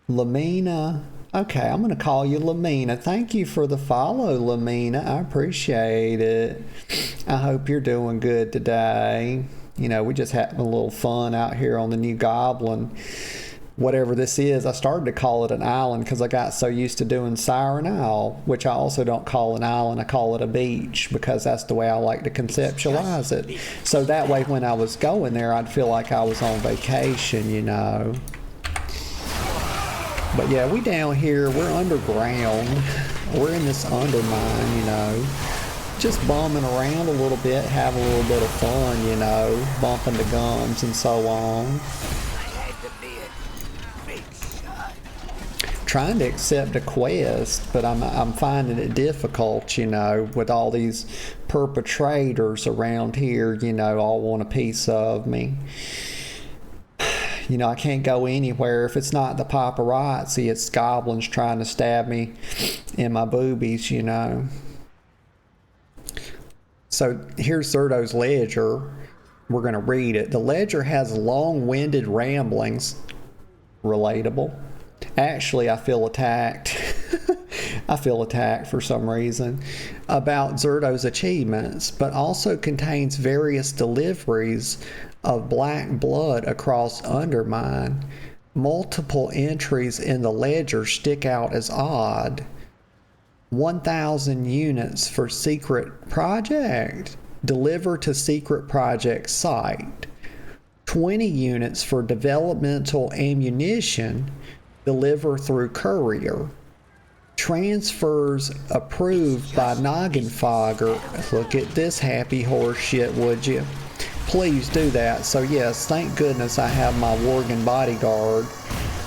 Lamina. Okay, I'm going to call you Lamina. Thank you for the follow, Lamina. I appreciate it. I hope you're doing good today. You know, we just having a little fun out here on the new Goblin. whatever this is. I started to call it an island because I got so used to doing Siren Isle, which I also don't call an island, I call it a beach because that's the way I like to conceptualize it. So that way when I was going there, I'd feel like I was on vacation, you know. But yeah, we down here, we're underground. We're in this undermine, you know. Just bumming around a little bit, having a little bit of fun, you know, bumping the gums and so on. Trying to accept a quest, but I'm finding it difficult, you know, with all these perpetrators around here, you know, all want a piece of me. You know, I can't go anywhere. If it's not the paparazzi, it's goblins trying to stab me in my boobies, you know. So here's Zerto's ledger. We're going to read it. The ledger has long-winded ramblings. Relatable. Actually, I feel attacked. I feel attacked for some reason. About Zerto's achievements, but also contains various deliveries of black blood across Undermine. Multiple entries in the ledger stick out as odd. 1,000 units for secret project. Deliver to secret project site. 20 units for developmental ammunition. Deliver through courier. Transfers approved by Noggenfogger. Look at this happy horse shit, would you? Please do that. So yes, thank goodness I have my Worgen bodyguard.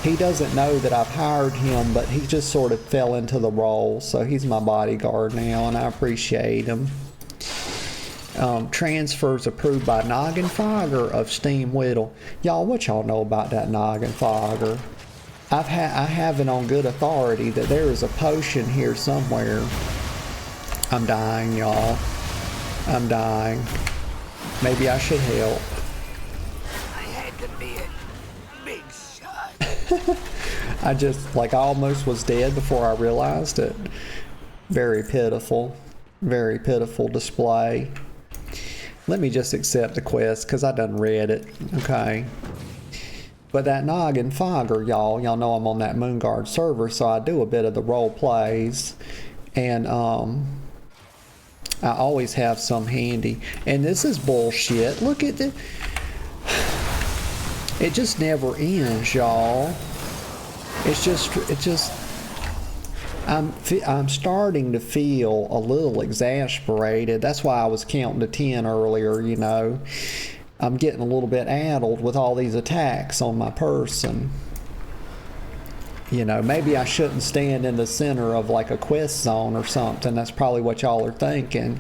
He doesn't know that I've hired him, but he just sort of fell into the role. So he's my bodyguard now, and I appreciate him. Transfers approved by Noggenfogger of Steam Whittle. Y'all, what y'all know about that Noggenfogger? I have it on good authority that there is a potion here somewhere. I'm dying, y'all. I'm dying. Maybe I should help. I had to be a big shot. I almost was dead before I realized it. Very pitiful. Very pitiful display. Let me just accept the quest because I done read it. Okay. But that Noggenfogger, y'all know I'm on that Moonguard server, so I do a bit of the role plays, and I always have some handy. And this is bullshit. Look at the. It just never ends, y'all. It's just. I'm starting to feel a little exasperated. That's why I was counting to 10 earlier, you know. I'm getting a little bit addled with all these attacks on my person. You know, maybe I shouldn't stand in the center of like a quest zone or something. That's probably what y'all are thinking.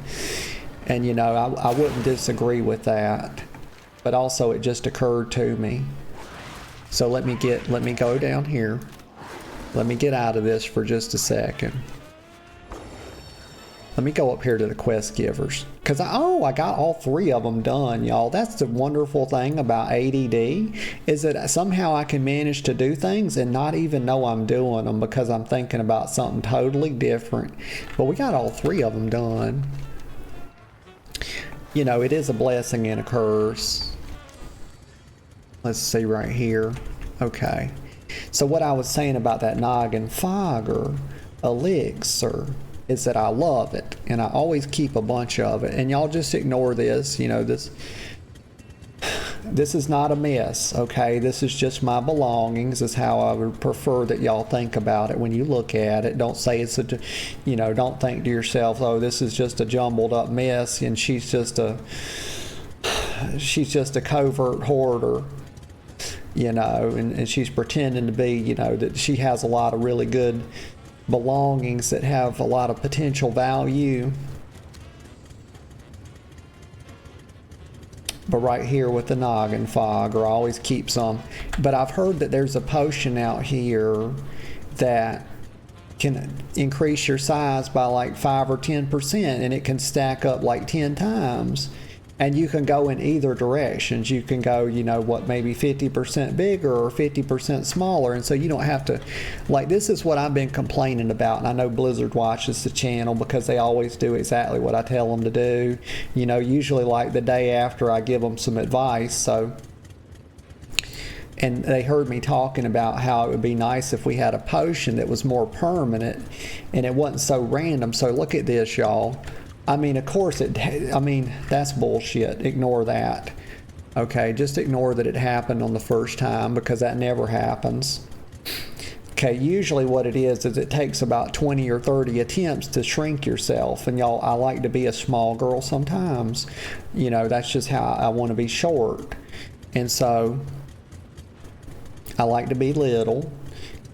And you know, I wouldn't disagree with that. But also it just occurred to me. So let me go down here. Let me get out of this for just a second. Let me go up here to the quest givers. Because I got all 3 of them done, y'all. That's the wonderful thing about ADD, is that somehow I can manage to do things and not even know I'm doing them because I'm thinking about something totally different. But we got all 3 of them done. You know, it is a blessing and a curse. Let's see right here. Okay. So what I was saying about that Noggenfogger elixir is that I love it, and I always keep a bunch of it. And y'all just ignore this, you know, this is not a mess, okay? This is just my belongings, is how I would prefer that y'all think about it when you look at it. Don't say it's a, you know, don't think to yourself, oh, this is just a jumbled up mess, and she's just a covert hoarder, you know, and she's pretending to be, you know, that she has a lot of really good belongings that have a lot of potential value. But right here with the Noggenfogger, I always keep some. But I've heard that there's a potion out here that can increase your size by like 5 or 10%, and it can stack up like 10 times. And you can go in either directions. You can go, you know, what, maybe 50% bigger or 50% smaller. And so you don't have to, like, this is what I've been complaining about. And I know Blizzard watches the channel because they always do exactly what I tell them to do. You know, usually like the day after I give them some advice. So and they heard me talking about how it would be nice if we had a potion that was more permanent and it wasn't so random. So look at this, y'all. I mean, of course that's bullshit. Ignore that. Okay, just ignore that it happened on the first time, because that never happens. Okay, usually what it is it takes about 20 or 30 attempts to shrink yourself. And y'all, I like to be a small girl sometimes. You know, that's just how I want to be short. And so I like to be little.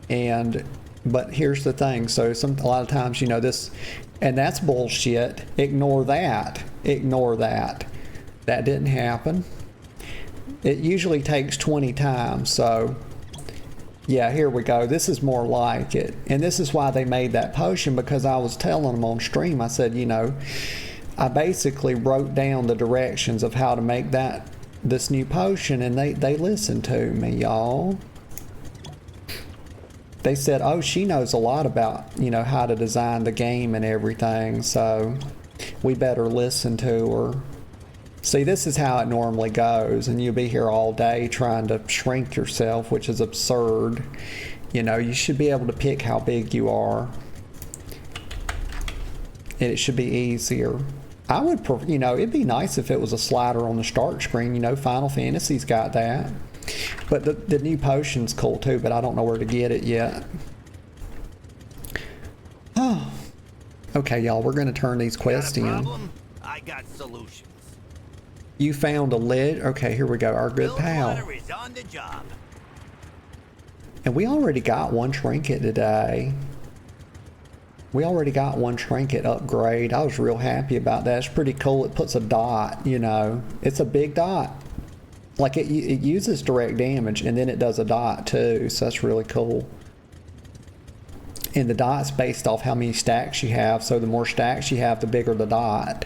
But here's the thing. So a lot of times, you know, and that's bullshit. Ignore that. Ignore that. That didn't happen. It usually takes 20 times. So yeah, here we go. This is more like it. And this is why they made that potion, because I was telling them on stream, I said, you know, I basically wrote down the directions of how to make this new potion, and they listened to me, y'all. They said, oh, she knows a lot about, you know, how to design the game and everything, so we better listen to her. See, this is how it normally goes, and you'll be here all day trying to shrink yourself, which is absurd. You know, you should be able to pick how big you are, and it should be easier. I would, you know, it'd be nice if it was a slider on the start screen. You know, Final Fantasy's got that. But the new potion's cool too, but I don't know where to get it yet. Oh. Okay, y'all, we're going to turn these quests in. I got solutions. You found a lid. Okay, here we go. Our good pal. Is on the job. And we already got one trinket today. We already got one trinket upgrade. I was real happy about that. It's pretty cool. It puts a dot, you know. It's a big dot. Like it uses direct damage, and then it does a dot too. So that's really cool. And the dot's based off how many stacks you have. So the more stacks you have, the bigger the dot.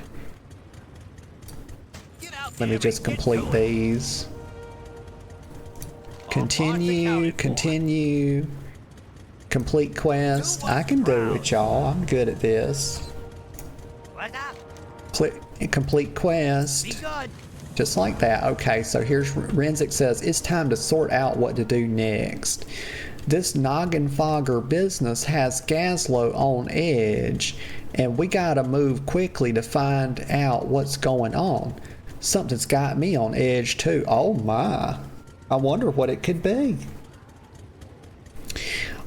Let me just complete these. Continue. Complete quest. I can do it, y'all. I'm good at this. Complete quest. Just like that. Okay, so here's Renzik says, it's time to sort out what to do next. This Noggenfogger business has Gazlowe on edge, and we gotta move quickly to find out what's going on. Something's got me on edge too. Oh my. I wonder what it could be.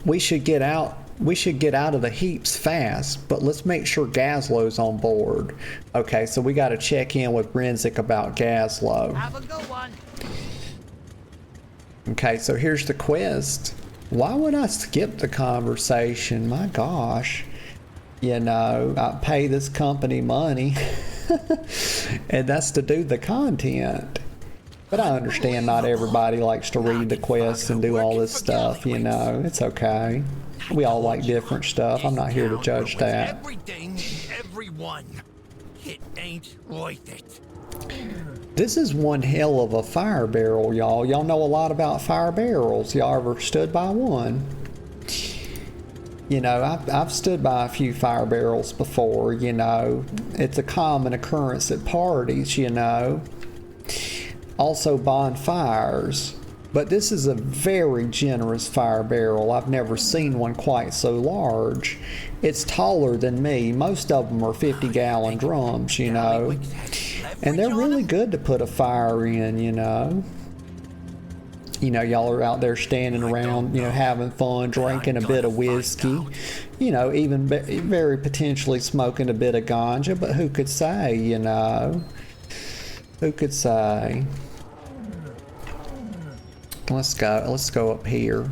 We should get out of the heaps fast, but let's make sure Gazlowe's on board. Okay, so we got to check in with Renzik about Gazlowe. Have a good one. Okay, so here's the quest. Why would I skip the conversation? My gosh. You know, I pay this company money and that's to do the content. But I understand not everybody likes to read the quests and do all this stuff, you know. It's okay. We all like different stuff. I'm not here to judge that. Everything, everyone. It ain't worth it. This is one hell of a fire barrel, y'all. Y'all know a lot about fire barrels. Y'all ever stood by one? You know, I've stood by a few fire barrels before, you know. It's a common occurrence at parties, you know. Also bonfires. But this is a very generous fire barrel. I've never seen one quite so large. It's taller than me. Most of them are 50-gallon drums, you know. And they're really good to put a fire in, you know. You know, y'all are out there standing around, you know, having fun, drinking a bit of whiskey. You know, even very potentially smoking a bit of ganja. But who could say, you know? Who could say? Let's go up here.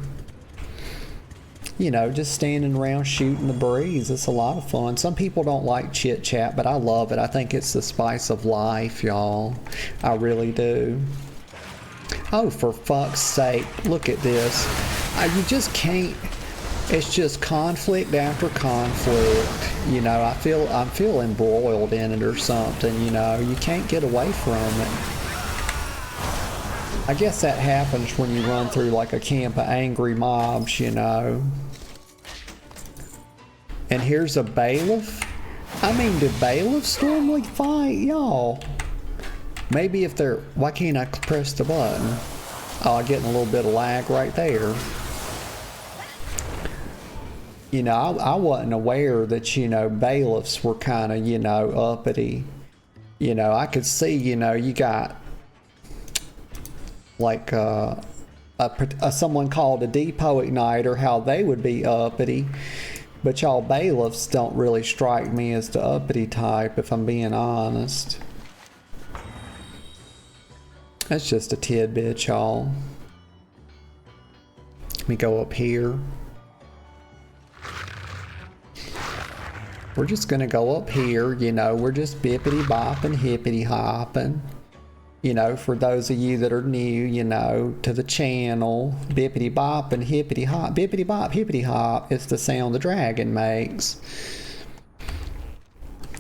You know, just standing around shooting the breeze. It's a lot of fun. Some people don't like chit chat, but I love it. I think it's the spice of life, y'all. I really do. Oh, for fuck's sake, look at this. You just can't. It's just conflict after conflict. You know, I'm feeling embroiled in it or something, you know. You can't get away from it. I guess that happens when you run through like a camp of angry mobs, you know. And here's a bailiff. I mean, do bailiffs normally fight, y'all? Maybe if they're... Why can't I press the button? Oh, getting a little bit of lag right there. You know, I wasn't aware that, you know, bailiffs were kind of, you know, uppity. You know, I could see, you know, you got like someone called a depot igniter, how they would be uppity. But y'all bailiffs don't really strike me as the uppity type, if I'm being honest. That's just a tidbit, y'all. Let me go up here. We're just gonna go up here, you know, we're just bippity bopping, hippity hopping. You know, for those of you that are new, you know, to the channel, bippity bop and hippity hop, bippity bop, hippity hop is the sound the dragon makes,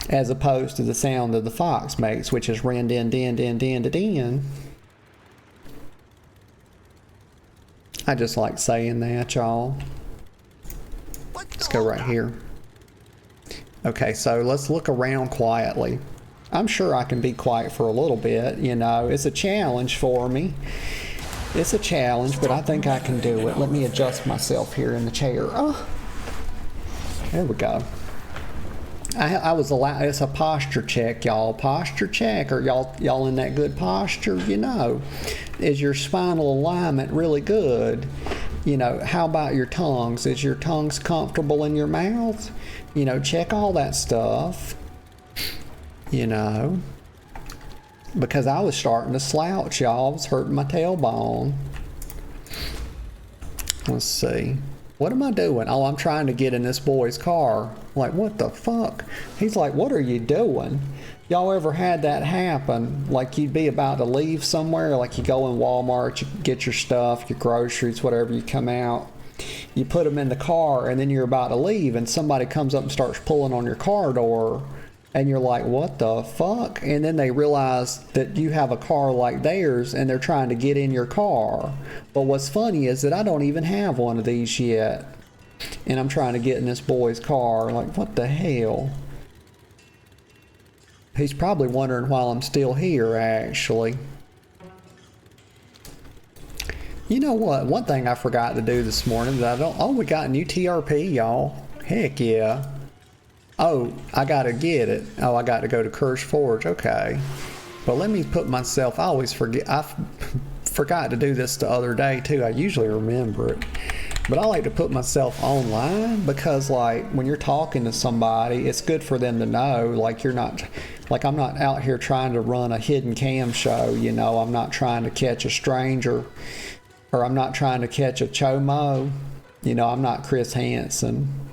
as opposed to the sound that the fox makes, which is rin din din din din din din. I just like saying that, y'all. Let's go right here. Okay, so let's look around quietly. I'm sure I can be quiet for a little bit, you know. It's a challenge for me. It's a challenge, but I think I can do it. Let me adjust myself here in the chair. Oh, there we go. I was allowed, it's a posture check, y'all. Posture check. Are y'all in that good posture? You know, is your spinal alignment really good? You know, how about your tongues? Is your tongues comfortable in your mouth? You know, check all that stuff. You know, because I was starting to slouch, y'all. I was hurting my tailbone. Let's see. What am I doing? Oh, I'm trying to get in this boy's car. Like, what the fuck? He's like, what are you doing? Y'all ever had that happen? Like, you'd be about to leave somewhere, like you go in Walmart, you get your stuff, your groceries, whatever, you come out. You put them in the car, and then you're about to leave, and somebody comes up and starts pulling on your car door. And you're like, what the fuck? And then they realize that you have a car like theirs and they're trying to get in your car. But what's funny is that I don't even have one of these yet. And I'm trying to get in this boy's car. Like, what the hell? He's probably wondering why I'm still here, actually. You know what? One thing I forgot to do this morning that I don't... Oh, we got a new TRP, y'all. Heck yeah. Oh, I gotta get it. Oh, I got to go to Curse Forge. Okay. But let me put myself... I always forget. I forgot to do this the other day, too. I usually remember it. But I like to put myself online because, like, when you're talking to somebody, it's good for them to know, like, you're not... Like, I'm not out here trying to run a hidden cam show, you know. I'm not trying to catch a stranger. Or I'm not trying to catch a chomo. You know, I'm not Chris Hansen.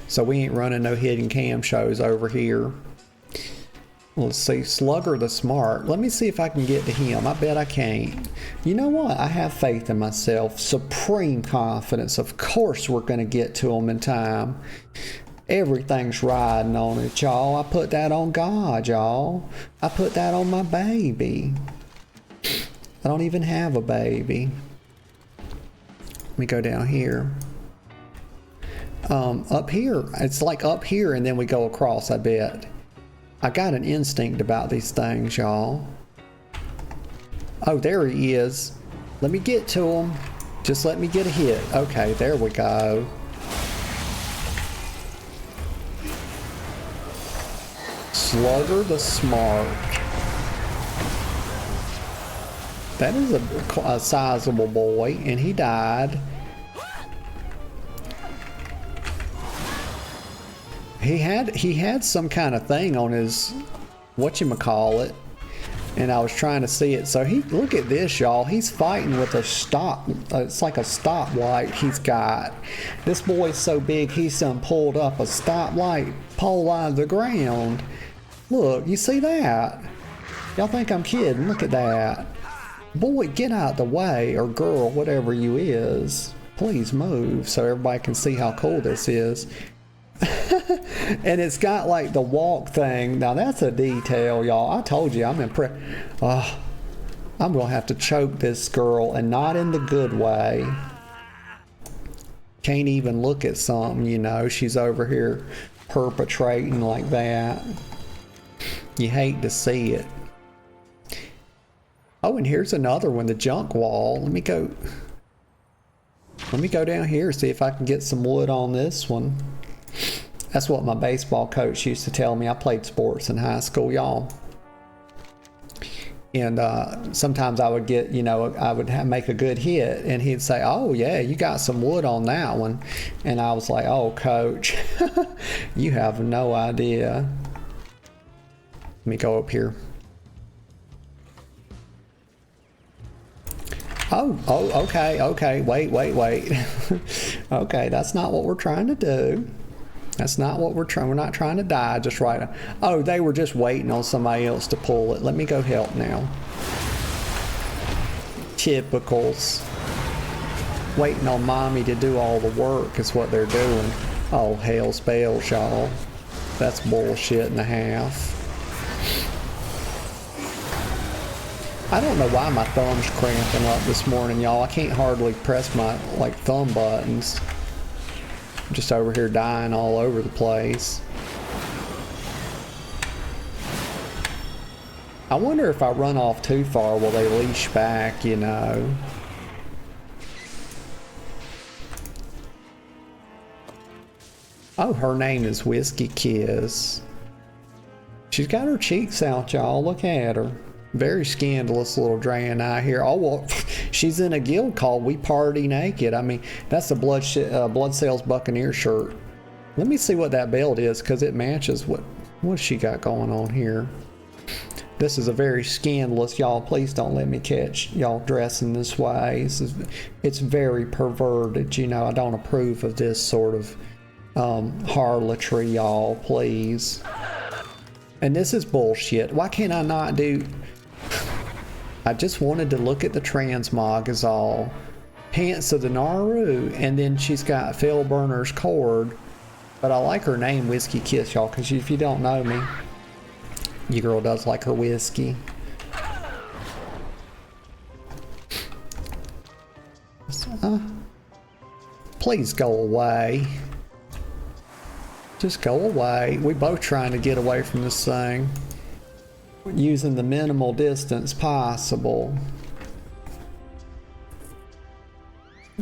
So we ain't running no hidden cam shows over here. Let's see, Slugger the Smart. Let me see if I can get to him. I bet I can't. You know what? I have faith in myself. Supreme confidence. Of course we're going to get to him in time. Everything's riding on it, y'all. I put that on God, y'all. I put that on my baby. I don't even have a baby. Let me go down here. Up here, it's like up here and then we go across, I bet. I got an instinct about these things, y'all. Oh, there he is. Let me get to him. Just let me get a hit. Okay, there we go. Slugger the Smart. That is a sizable boy, and he died. He had some kind of thing on his whatchamacallit, and I was trying to see it. So look at this, y'all. He's fighting with a stop. It's like a stoplight he's got. This boy's so big he's done pulled up a stoplight pole out of the ground. Look, you see that? Y'all think I'm kidding? Look at that. Boy, get out the way, or girl, whatever you is. Please move so everybody can see how cool this is. And it's got like the walk thing. Now that's a detail, y'all. I told you I'm impressed. Oh, I'm gonna have to choke this girl, and not in the good way. Can't even look at something, you know. She's over here perpetrating like that. You hate to see it. Oh, and here's another one, the junk wall. Let me go down here, see if I can get some wood on this one. That's what my baseball coach used to tell me. I played sports in high school, y'all. And sometimes I would get, you know, I would make a good hit, and he'd say, "Oh yeah, you got some wood on that one," and I was like, "Oh, coach, you have no idea." Let me go up here. Oh, okay, wait. Okay, that's not what we're trying to do. That's not what we're not trying to die just right. Oh, they were just waiting on somebody else to pull it. Let me go help now. Typicals. Waiting on mommy to do all the work is what they're doing. Oh, hell's bells, y'all. That's bullshit and a half. I don't know why my thumb's cramping up this morning, y'all. I can't hardly press my, like, thumb buttons. I'm just over here dying all over the place. I wonder if I run off too far, will they leash back, you know? Oh, her name is Whiskey Kiss. She's got her cheeks out, y'all. Look at her. Very scandalous little Draenei here. Oh, well, she's in a guild called We Party Naked. I mean, that's the Blood Sales Buccaneer shirt. Let me see what that belt is, because it matches what she got going on here. This is a very scandalous, y'all. Please don't let me catch y'all dressing this way. It's very perverted, you know. I don't approve of this sort of harlotry, y'all, please. And this is bullshit. Why can't I not do... I just wanted to look at the transmog is all. Pants of the Naru, and then she's got Phil Burner's cord. But I like her name, Whiskey Kiss, y'all, because if you don't know me, your girl does like her whiskey. Please go away. Just go away. We both trying to get away from this thing. Using the minimal distance possible.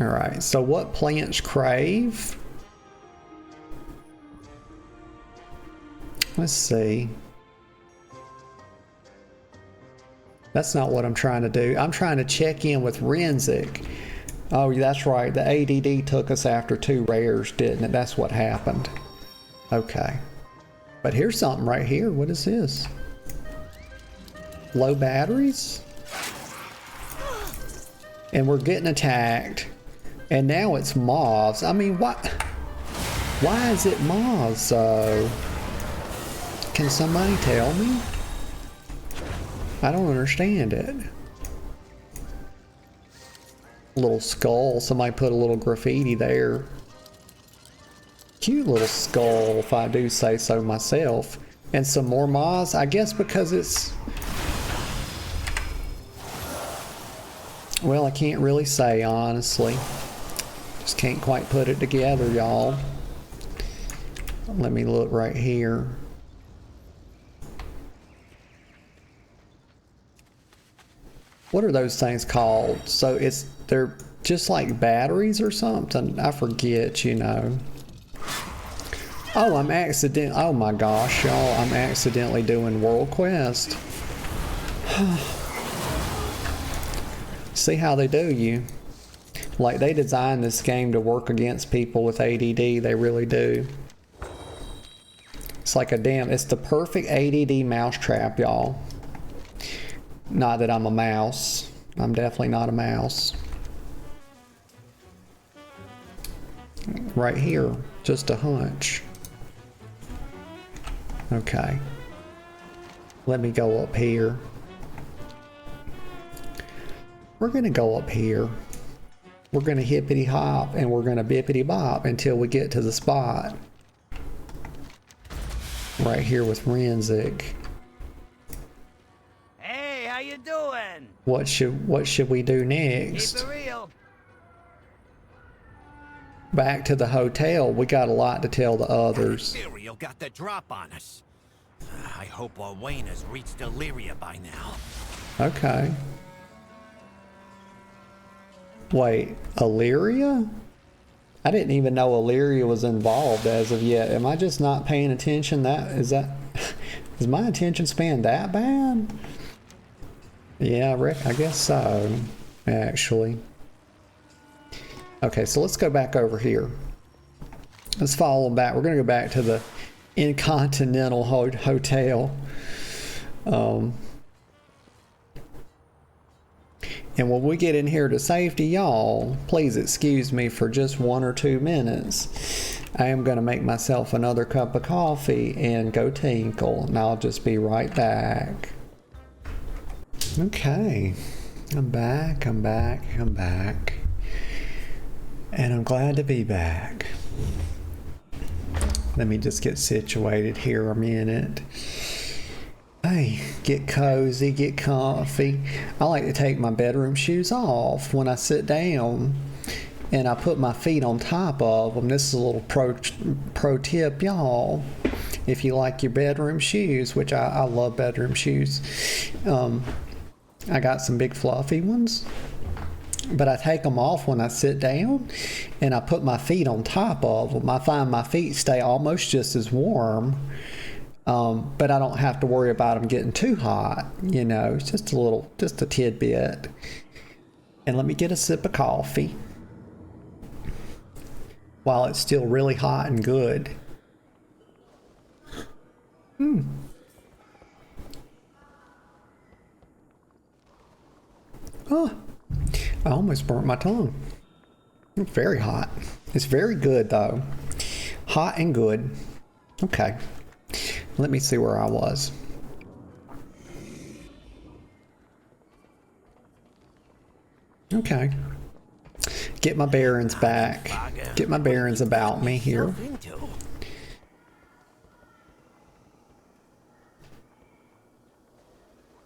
Alright, so what plants crave? Let's see. That's not what I'm trying to do. I'm trying to check in with Renzik. Oh, that's right. The ADD took us after 2 rares, didn't it? That's what happened. Okay. But here's something right here. What is this? Low batteries? And we're getting attacked. And now it's moths. I mean, what? Why is it moths, though? Can somebody tell me? I don't understand it. Little skull. Somebody put a little graffiti there. Cute little skull, if I do say so myself. And some more moths, I guess because it's... Well, I can't really say, honestly. Just can't quite put it together, y'all. Let me look right here. What are those things called? So they're just like batteries or something? I forget, you know. Oh, oh my gosh, y'all, I'm accidentally doing World Quest. See how they do you. Like, they designed this game to work against people with ADD, they really do. It's like it's the perfect ADD mousetrap, y'all. Not that I'm a mouse. I'm definitely not a mouse. Right here, just a hunch. Okay. Let me go up here. We're gonna go up here. We're gonna hippity hop and we're gonna bippity bop until we get to the spot. Right here with Renzik. Hey, how you doing? What should we do next? Keep it real. Back to the hotel. We got a lot to tell the others. Imperial got the drop on us. I hope Wayne has reached Illyria by now. Okay. Wait, Illyria? I didn't even know Illyria was involved as of yet. Am I just not paying attention? Is my attention span that bad? Yeah, I guess so, actually. Okay, so let's go back over here. Let's follow them back. We're going to go back to the Intercontinental Hotel. And when we get in here to safety, y'all, please excuse me for just 1 or 2 minutes. I am going to make myself another cup of coffee and go tinkle, and I'll just be right back. Okay, I'm back. And I'm glad to be back. Let me just get situated here a minute. Hey, get cozy, get comfy. I like to take my bedroom shoes off when I sit down, and I put my feet on top of them. This is a little pro tip, y'all. If you like your bedroom shoes, which I love bedroom shoes. I got some big fluffy ones, but I take them off when I sit down, and I put my feet on top of them. I find my feet stay almost just as warm. But I don't have to worry about them getting too hot, you know. It's just a tidbit. And let me get a sip of coffee while it's still really hot and good. Oh, I almost burnt my tongue. It's very hot. It's very good though. Hot and good. Okay. Let me see where I was. Okay. Get my bearings back. Get my bearings about me here.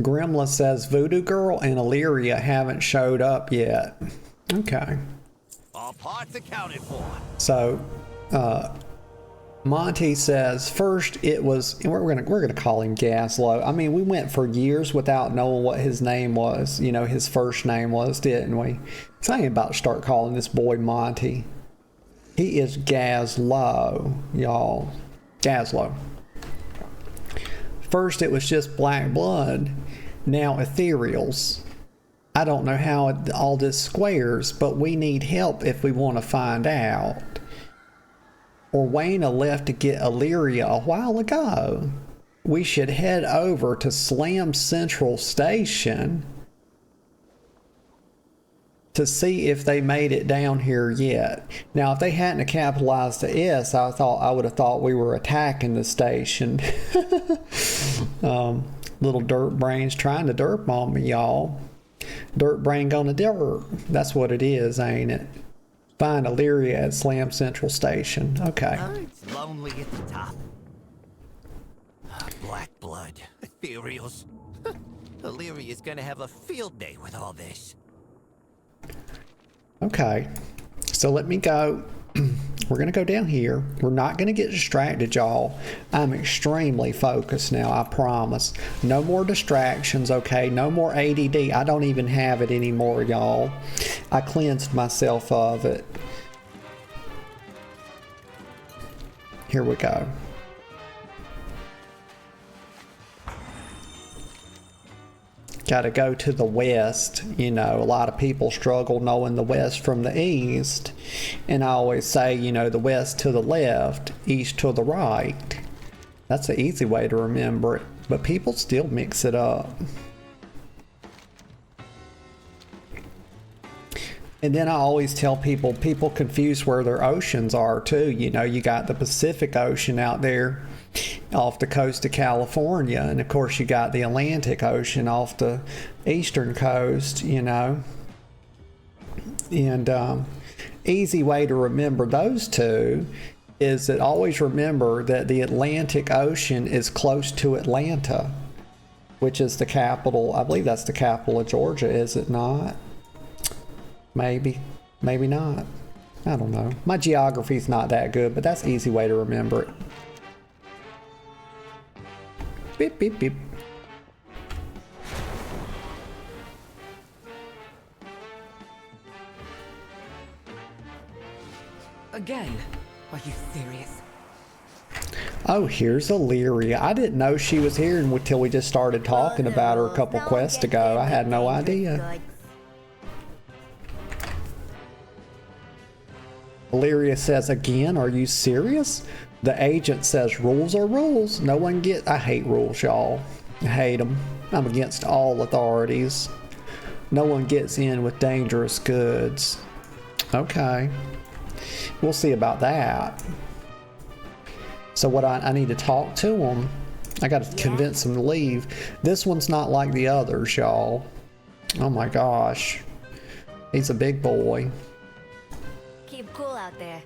Grimla says Voodoo Girl and Illyria haven't showed up yet. Okay. All parts accounted for. So, Monty says first it was, and we're gonna call him Gaslow. I mean, we went for years without knowing what his name was. You know, his first name was, didn't we? So I ain't about to start calling this boy Monty. He is Gaslow, y'all. Gaslow. First it was just Black Blood, now Ethereals. I don't know how all this squares, but we need help if we want to find out. Orwena left to get Illyria a while ago. We should head over to Slam Central Station to see if they made it down here yet. Now, if they hadn't capitalized the S, I would have thought we were attacking the station. Little dirt brains trying to derp on me, y'all. Dirt brain gonna dirt. That's what it is, ain't it? Find Illyria at Slam Central Station. Okay. It's lonely at the top. Black Blood, Ethereals. Illyria's gonna have a field day with all this. Okay. So let me go. We're going to go down here. We're not going to get distracted, y'all. I'm extremely focused now, I promise. No more distractions, okay? No more ADD. I don't even have it anymore, y'all. I cleansed myself of it. Here we go. Got to go to the west. You know, a lot of people struggle knowing the west from the east. And I always say, you know, the west to the left, east to the right. That's an easy way to remember it. But people still mix it up. And then I always tell people confuse where their oceans are too. You know, you got the Pacific Ocean out there off the coast of California, and of course you got the Atlantic Ocean off the eastern coast, you know. And easy way to remember those two is that always remember that the Atlantic Ocean is close to Atlanta, which is the capital. I believe that's the capital of Georgia, is it not? Maybe not. I don't know. My geography's not that good, but that's an easy way to remember it. Beep, beep, beep. Again? Are you serious? Oh, here's Illyria. I didn't know she was here until we just started talking about her a couple quests ago. I had no idea. Illyria says, again, are you serious? The agent says rules are rules. No one get. I hate rules, y'all. I hate them. I'm against all authorities. No one gets in with dangerous goods. Okay. We'll see about that. So what I need to talk to him. I got to convince him to leave. This one's not like the others, y'all. Oh my gosh. He's a big boy. Keep cool out there.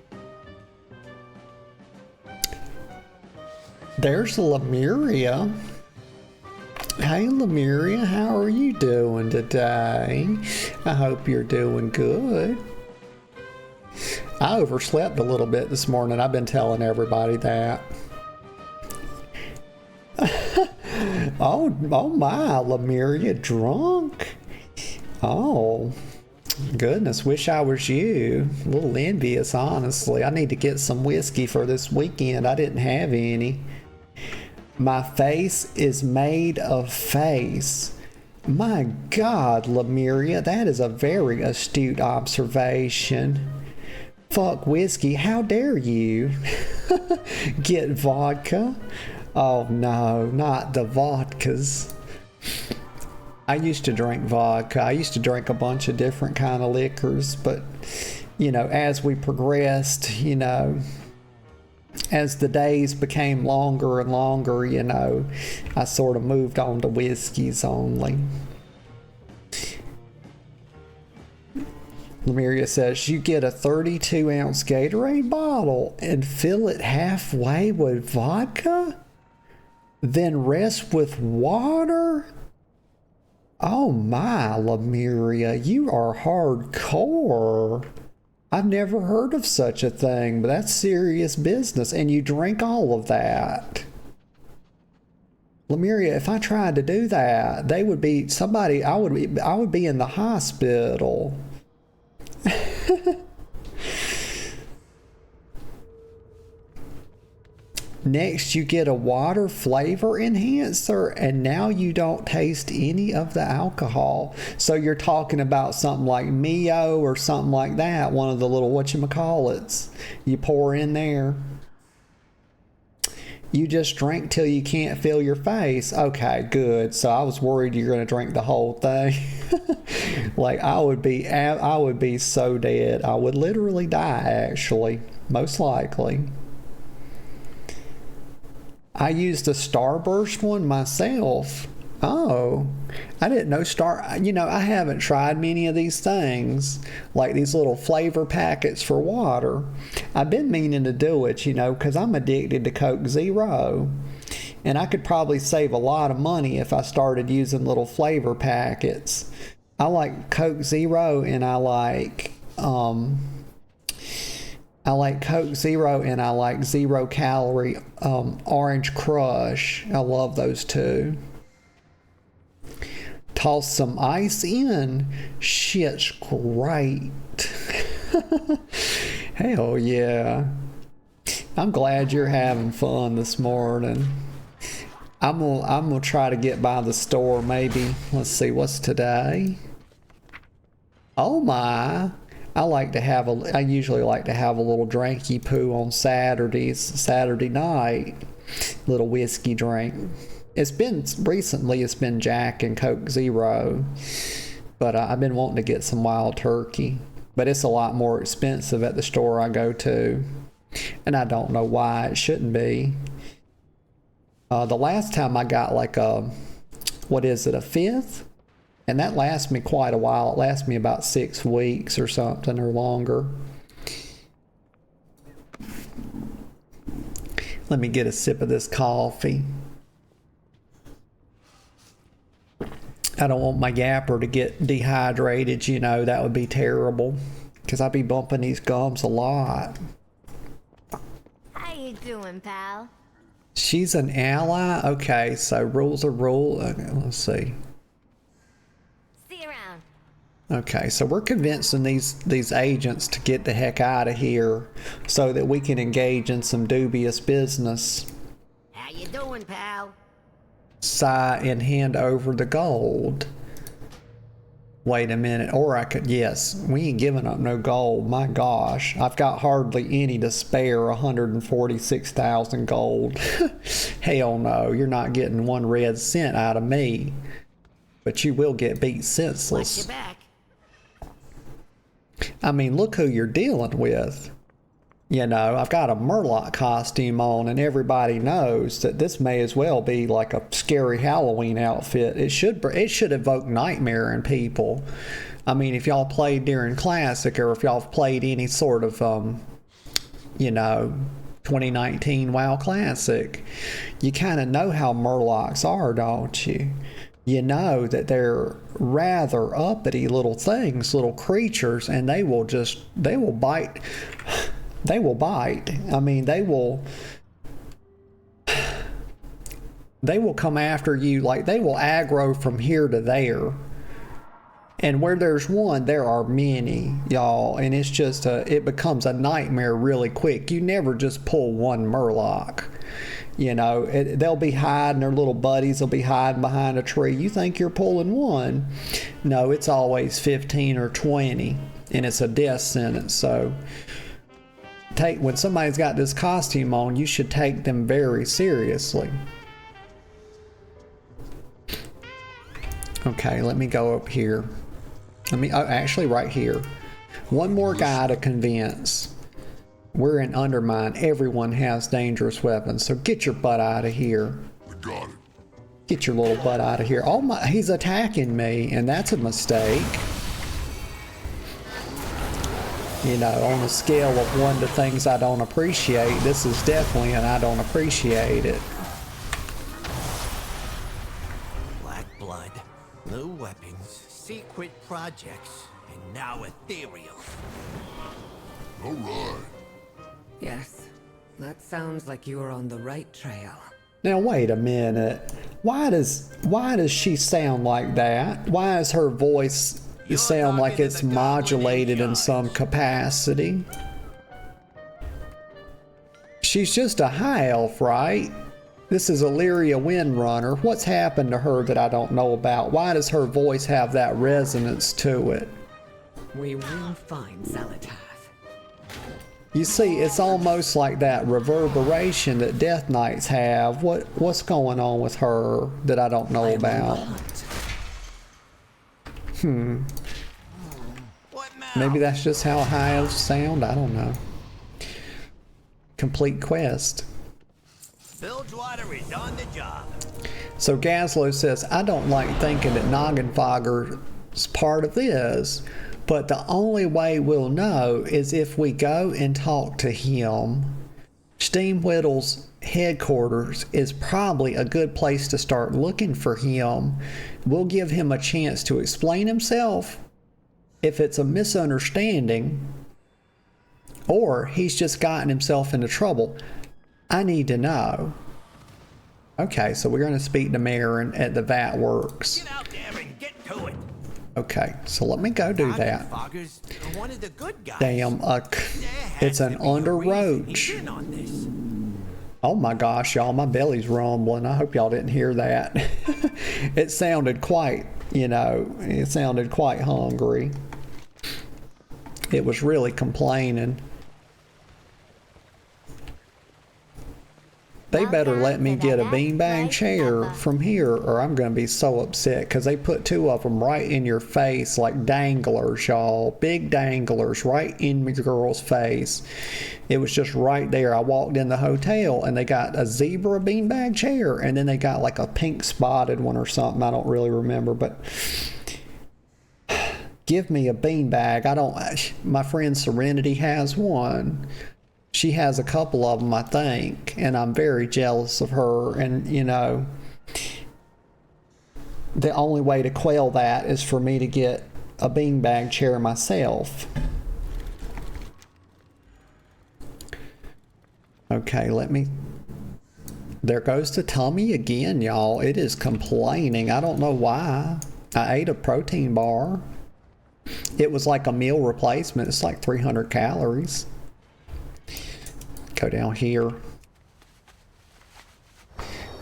There's Lemuria. Hey Lemuria, how are you doing today? I hope you're doing good. I overslept a little bit this morning. I've been telling everybody that. Oh my, Lemuria drunk? Oh, goodness, wish I was you. A little envious, honestly. I need to get some whiskey for this weekend. I didn't have any. My face is made of face. My God, Lemuria, that is a very astute observation. Fuck whiskey, how dare you? Get vodka? Oh no, not the vodkas. I used to drink vodka. I used to drink a bunch of different kind of liquors, but you know, as we progressed, you know, as the days became longer and longer, you know, I sort of moved on to whiskeys only. Lemuria says, you get a 32-ounce Gatorade bottle and fill it halfway with vodka? Then rest with water? Oh my, Lemuria, you are hardcore. I've never heard of such a thing, but that's serious business, and you drink all of that. Lemuria, if I tried to do that, they would be somebody, I would be in the hospital. Next, you get a water flavor enhancer, and now you don't taste any of the alcohol. So you're talking about something like Mio or something like that, one of the little whatchamacallits you pour in there. You just drink till you can't feel your face. Okay, good. So I was worried you're going to drink the whole thing. Like I would be so dead. I would literally die, actually, most likely. I used a Starburst one myself. Oh, I didn't know you know, I haven't tried many of these things, like these little flavor packets for water. I've been meaning to do it, you know, because I'm addicted to Coke Zero. And I could probably save a lot of money if I started using little flavor packets. I like Coke Zero, and I like Coke Zero, and I like 0 calorie Orange Crush. I love those two. Toss some ice in. Shit's great. Hell yeah. I'm glad you're having fun this morning. I'm gonna try to get by the store maybe. Let's see, what's today? Oh my. I usually like to have a little drinky poo on Saturday night. Little whiskey drink. It's been Jack and Coke Zero, but I've been wanting to get some Wild Turkey, but it's a lot more expensive at the store I go to, and I don't know why. It shouldn't be. The last time I got like a fifth? And that lasts me quite a while. It lasts me about 6 weeks or something, or longer. Let me get a sip of this coffee. I don't want my yapper to get dehydrated, you know. That would be terrible, because I'd be bumping these gums a lot. How you doing, pal? She's an ally? Okay, so rules are rules. Okay, let's see. See you around. Okay, so we're convincing these agents to get the heck out of here so that we can engage in some dubious business. How you doing, pal? Sigh and hand over the gold. Wait a minute, or I could, yes, we ain't giving up no gold. My gosh, I've got hardly any to spare. 146,000 gold. Hell no, you're not getting 1 red cent out of me. But you will get beat senseless. Watch your back. I mean, look who you're dealing with. You know, I've got a Murloc costume on, and everybody knows that this may as well be like a scary Halloween outfit. It should evoke nightmare in people. I mean, if y'all played during Classic, or if y'all have played any sort of, 2019 WoW Classic, you kind of know how Murlocs are, don't you? You know that they're rather uppity little things, little creatures, and they will bite. They will bite. I mean, they will come after you, like they will aggro from here to there. And where there's one, there are many, y'all, and it's just it becomes a nightmare really quick. You never just pull one Murloc. You know, they'll be hiding, their little buddies will be hiding behind a tree. You think you're pulling one. No, it's always 15 or 20, and it's a death sentence. So when somebody's got this costume on, you should take them very seriously. Okay, let me go up here. Actually right here. One more guy to convince. We're in Undermine. Everyone has dangerous weapons, so get your butt out of here. I got it. Get your little butt out of here. Oh my, he's attacking me, and that's a mistake. You know, on a scale of 1 to things I don't appreciate, this is definitely an I don't appreciate it. Black blood, new weapons, secret projects, and now ethereal. All right. Yes, that sounds like you are on the right trail. Now wait a minute. Why does she sound like that? Why is her voice sound like it's modulated in some capacity? She's just a high elf, right? This is Illyria Windrunner. What's happened to her that I don't know about? Why does her voice have that resonance to it? We will find Xal'atath. You see, it's almost like that reverberation that Death Knights have. What's going on with her that I don't know about? Maybe that's just how high elves sound. I don't know. Complete quest. Bilgewater is on the job. So Gazlowe says, I don't like thinking that Noggenfogger's part of this, but the only way we'll know is if we go and talk to him. Steamwhittle's headquarters is probably a good place to start looking for him. We'll give him a chance to explain himself. If it's a misunderstanding, or he's just gotten himself into trouble, I need to know. Okay, so we're going to speak to Marin at the VAT Works. Get out there and get to it. Okay, so let me go do that. Fogger's one of the good guys. Damn, it's an underroach. Oh my gosh, y'all, my belly's rumbling. I hope y'all didn't hear that. It sounded quite, it sounded quite hungry. It was really complaining. They better let me get a beanbag chair from here, or I'm going to be so upset, because they put 2 of them right in your face like danglers, y'all. Big danglers right in your girl's face. It was just right there. I walked in the hotel and they got a zebra beanbag chair, and then they got like a pink spotted one or something. I don't really remember, but give me a beanbag. My friend Serenity has one. She has a couple of them, I think, and I'm very jealous of her. And, the only way to quell that is for me to get a beanbag chair myself. Okay, there goes the tummy again, y'all. It is complaining. I don't know why. I ate a protein bar. It was like a meal replacement. It's like 300 calories. Go down here.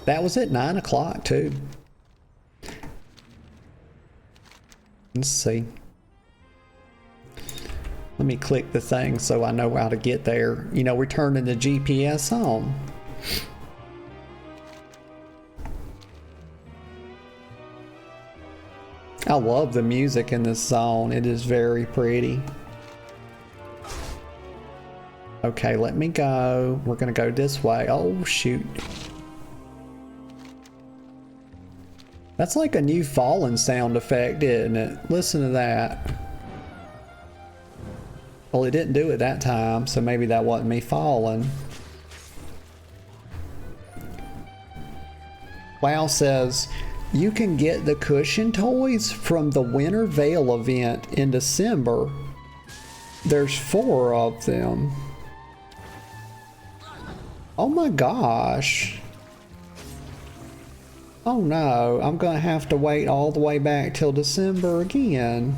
That was at 9 o'clock too. Let's see. Let me click the thing so I know how to get there. You know, we're turning the GPS on. I love the music in this zone. It is very pretty. Okay, let me go. We're gonna go this way. Oh, shoot. That's like a new fallen sound effect, isn't it? Listen to that. Well, it didn't do it that time, so maybe that wasn't me falling. WoW says, you can get the cushion toys from the Winter Veil event in December. There's 4 of them. Oh my gosh. Oh no, I'm gonna have to wait all the way back till December again.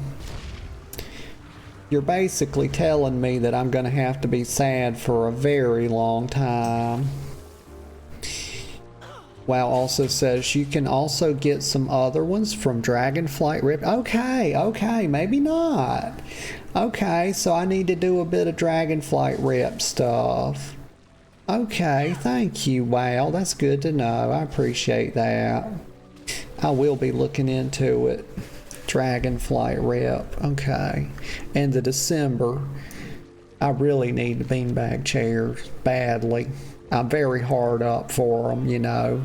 You're basically telling me that I'm gonna have to be sad for a very long time. WoW also says you can also get some other ones from Dragonflight Rip. Okay, maybe not. Okay, so I need to do a bit of Dragonflight Rip stuff. Okay, thank you, WoW. That's good to know. I appreciate that. I will be looking into it. Dragonflight Rip. Okay. And the December. I really need the beanbag chairs badly. I'm very hard up for them, you know.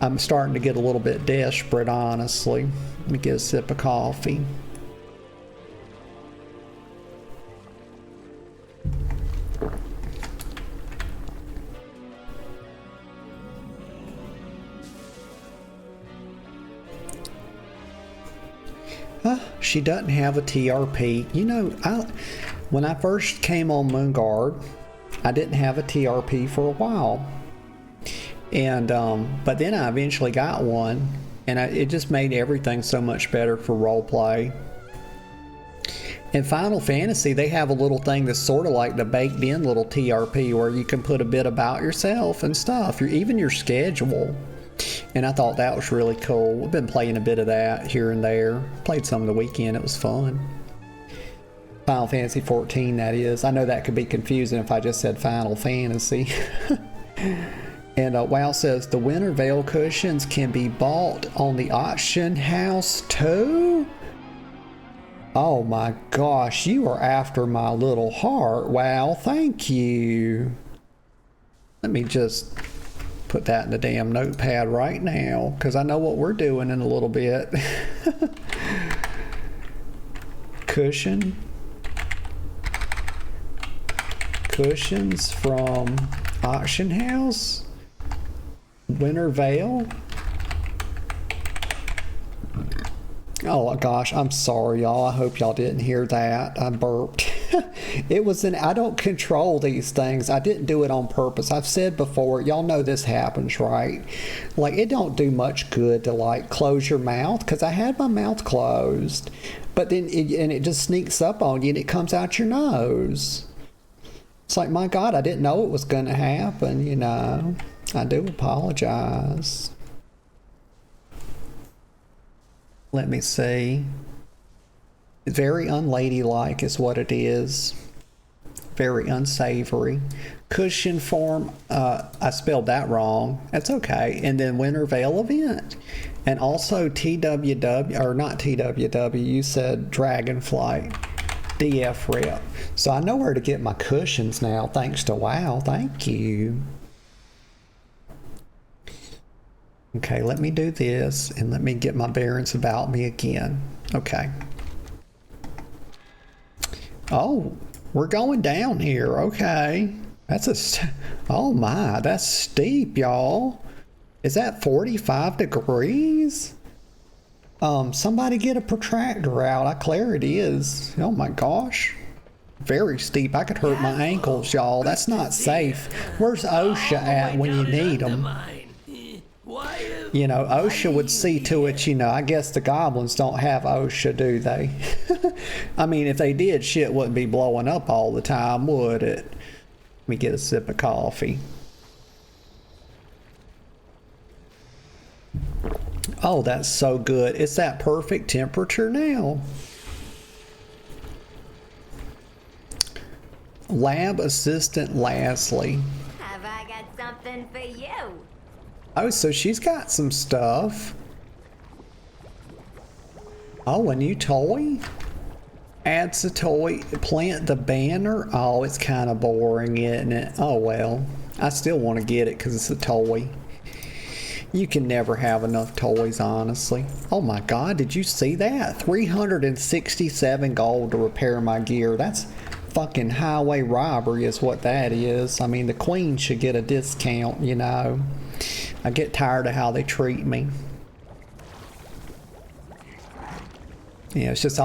I'm starting to get a little bit desperate, honestly. Let me get a sip of coffee. She doesn't have a TRP. You know, when I first came on Moonguard, I didn't have a TRP for a while. And, but then I eventually got one, and it just made everything so much better for roleplay. In Final Fantasy, they have a little thing that's sort of like the baked in little TRP where you can put a bit about yourself and stuff, even your schedule. And I thought that was really cool. We've been playing a bit of that here and there. Played some of the weekend. It was fun. Final Fantasy 14, that is. I know that could be confusing if I just said Final Fantasy. And WoW says the Winter Veil cushions can be bought on the auction house too? Oh my gosh, you are after my little heart. WoW, thank you. Let me just put that in the damn notepad right now, because I know what we're doing in a little bit. Cushions from auction house. Winter Veil. Oh gosh, I'm sorry y'all. I hope y'all didn't hear that. I burped. It was I don't control these things. I didn't do it on purpose. I've said before, y'all know this happens, right? Like, it don't do much good to like close your mouth, because I had my mouth closed, but then it just sneaks up on you and it comes out your nose. It's like, my God, I didn't know it was going to happen, you know. I do apologize. Let me see. Very unladylike is what it is. Very unsavory. Cushion form, I spelled that wrong. That's okay. And then Winter Veil event. And also TWW, or not TWW, you said Dragonflight. DF Rep. So I know where to get my cushions now, thanks to WoW. Thank you. Okay, let me do this, and let me get my bearings about me again. Okay. Oh, we're going down here. Okay. That's oh my, that's steep, y'all. Is that 45 degrees? Somebody get a protractor out. There it is. Oh my gosh. Very steep. I could hurt my ankles, y'all. That's not safe. Where's OSHA at when you need them? Why You know, OSHA would see to it, you know. I guess the goblins don't have OSHA, do they? I mean, if they did, shit wouldn't be blowing up all the time, would it? Let me get a sip of coffee. Oh, that's so good. It's that perfect temperature now. Lab assistant Leslie. Have I got something for you? Oh, so she's got some stuff. Oh, a new toy? Adds a toy. Plant the banner. Oh, it's kind of boring, isn't it? Oh, well. I still want to get it because it's a toy. You can never have enough toys, honestly. Oh my god, did you see that? 367 gold to repair my gear. That's fucking highway robbery is what that is. I mean, the queen should get a discount, you know. I get tired of how they treat me. Yeah, it's just,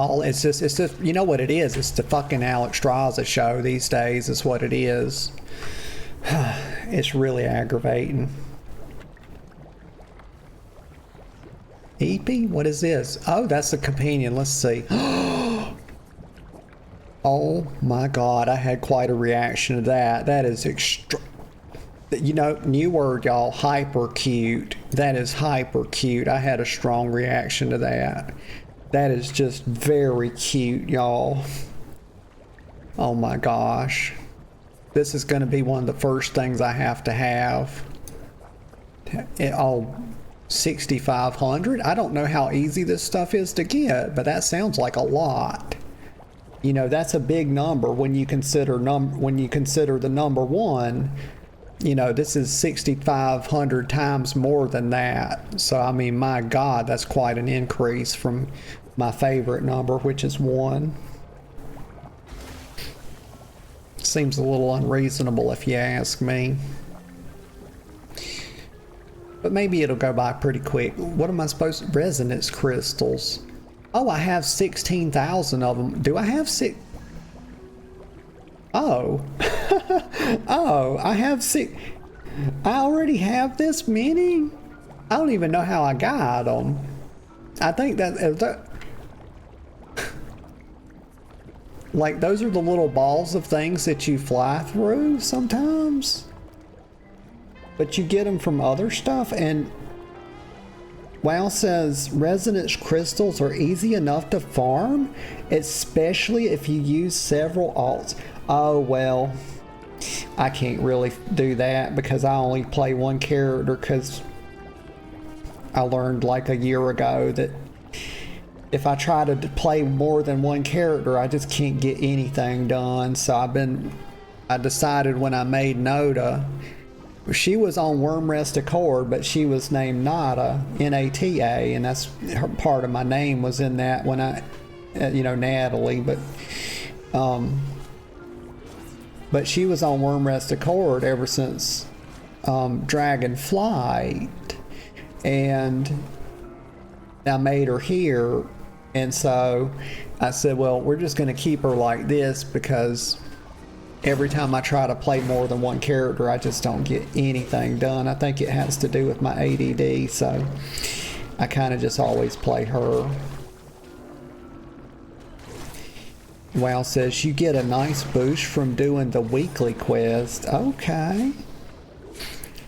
you know what it is? It's the fucking Alex Straza show these days is what it is. It's really aggravating. Eepy? What is this? Oh, that's the companion. Let's see. Oh my god, I had quite a reaction to that. That is extra. You know, new word, y'all. Hyper cute. That is hyper cute. I had a strong reaction to that. That is just very cute, y'all. Oh my gosh. This is going to be one of the first things I have to have. Oh, 6,500? I don't know how easy this stuff is to get, but that sounds like a lot. You know, that's a big number when you consider the number one. You know, this is 6,500 times more than that. So, I mean, my God, that's quite an increase from my favorite number, which is 1. Seems a little unreasonable if you ask me. But maybe it'll go by pretty quick. What am I supposed to... Resonance crystals. Oh, I have 16,000 of them. Do I have 6... Oh. Oh, I have 6... I already have this many? I don't even know how I got them. I think that... Like, those are the little balls of things that you fly through sometimes. But you get them from other stuff, and WoW says resonance crystals are easy enough to farm, especially if you use several alts. Oh, well, I can't really do that because I only play one character because I learned like a year ago that if I try to play more than one character, I just can't get anything done. So I decided when I made Noda, she was on Wormrest Accord, but she was named Nata, N-A-T-A, and that's her, part of my name was in that when I, you know, Natalie, but she was on Wormrest Accord ever since Dragonflight, and I made her here, and so I said, well, we're just going to keep her like this because every time I try to play more than one character, I just don't get anything done. I think it has to do with my ADD, so I kind of just always play her. WoW says you get a nice boost from doing the weekly quest. Okay.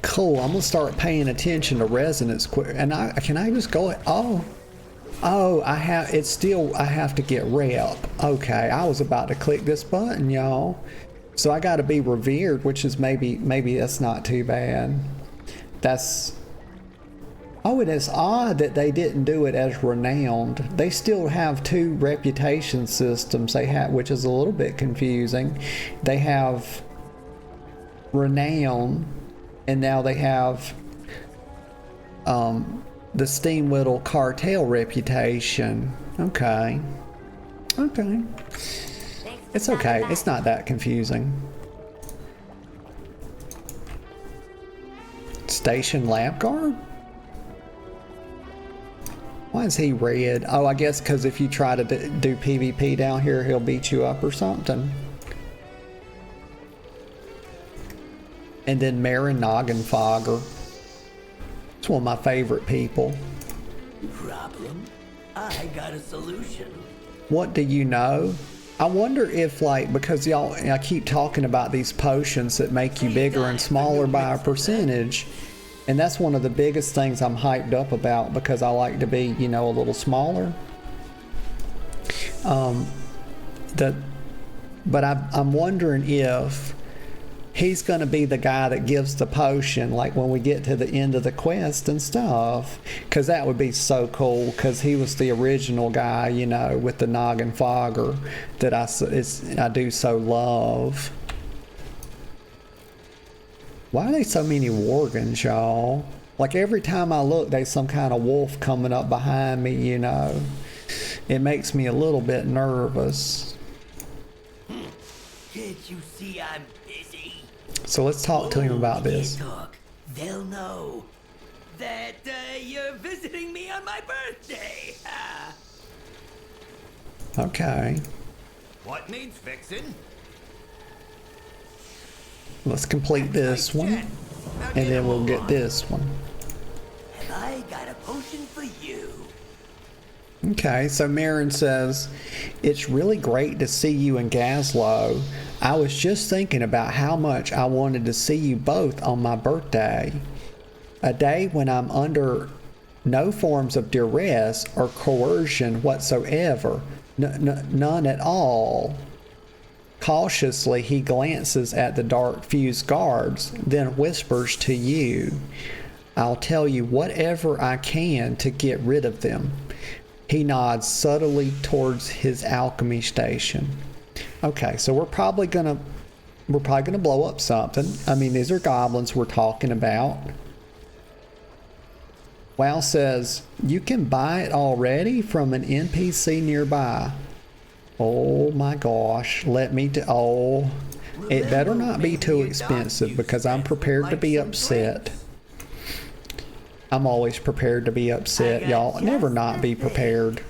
Cool, I'm gonna start paying attention to resonance and can I just go, I have to get rep. Okay, I was about to click this button, y'all. So I gotta be revered, which is maybe that's not too bad. Oh, it is odd that they didn't do it as renowned. They still have 2 reputation systems they have, which is a little bit confusing. They have renown, and now they have the Steamwhittle cartel reputation. Okay. It's okay. It's not that confusing. Station Lab Guard? Why is he red? Oh, I guess because if you try to do PvP down here, he'll beat you up or something. And then Marin Noggenfogger. It's That's one of my favorite people. Problem? I got a solution. What do you know? I wonder if, like, because y'all, I keep talking about these potions that make you bigger and smaller by a percentage, and that's one of the biggest things I'm hyped up about because I like to be, you know, a little smaller. But I'm wondering if he's going to be the guy that gives the potion, like when we get to the end of the quest and stuff, because that would be so cool, because he was the original guy, you know, with the noggin fogger that I do so love. Why are there so many Worgens, y'all? Like every time I look, there's some kind of wolf coming up behind me, you know. It makes me a little bit nervous. Can't you see I'm busy? So let's talk to him about this. Talk. They'll know that you're visiting me on my birthday. Okay. What needs fixing? Let's complete this one, and then we'll get this one. Have I got a potion for you? Okay, so Marin says, it's really great to see you and Gazlowe. I was just thinking about how much I wanted to see you both on my birthday. A day when I'm under no forms of duress or coercion whatsoever. None at all. Cautiously, he glances at the dark fused guards, then whispers to you, I'll tell you whatever I can to get rid of them. He nods subtly towards his alchemy station. Okay, so we're probably gonna blow up something. I mean, these are goblins we're talking about. WoW says you can buy it already from an NPC nearby. Oh my gosh, let me it better not be too expensive because I'm prepared to be upset. I'm always prepared to be upset, y'all. Never not be prepared.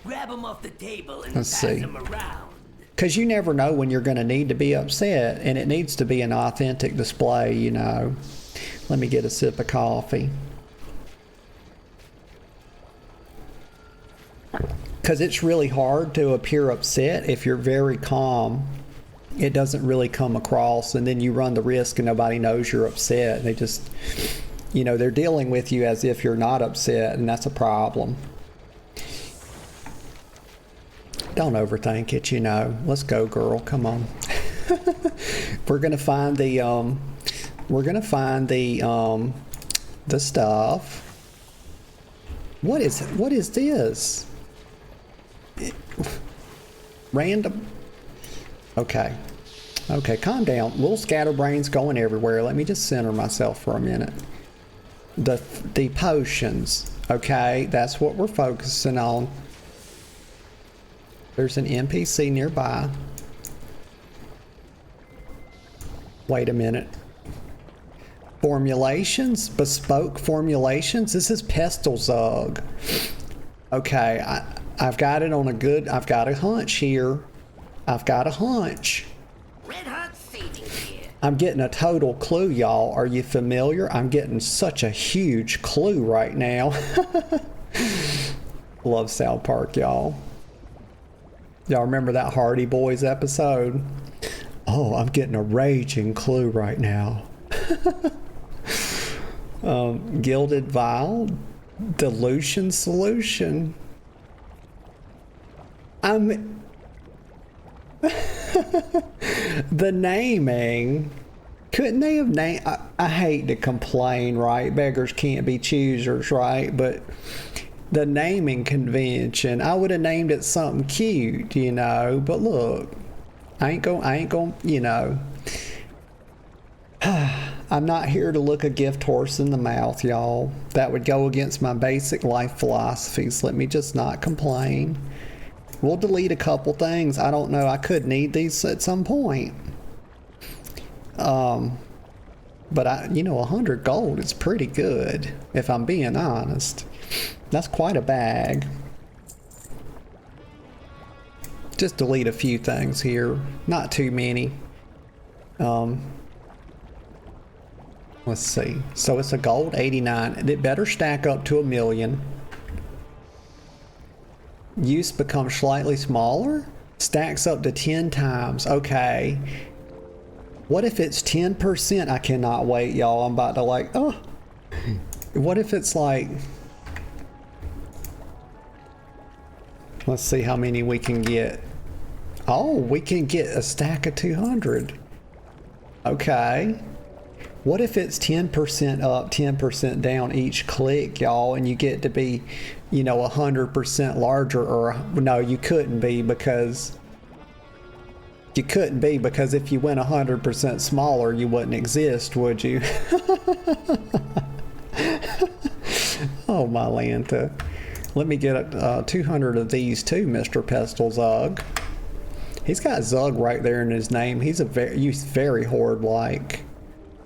Grab them off the table and Let's pass see. them around. Because you never know when you're going to need to be upset, and it needs to be an authentic display, you know. Let me get a sip of coffee. Because it's really hard to appear upset if you're very calm. It doesn't really come across, and then you run the risk and nobody knows you're upset. They just, you know, they're dealing with you as if you're not upset, and that's a problem. Don't overthink it, you know. Let's go, girl. Come on. We're gonna find the stuff. What is this? Random. Okay, calm down. Little scatterbrains going everywhere. Let me just center myself for a minute. The potions. Okay, that's what we're focusing on. There's an NPC nearby. Wait a minute. Formulations? Bespoke formulations? This is Pestilzug. Okay, I've got it on I've got a hunch here. I've got a hunch. Red hot seating here. I'm getting a total clue, y'all. Are you familiar? I'm getting such a huge clue right now. Love South Park, y'all. Y'all remember that Hardy Boys episode? Oh, I'm getting a raging clue right now. Gilded Vial, Dilution Solution. The naming. Couldn't they have named... I hate to complain, right? Beggars can't be choosers, right? But the naming convention, I would have named it something cute, you know. But look, I ain't gonna, you know. I'm not here to look a gift horse in the mouth, y'all. That would go against my basic life philosophies. Let me just not complain. We'll delete a couple things. I don't know. I could need these at some point. But you know, 100 gold is pretty good, if I'm being honest. That's quite a bag. Just delete a few things here. Not too many. Let's see. So it's a gold 89. It better stack up to 1,000,000. Use becomes slightly smaller. Stacks up to 10 times. Okay. What if it's 10%? I cannot wait, y'all. I'm about to like, oh. What if it's like... Let's see how many we can get. Oh, we can get a stack of 200. Okay. What if it's 10% up, 10% down each click, y'all, and you get to be, you know, 100% larger, or no, you couldn't be because if you went 100% smaller, you wouldn't exist, would you? Oh, my Lanta. Let me get 200 of these too, Mr. Pestle Zug. He's got Zug right there in his name. He's very horde-like.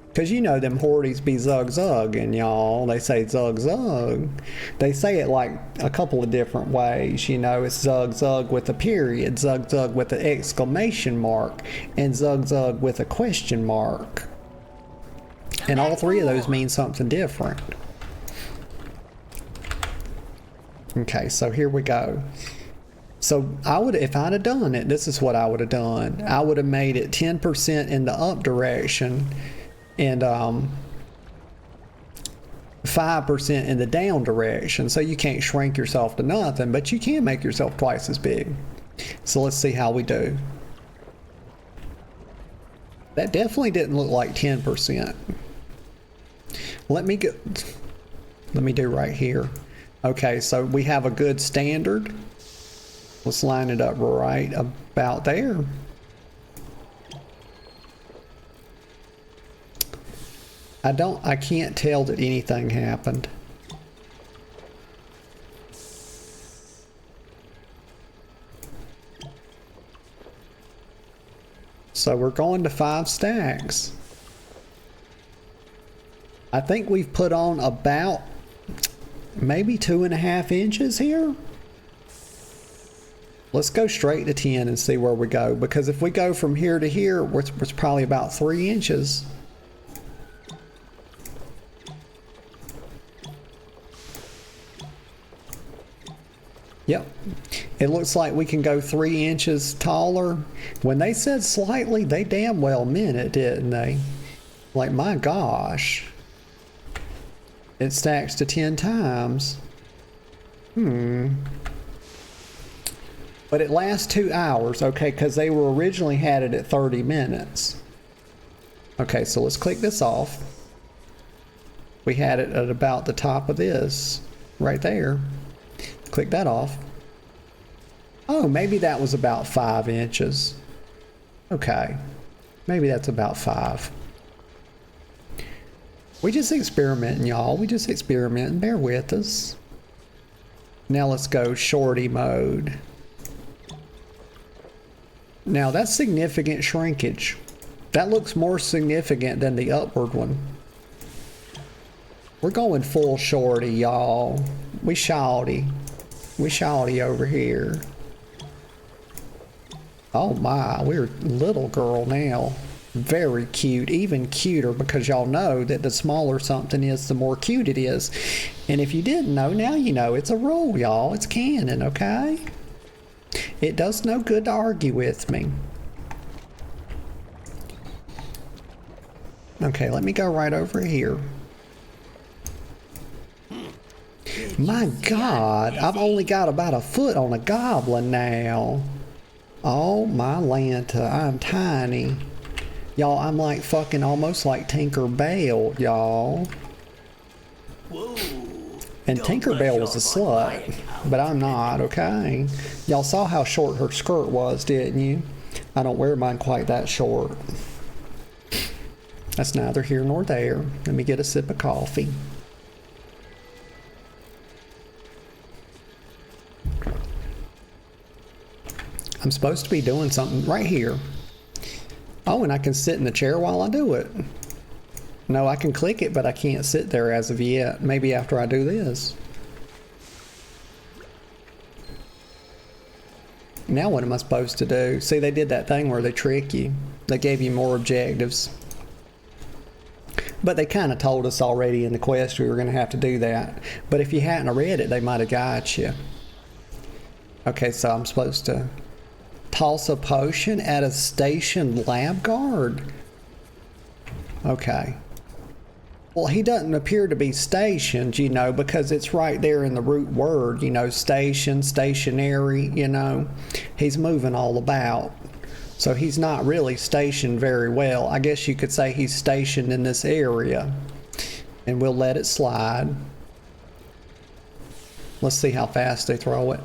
Because you know them hordes be Zug Zug, and y'all, they say Zug Zug. They say it like a couple of different ways, you know. It's Zug Zug with a period, Zug Zug with an exclamation mark, and Zug Zug with a question mark. And all three of those mean something different. Okay, so here we go. So I would, if I'd have done it, this is what I would have done. I would have made it 10% in the up direction, and 5% in the down direction. So you can't shrink yourself to nothing, but you can make yourself twice as big. So let's see how we do. That definitely didn't look like 10%. Let me do right here. Okay, so we have a good standard. Let's line it up right about there. I can't tell that anything happened. So we're going to 5 stacks. I think we've put on about maybe 2.5 inches here. Let's go straight to 10 and see where we go, because if we go from here to here, it's probably about 3 inches. Yep, it looks like we can go 3 inches taller. When they said slightly, they damn well meant it, didn't they? Like, my gosh. It stacks to 10 times. But it lasts 2 hours, okay, because they were originally had it at 30 minutes. Okay, so let's click this off. We had it at about the top of this, right there. Click that off. Oh, maybe that was about 5 inches. Okay, maybe that's about 5. We just experimenting, y'all. We just experimenting. Bear with us. Now let's go shorty mode. Now that's significant shrinkage. That looks more significant than the upward one. We're going full shorty, y'all. We shawty. We shawty over here. Oh my, we're little girl now. Very cute, even cuter, because y'all know that the smaller something is, the more cute it is. And if you didn't know, now you know. It's a rule, y'all. It's canon, okay? It does no good to argue with me. Okay, let me go right over here. My God, I've only got about a foot on a goblin now. Oh my Lanta, I'm tiny. Y'all, I'm like fucking almost like Tinker Bell, y'all. And Tinker Bell was a slut, but I'm not, okay? Y'all saw how short her skirt was, didn't you? I don't wear mine quite that short. That's neither here nor there. Let me get a sip of coffee. I'm supposed to be doing something right here. Oh, and I can sit in the chair while I do it. No, I can click it, but I can't sit there as of yet. Maybe after I do this. Now what am I supposed to do? See, they did that thing where they trick you. They gave you more objectives. But they kind of told us already in the quest we were going to have to do that. But if you hadn't read it, they might have got you. Okay, so I'm supposed to toss a potion at a stationed lab guard. Okay. Well, he doesn't appear to be stationed, you know, because it's right there in the root word, you know, station, stationary, you know. He's moving all about. So he's not really stationed very well. I guess you could say he's stationed in this area. And we'll let it slide. Let's see how fast they throw it.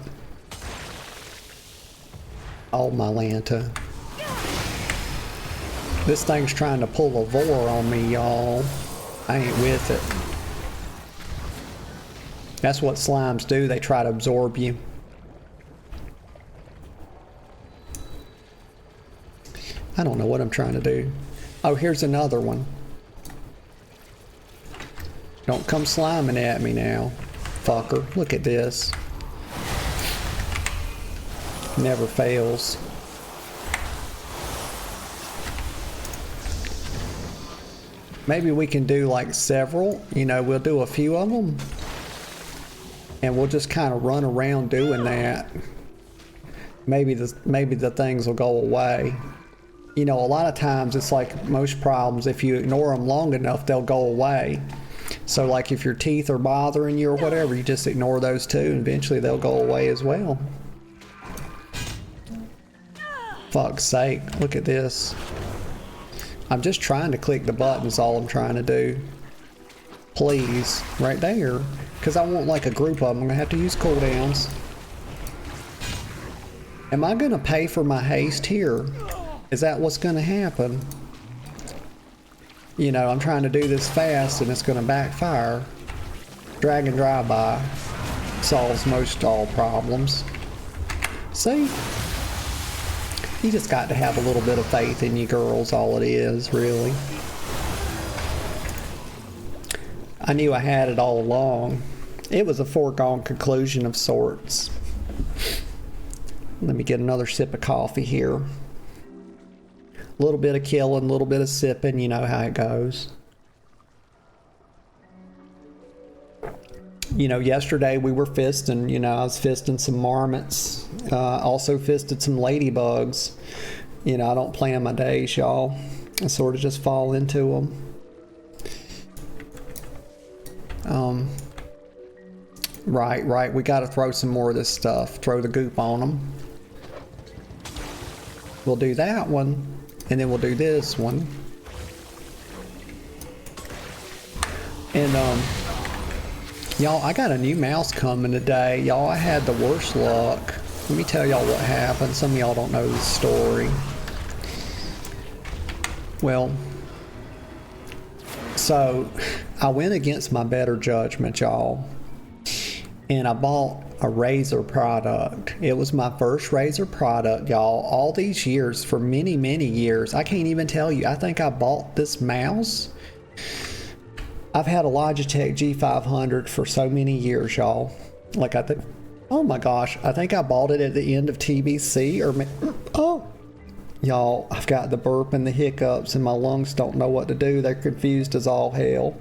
Oh, my Lanta. This thing's trying to pull a vor on me, y'all. I ain't with it. That's what slimes do. They try to absorb you. I don't know what I'm trying to do. Oh, here's another one. Don't come sliming at me now, fucker. Look at this. Never fails. Maybe we can do like several, you know, we'll do a few of them and we'll just kind of run around doing that. Maybe the things will go away. You know, a lot of times it's like most problems, if you ignore them long enough, they'll go away. So like if your teeth are bothering you or whatever, you just ignore those too and eventually they'll go away as well. Fuck's sake, look at this. I'm just trying to click the buttons, all I'm trying to do. Please, right there. Because I want like a group of them. I'm going to have to use cooldowns. Am I going to pay for my haste here? Is that what's going to happen? You know, I'm trying to do this fast and it's going to backfire. Dragon drive-by solves most all problems. See? You just got to have a little bit of faith in you girls, all it is, really. I knew I had it all along. It was a foregone conclusion of sorts. Let me get another sip of coffee here. A little bit of killing, a little bit of sipping, you know how it goes. You know, yesterday we were fisting, you know, I was fisting some marmots. Also fisted some ladybugs. You know, I don't plan my days, y'all. I sort of just fall into them. Right. We got to throw some more of this stuff. Throw the goop on them. We'll do that one. And then we'll do this one. And, y'all, I got a new mouse coming today. Y'all, I had the worst luck. Let me tell y'all what happened. Some of y'all don't know the story. Well, so I went against my better judgment, y'all. And I bought a Razer product. It was my first Razer product, y'all. All these years, for many, many years. I can't even tell you. I think I bought this mouse. I've had a Logitech G500 for so many years, y'all. Like I think, oh my gosh, I think I bought it at the end of TBC or, oh, y'all, I've got the burp and the hiccups and my lungs don't know what to do. They're confused as all hell.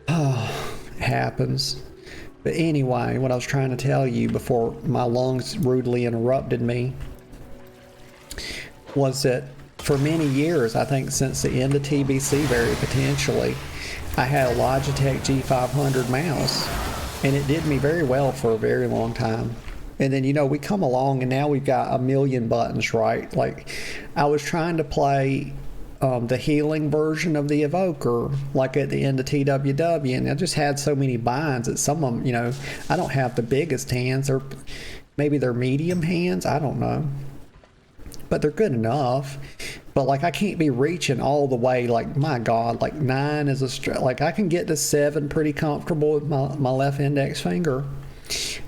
It happens. But anyway, what I was trying to tell you before my lungs rudely interrupted me was that for many years, I think since the end of TBC very potentially, I had a Logitech G500 mouse and it did me very well for a very long time. And then, you know, we come along and now we've got a million buttons, right? Like I was trying to play the healing version of the Evoker, like at the end of TWW, and I just had so many binds that some of them, you know, I don't have the biggest hands, or maybe they're medium hands, I don't know. But they're good enough. But like I can't be reaching all the way, like my God, like 9 is a like I can get to 7 pretty comfortable with my left index finger.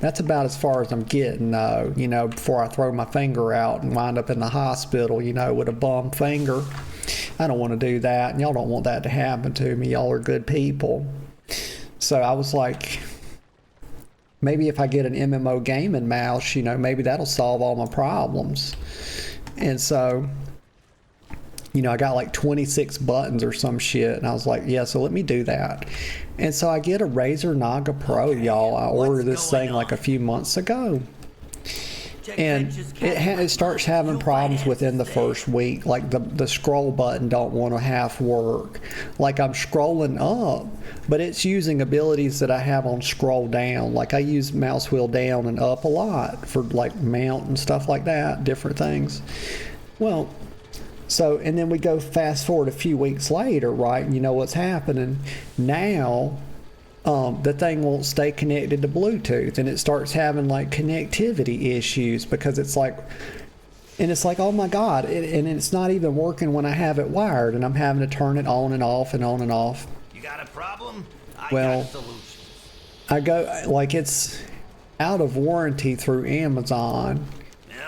That's about as far as I'm getting though, you know, before I throw my finger out and wind up in the hospital, you know, with a bum finger. I don't want to do that, and y'all don't want that to happen to me. Y'all are good people. So I was like, maybe if I get an MMO gaming mouse, you know, maybe that'll solve all my problems. And so, you know, I got like 26 buttons or some shit. And I was like, yeah, so let me do that. And so I get a Razer Naga Pro, y'all. I ordered this thing like a few months ago. And it starts having problems within the first week. Like the scroll button don't want to half work. Like I'm scrolling up, but it's using abilities that I have on scroll down. Like I use mouse wheel down and up a lot for like mount and stuff like that, different things. Well, so, and then we go fast forward a few weeks later, right? And you know what's happening now. The thing won't stay connected to Bluetooth, and it starts having like connectivity issues because it's like, and it's like, oh my God, and it's not even working when I have it wired, and I'm having to turn it on and off and on and off. You got a problem? I well, got solutions. I go, like it's out of warranty through Amazon.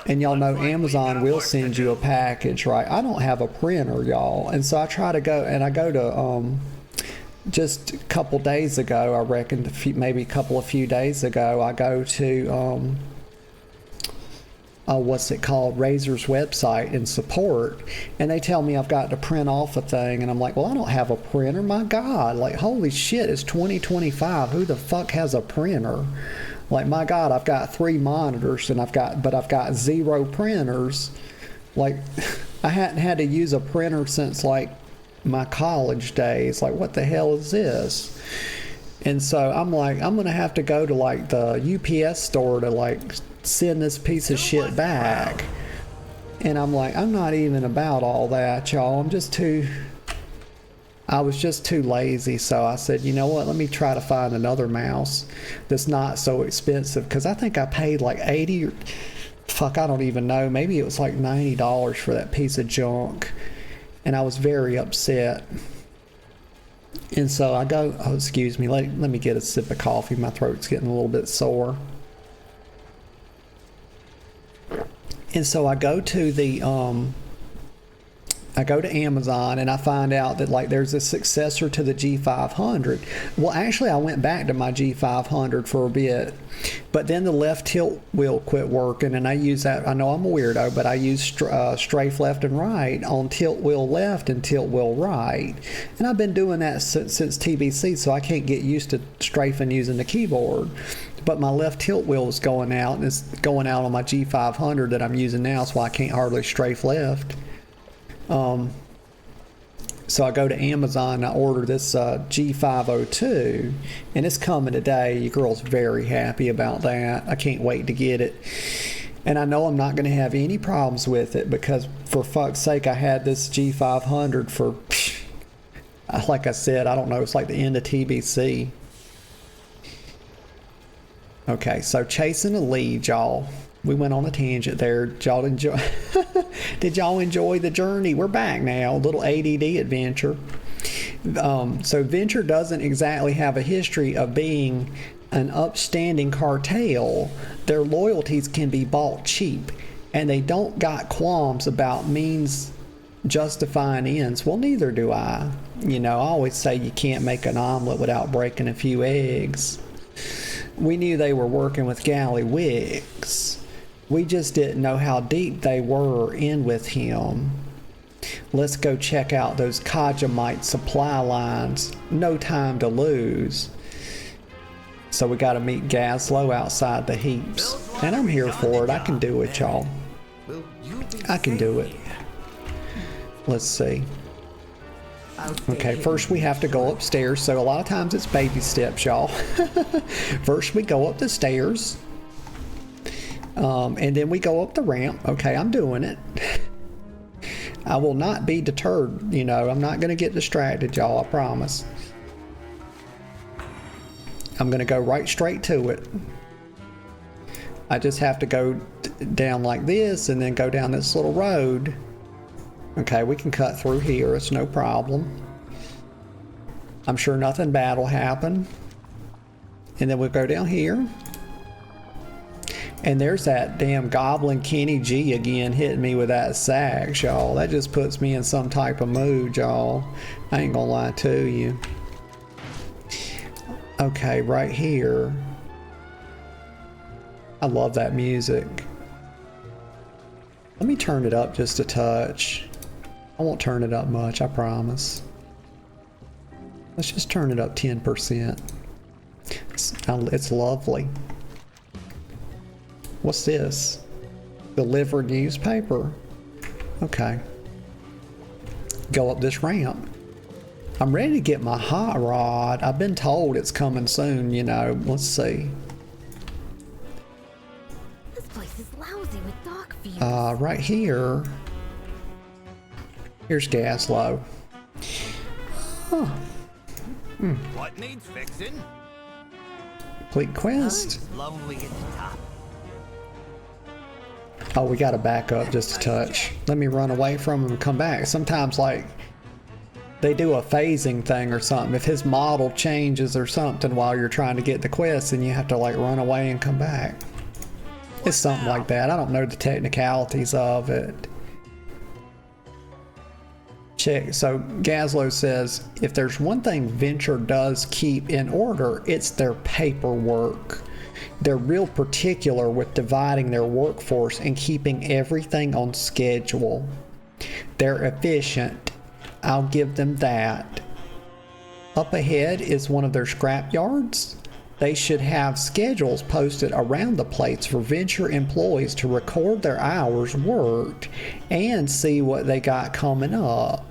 And y'all know Amazon will send you a package, right? I don't have a printer, y'all. And so I try to go, and I go to, just a couple days ago, I reckon, maybe a few days ago, I go to, what's it called, Razer's website and support, and they tell me I've got to print off a thing, and I'm like, well, I don't have a printer, my God, like, holy shit, it's 2025, who the fuck has a printer? Like, my God, I've got 3 monitors, and I've got 0 printers. Like, I hadn't had to use a printer since, like, my college days. Like, what the hell is this? And so I'm like, I'm gonna have to go to like the UPS store to like send this piece of shit back. And I'm like, I'm not even about all that, y'all. I was just too lazy. So I said, you know what, let me try to find another mouse that's not so expensive, because I think I paid like 80 or fuck, I don't even know, maybe it was like $90 for that piece of junk. And I was very upset. And so I go, oh, excuse me, let me get a sip of coffee. My throat's getting a little bit sore. And so I go to Amazon, and I find out that like there's a successor to the G500. Well, actually I went back to my G500 for a bit, but then the left tilt wheel quit working, and I use that. I know I'm a weirdo, but I use strafe left and right on tilt wheel left and tilt wheel right, and I've been doing that since TBC, so I can't get used to strafing using the keyboard. But my left tilt wheel was going out, and it's going out on my G500 that I'm using now, so I can't hardly strafe left. So I go to Amazon and I order this G502, and it's coming today. Your girl's very happy about that. I can't wait to get it. And I know I'm not going to have any problems with it, because for fuck's sake, I had this G500 for, like I said, I don't know, it's like the end of TBC. Okay, so chasing a lead, y'all. We went on a tangent there. Did y'all enjoy? Did y'all enjoy the journey? We're back now. A little ADD adventure. So Venture doesn't exactly have a history of being an upstanding cartel. Their loyalties can be bought cheap, and they don't got qualms about means justifying ends. Well, neither do I. You know, I always say you can't make an omelet without breaking a few eggs. We knew they were working with Gallywix. We just didn't know how deep they were in with him. Let's go check out those Kajamite supply lines. No time to lose. So we got to meet Gazlowe outside the heaps. And I'm here for it. I can do it, y'all. I can do it. Let's see. Okay, first we have to go upstairs. So a lot of times it's baby steps, y'all. First we go up the stairs. And then we go up the ramp. Okay, I'm doing it. I will not be deterred, you know. I'm not going to get distracted, y'all, I promise. I'm going to go right straight to it. I just have to go down like this and then go down this little road. Okay, we can cut through here. It's no problem. I'm sure nothing bad will happen. And then we'll go down here. And there's that damn Goblin Kenny G again hitting me with that sax, y'all. That just puts me in some type of mood, y'all. I ain't gonna lie to you. Okay, right here. I love that music. Let me turn it up just a touch. I won't turn it up much, I promise. Let's just turn it up 10%. It's lovely. What's this? Deliver newspaper. Okay. Go up this ramp. I'm ready to get my hot rod. I've been told it's coming soon, you know. Let's see. This place is lousy with dock views. Right here. Here's gas low. Huh. What needs fixing? Complete quest. Lonely at the top. Oh, we gotta back up just a touch. Let me run away from him and come back. Sometimes, like, they do a phasing thing or something. If his model changes or something while you're trying to get the quest, then you have to, like, run away and come back. It's something like that. I don't know the technicalities of it. Check. So Gazlo says, if there's one thing Venture does keep in order, it's their paperwork. They're real particular with dividing their workforce and keeping everything on schedule. They're efficient. I'll give them that. Up ahead is one of their scrap yards. They should have schedules posted around the place for Venture employees to record their hours worked and see what they got coming up.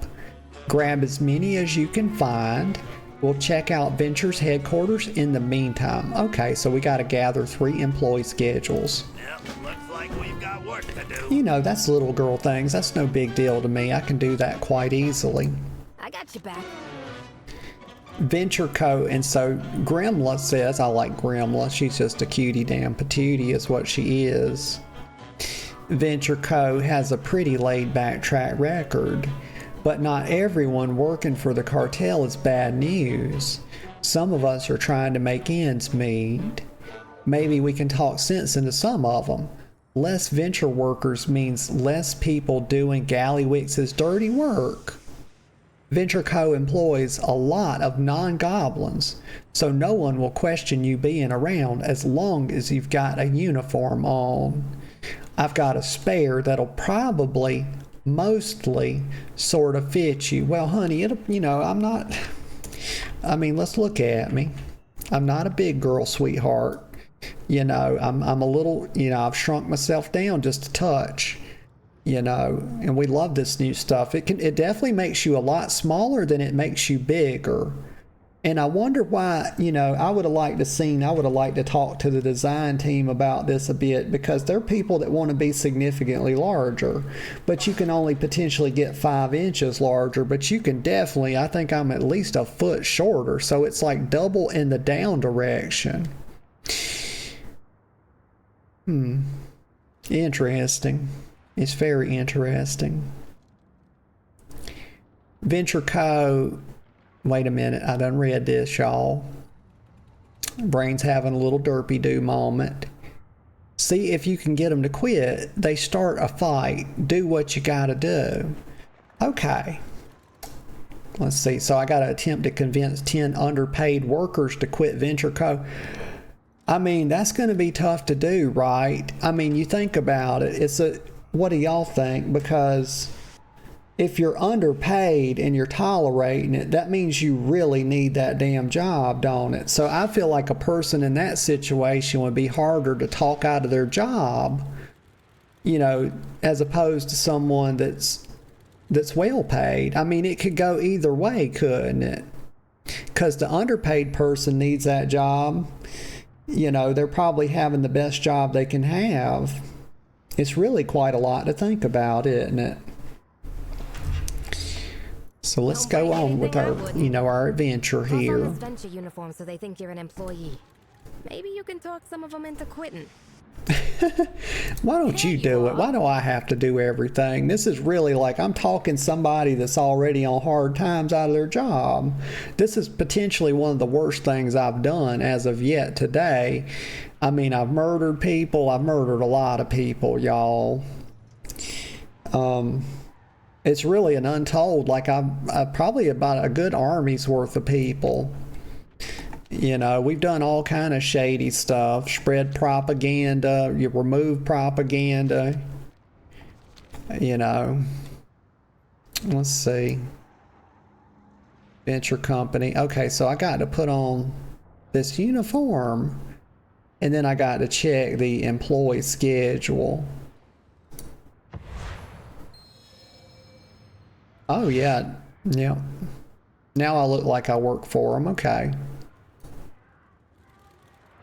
Grab as many as you can find. We'll check out Venture's headquarters in the meantime. Okay, so we got to gather 3 employee schedules. Yep, looks like we've got work to do. You know, that's little girl things. That's no big deal to me. I can do that quite easily. I got you back. Venture Co. And so Grimla says, I like Grimla. She's just a cutie damn patootie is what she is. Venture Co. has a pretty laid back track record. But not everyone working for the cartel is bad news. Some of us are trying to make ends meet. Maybe we can talk sense into some of them. Less Venture workers means less people doing Gallywix's dirty work. Venture Co. employs a lot of non-goblins, so no one will question you being around as long as you've got a uniform on. I've got a spare that'll probably mostly sort of fit you. Well, honey, it'll, you know, let's look at me. I'm not a big girl, sweetheart. You know, I'm a little, you know, I've shrunk myself down just a touch, you know, and we love this new stuff. It definitely makes you a lot smaller than it makes you bigger. And I wonder why, you know, I would have liked to talk to the design team about this a bit, because they're people that want to be significantly larger, but you can only potentially get 5 inches larger, but you can definitely, I think I'm at least a foot shorter, so it's like double in the down direction. Interesting. It's very interesting. Venture Co. Wait a minute, I done read this, y'all. Brain's having a little derpy-doo moment. See if you can get them to quit. They start a fight. Do what you gotta do. Okay. Let's see. So I gotta attempt to convince 10 underpaid workers to quit Venture Co. I mean, that's gonna be tough to do, right? I mean, you think about it. What do y'all think? Because if you're underpaid and you're tolerating it, that means you really need that damn job, don't it? So I feel like a person in that situation would be harder to talk out of their job, you know, as opposed to someone that's well paid. I mean, it could go either way, couldn't it? Because the underpaid person needs that job. You know, they're probably having the best job they can have. It's really quite a lot to think about, isn't it? So let's go on with our adventure here. This Venture uniform so they think you're an employee. Maybe you can talk some of them into quitting. Why don't you do it? Why do I have to do everything? This is really like I'm talking somebody that's already on hard times out of their job. This is potentially one of the worst things I've done as of yet today. I mean, I've murdered people. I've murdered a lot of people, y'all. It's really an untold, like I've probably about a good army's worth of people. You know, we've done all kind of shady stuff, spread propaganda, you remove propaganda, you know. Let's see. Venture company. Okay, so I got to put on this uniform, and then I got to check the employee schedule. Oh yeah, yeah. Now I look like I work for them. Okay.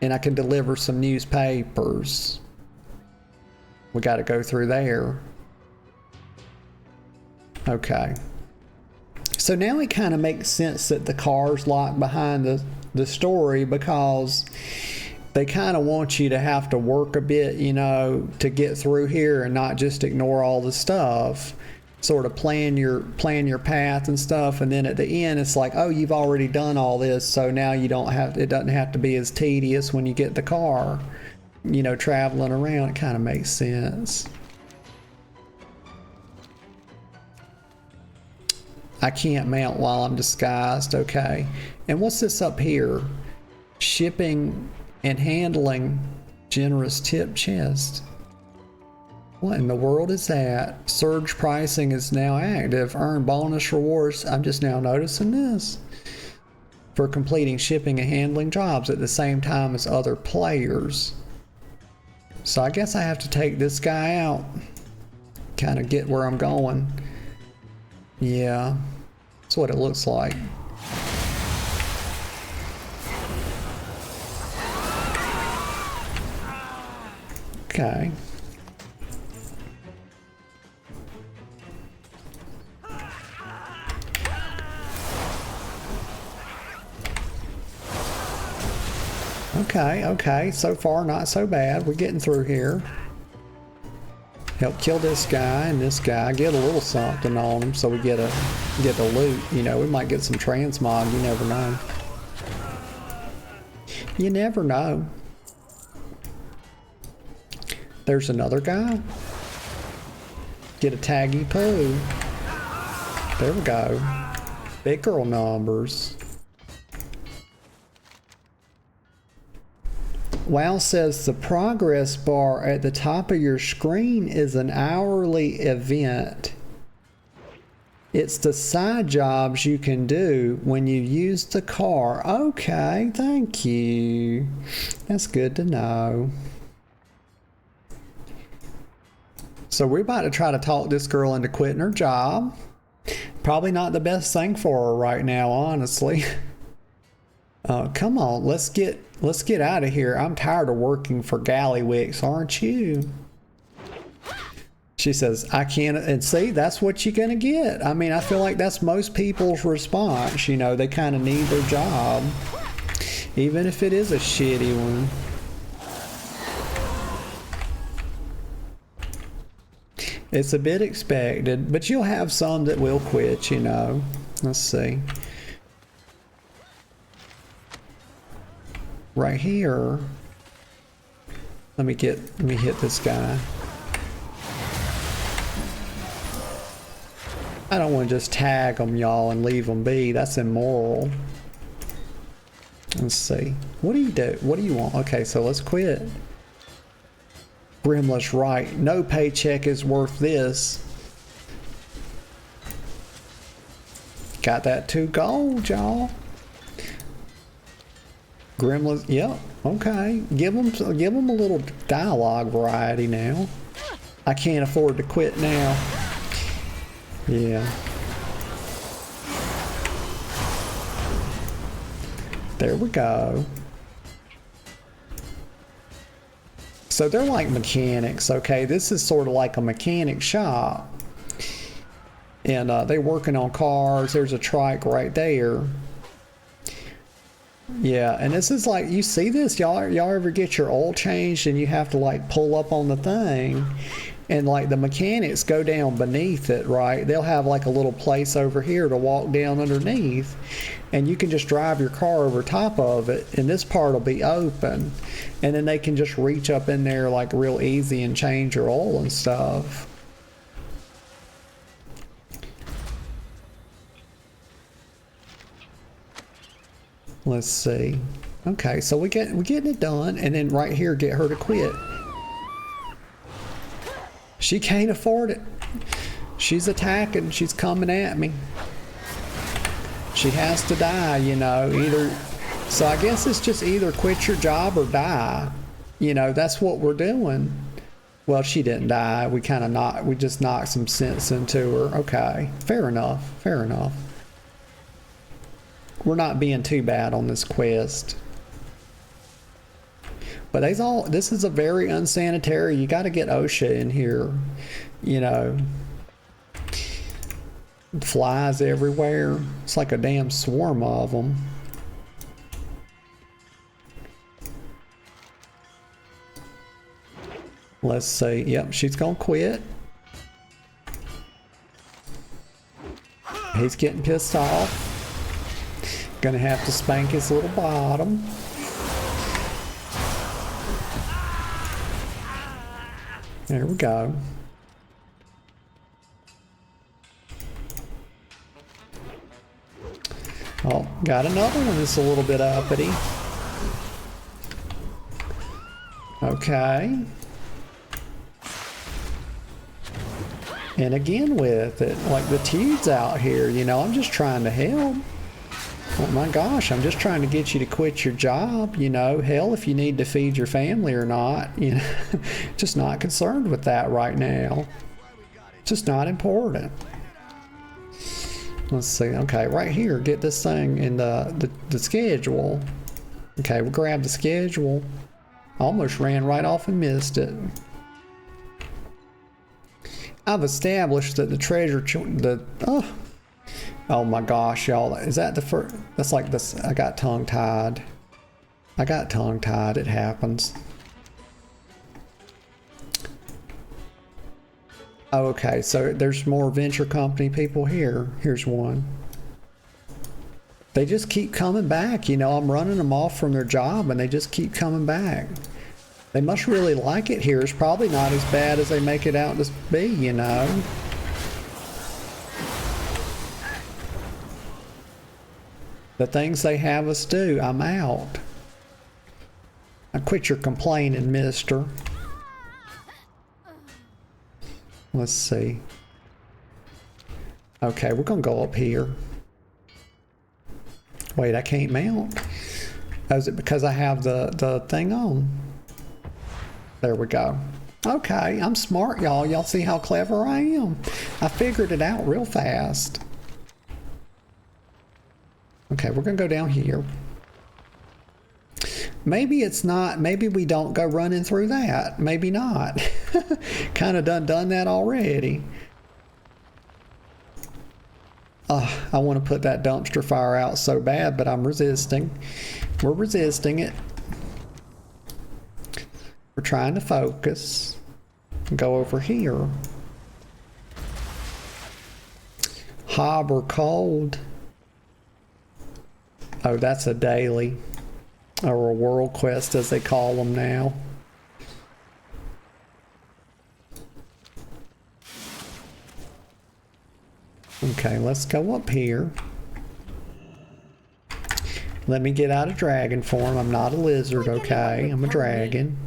And I can deliver some newspapers. We got to go through there. Okay. So now it kind of makes sense that the car's locked behind the story, because they kind of want you to have to work a bit, you know, to get through here and not just ignore all the stuff. Sort of plan your path and stuff, and then at the end it's like, oh, you've already done all this, so now you don't have, it doesn't have to be as tedious when you get the car, you know, traveling around. It kind of makes sense. I can't mount while I'm disguised. Okay. And what's this up here? Shipping and handling, generous tip chest. What in the world is that? Surge pricing is now active. Earn bonus rewards. I'm just now noticing this. For completing shipping and handling jobs at the same time as other players. So I guess I have to take this guy out. Kind of get where I'm going. Yeah. That's what it looks like. Okay. Okay, so far not so bad. We're getting through here. Help kill this guy and this guy. Get a little something on him so we get the loot. You know, we might get some transmog. You never know. You never know. There's another guy. Get a taggy poo. There we go. Big girl numbers. WoW says the progress bar at the top of your screen is an hourly event. It's the side jobs you can do when you use the car. Okay, thank you. That's good to know. So we're about to try to talk this girl into quitting her job. Probably not the best thing for her right now, honestly. Come on, let's get out of here. I'm tired of working for Gallywix, aren't you? She says, I can't, and see, that's what you're gonna get. I mean, I feel like that's most people's response. You know, they kind of need their job, even if it is a shitty one. It's a bit expected, but you'll have some that will quit, you know. Let's see. Right here. Let me hit this guy. I don't want to just tag them, y'all, and leave them be. That's immoral. Let's see. What do you do? What do you want? Okay, so let's quit. Grimla's right. No paycheck is worth this. Got that 2 gold, y'all. Grimla's, yep, okay. Give them a little dialogue variety now. I can't afford to quit now. Yeah. There we go. So they're like mechanics, okay? This is sort of like a mechanic shop. And they're working on cars. There's a trike right there. Yeah, and this is like, you see this? Y'all ever get your oil changed and you have to like pull up on the thing? And like the mechanics go down beneath it, right? They'll have like a little place over here to walk down underneath, and you can just drive your car over top of it, and this part will be open, and then they can just reach up in there like real easy and change your oil and stuff. Let's see. Okay, so we're getting it done, and then right here, get her to quit. She can't afford it. She's attacking. She's coming at me. She has to die, you know, either. So I guess it's just either quit your job or die. You know, that's what we're doing. Well, she didn't die. We just knocked some sense into her. Okay, fair enough, fair enough. We're not being too bad on this quest. But this is a very unsanitary, you gotta get OSHA in here, you know. Flies everywhere. It's like a damn swarm of them. Let's see. Yep, she's gonna quit. He's getting pissed off. Gonna have to spank his little bottom. There we go. Oh, got another one that's a little bit uppity. Okay. And again with it, like the dudes out here, you know, I'm just trying to help. Oh my gosh, I'm just trying to get you to quit your job, you know. Hell, if you need to feed your family or not, you know, just not concerned with that right now. Just not important. Let's see, okay, right here, get this thing in the schedule. Okay, we'll grab the schedule. Almost ran right off and missed it. I've established that the treasure, oh my gosh, y'all, is that the first, that's like this, I got tongue-tied. It happens. Oh, okay, so there's more venture company people here. Here's one. They just keep coming back, you know, I'm running them off from their job and they just keep coming back. They must really like it here. It's probably not as bad as they make it out to be, you know. The things they have us do, I'm out. Now quit your complaining, mister. Let's see. Okay, we're gonna go up here. Wait, I can't mount? Oh, is it because I have the thing on? There we go. Okay, I'm smart, y'all. Y'all see how clever I am? I figured it out real fast. Okay, we're gonna go down here. Maybe it's not, maybe we don't go running through that. Maybe not. Kind of done that already. I want to put that dumpster fire out so bad, but I'm resisting. We're resisting it. We're trying to focus. Go over here. Hob or cold. Oh, that's a daily. Or a world quest as they call them now. Okay, let's go up here. Let me get out of dragon form. I'm not a lizard, okay? I'm a dragon.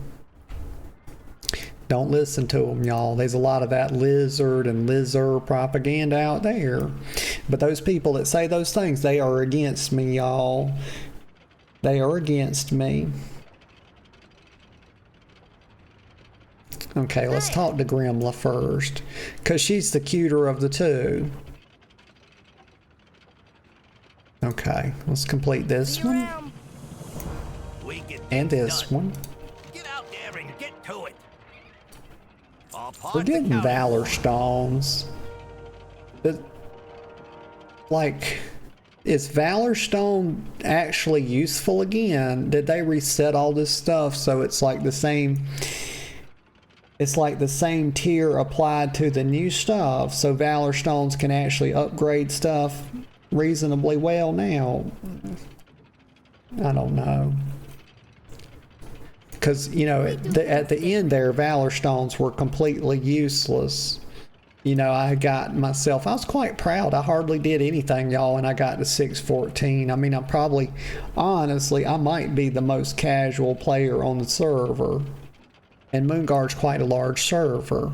Don't listen to them, y'all. There's a lot of that lizard and lizard propaganda out there. But those people that say those things, they are against me, y'all. They are against me. Okay, let's talk to Grimla first. Because she's the cuter of the two. Okay, let's complete this one. And this one. Get out there and get to it. We're getting Valor Stones. But, like, is Valor Stone actually useful again? Did they reset all this stuff so it's like the same... It's like the same tier applied to the new stuff, so Valor Stones can actually upgrade stuff reasonably well now. I don't know. Because, you know, at the end there, Valor Stones were completely useless. You know, I got myself, I was quite proud. I hardly did anything, y'all, and I got to 614. I mean, I'm probably, honestly, I might be the most casual player on the server. And Moonguard's quite a large server.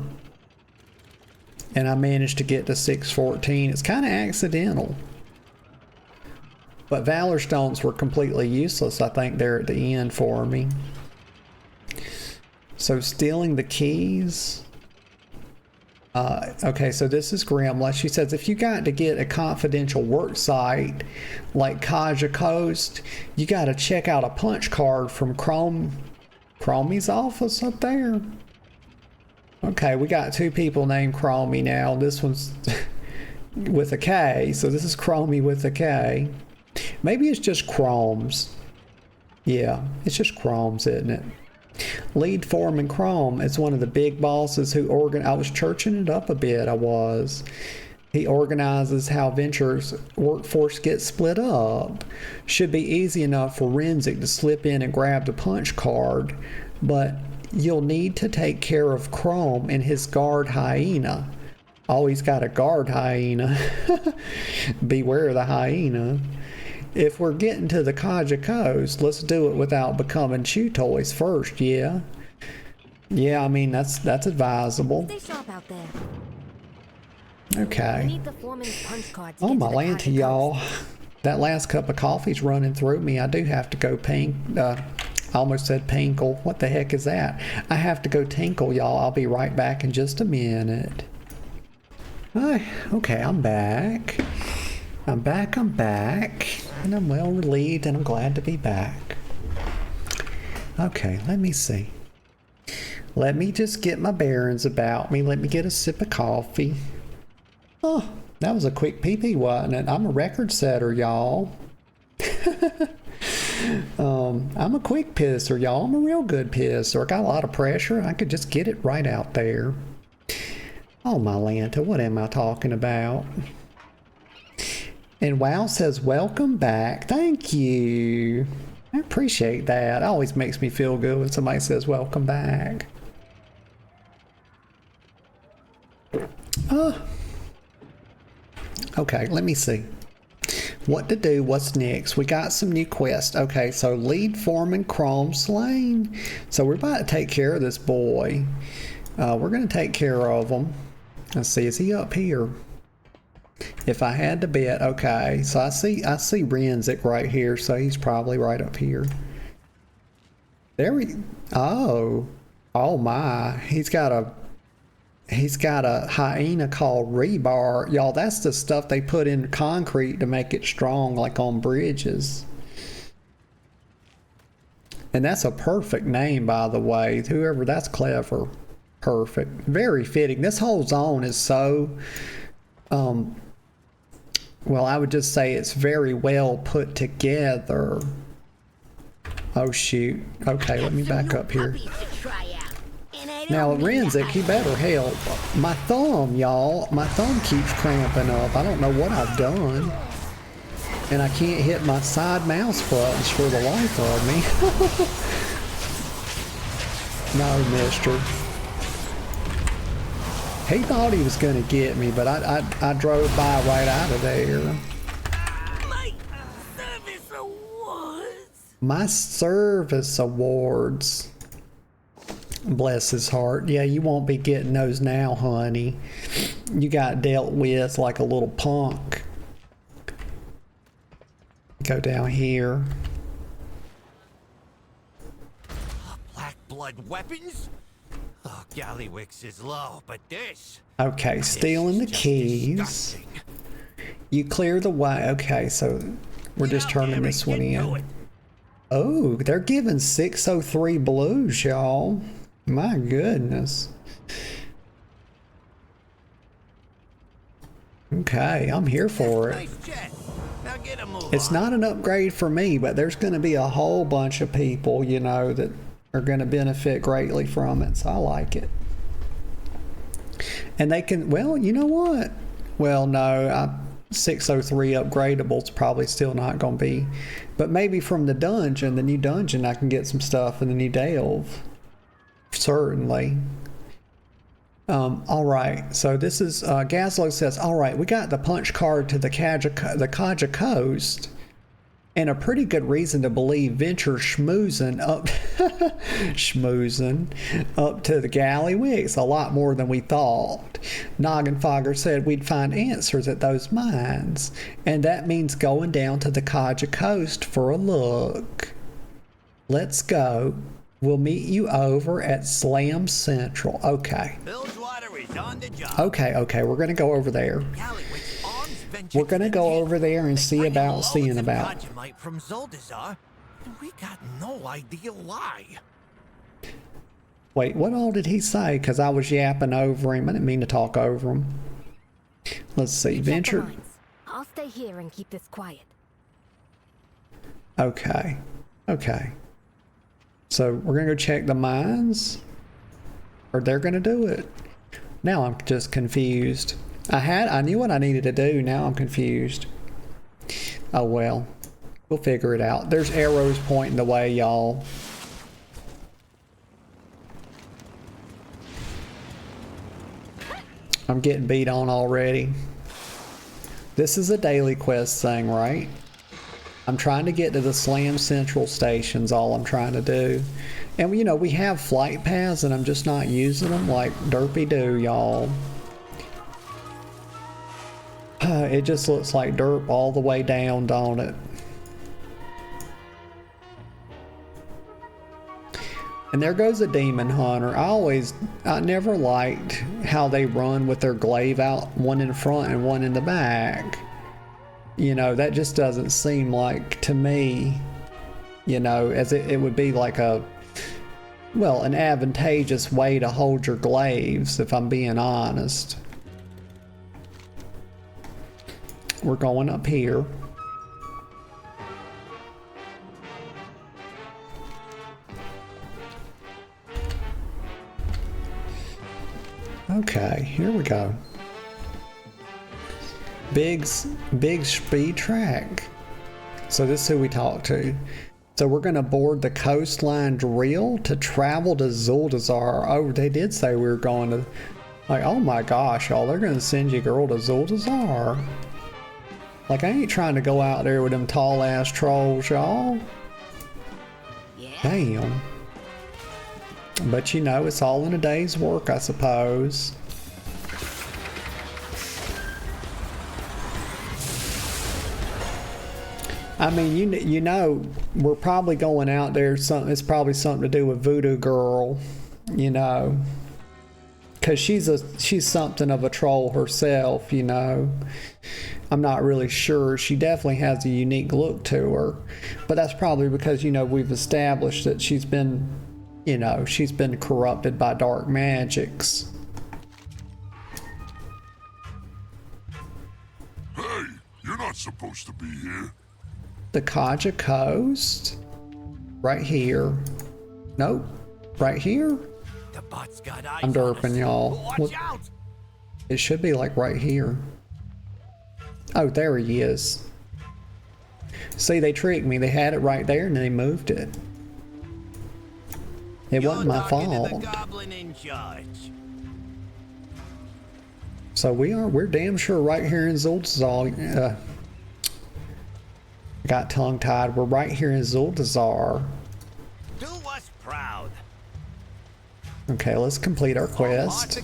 and I managed to get to 614. It's kind of accidental. But Valor Stones were completely useless, I think, there at the end for me. So stealing the keys. Okay, so this is Grimla. She says, if you got to get a confidential work site like Kaja Coast, you got to check out a punch card from Chromie's office up there. Okay, we got 2 people named Chromie now. This one's with a K, so this is Chromie with a K. Maybe it's just Chromes. Yeah, it's just Chromes, isn't it? Lead Foreman Chrome is one of the big bosses who I was churching it up a bit, I was. He organizes how Venture's workforce gets split up. Should be easy enough for Renzik to slip in and grab the punch card, but you'll need to take care of Chrome and his guard hyena. Oh, he's got a guard hyena. Beware the hyena. If we're getting to the Kaja Coast, let's do it without becoming chew toys first, yeah? Yeah, I mean, that's advisable. Stay sharp out there. Okay. We need the foreman's punch card to Oh, get my to the land to Kaja y'all. Coast. That last cup of coffee's running through me. I do have to go I almost said pinkle. What the heck is that? I have to go tinkle, y'all. I'll be right back in just a minute. Okay, I'm back. I'm back. And I'm well relieved and I'm glad to be back. Okay, let me see. Let me just get my bearings about me. Let me get a sip of coffee. Oh, that was a quick pee-pee, wasn't it? I'm a record setter, y'all. I'm a quick pisser, y'all. I'm a real good pisser. I got a lot of pressure. I could just get it right out there. Oh, my Lanta, what am I talking about? And WoW says, welcome back. Thank you. I appreciate that. It always makes me feel good when somebody says, welcome back. Okay, let me see. What to do, what's next? We got some new quests. Okay, so lead Foreman Chrome slain. So we're about to take care of this boy. We're going to take care of him. Let's see, is he up here? If I had to bet, okay. So I see Renzik right here, so he's probably right up here. There we, oh my, he's got a hyena called rebar. Y'all, that's the stuff they put in concrete to make it strong, like on bridges. And that's a perfect name, by the way. Whoever, that's clever. Perfect. Very fitting. This whole zone is so, well, I would just say it's very well put together. Oh, shoot. Okay, let me back up here. Now, Renzik, he better help. My thumb, y'all. My thumb keeps cramping up. I don't know what I've done. And I can't hit my side mouse buttons for the life of me. No, mister. He thought he was going to get me, but I drove by right out of there. My service awards. My service awards. Bless his heart. Yeah, you won't be getting those now, honey. You got dealt with like a little punk. Go down here. Black blood weapons? Oh, Gallywix is low, but this... Okay, stealing the keys. Disgusting. You clear the way. Okay, so we're just turning this one in. Oh, they're giving 603 blues, y'all. My goodness. Okay, I'm here for it. It's not an upgrade for me, but there's going to be a whole bunch of people, you know, that are going to benefit greatly from it, so I like it. And they can, well, you know what? Well, no, 603 upgradable's probably still not going to be, but maybe from the dungeon, the new dungeon, I can get some stuff in the new delve. Certainly. All right, so this is, Gazlo says, all right, we got the punch card to the Kaja Coast. And a pretty good reason to believe Venture schmoozing up schmoozing up to the Gallywix a lot more than we thought. Noggenfogger said we'd find answers at those mines, and that means going down to the Kaja coast for a look. Let's go. We'll meet you over at Slam Central. Okay. Bilgewater is on the job. Okay, we're gonna go over there. We're gonna go over there and see about seeing about. From Zuldazar, and we got no idea why. Wait, what all did he say? Because I was yapping over him. I didn't mean to talk over him. Let's see, Venture. I'll stay here and keep this quiet. Okay. So we're gonna go check the mines, or they're gonna do it. Now I'm just confused. I knew what I needed to do. Now I'm confused. Oh well, we'll figure it out. There's arrows pointing the way, y'all. I'm getting beat on already. This is a daily quest thing, right? I'm trying to get to the Slam Central stations, all I'm trying to do. And you know, we have flight paths and I'm just not using them like derpy-doo, y'all. It just looks like derp all the way down, don't it? And there goes a demon hunter. I never liked how they run with their glaive out, one in front and one in the back. You know, that just doesn't seem like, to me, you know, as it would be like an advantageous way to hold your glaives, if I'm being honest. We're going up here. Okay, here we go. Big speed track. So this is who we talk to. So we're gonna board the coastline drill to travel to Zuldazar. Oh, they did say we were going to, like, oh my gosh, y'all, they're gonna send your girl to Zuldazar. Like, I ain't trying to go out there with them tall ass trolls, y'all. Yeah. Damn. But you know, it's all in a day's work, I suppose. I mean, you know, we're probably going out there. It's probably something to do with Voodoo Girl, you know, because she's something of a troll herself, you know. I'm not really sure. She definitely has a unique look to her, but that's probably because, you know, we've established that she's been corrupted by dark magics. Hey, you're not supposed to be here. The Kaja Coast? Right here. Nope. Right here? The bot's got eyes I'm derping, y'all. Watch out! It should be like right here. Oh, there he is. See, they tricked me. They had it right there and they moved it. It wasn't my fault. The goblin in charge. So we're damn sure right here in Zuldazar. Got tongue-tied. We're right here in Zuldazar. Do us proud. Okay, let's complete our quest.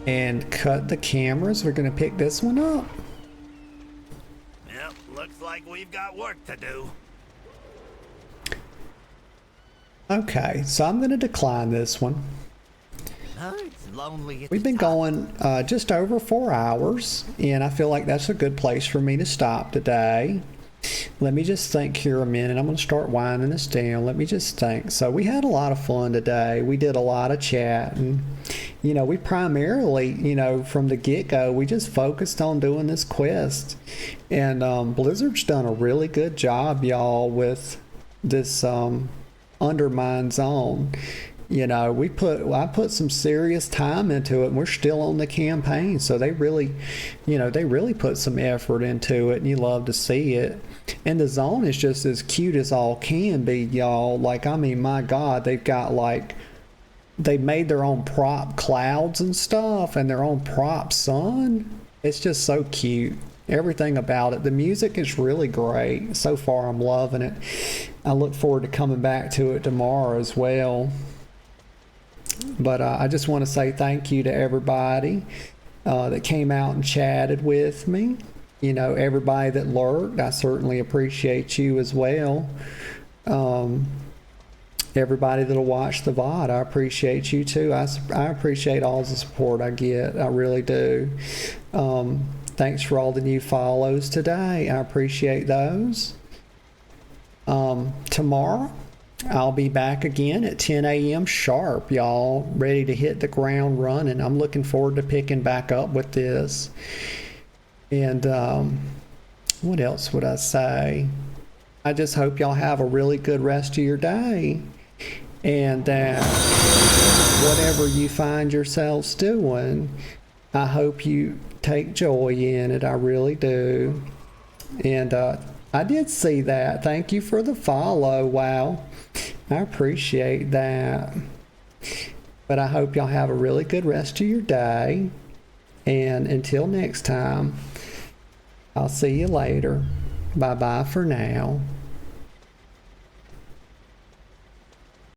And cut the cameras. We're gonna pick this one up. Yep, looks like we've got work to do. Okay, so I'm gonna decline this one. It's lonely. We've been going just over 4 hours, and I feel like that's a good place for me to stop today. Let me just think here a minute. I'm going to start winding this down. Let me just think. So we had a lot of fun today. We did a lot of chatting. You know, we primarily, you know, from the get-go, we just focused on doing this quest. And Blizzard's done a really good job, y'all, with this Undermine Zone. You know, I put some serious time into it, and we're still on the campaign. So they really, you know, they really put some effort into it, and you love to see it. And the zone is just as cute as all can be, y'all. Like, I mean, my God, they've got like, they made their own prop clouds and stuff, and their own prop sun. It's just so cute. everything about it. The music is really great. So far, I'm loving it. I look forward to coming back to it tomorrow as well. But I just want to say thank you to everybody that came out and chatted with me. You know, everybody that lurked, I certainly appreciate you as well. Everybody that'll watch the VOD, I appreciate you too. I appreciate all the support I get. I really do. Thanks for all the new follows today. I appreciate those. Tomorrow, I'll be back again at 10 a.m. sharp, y'all, ready to hit the ground running. I'm looking forward to picking back up with this. And what else would I say? I just hope y'all have a really good rest of your day. And whatever you find yourselves doing, I hope you take joy in it. I really do. And I did see that. Thank you for the follow. Wow. I appreciate that. But I hope y'all have a really good rest of your day. And until next time, I'll see you later. Bye-bye for now.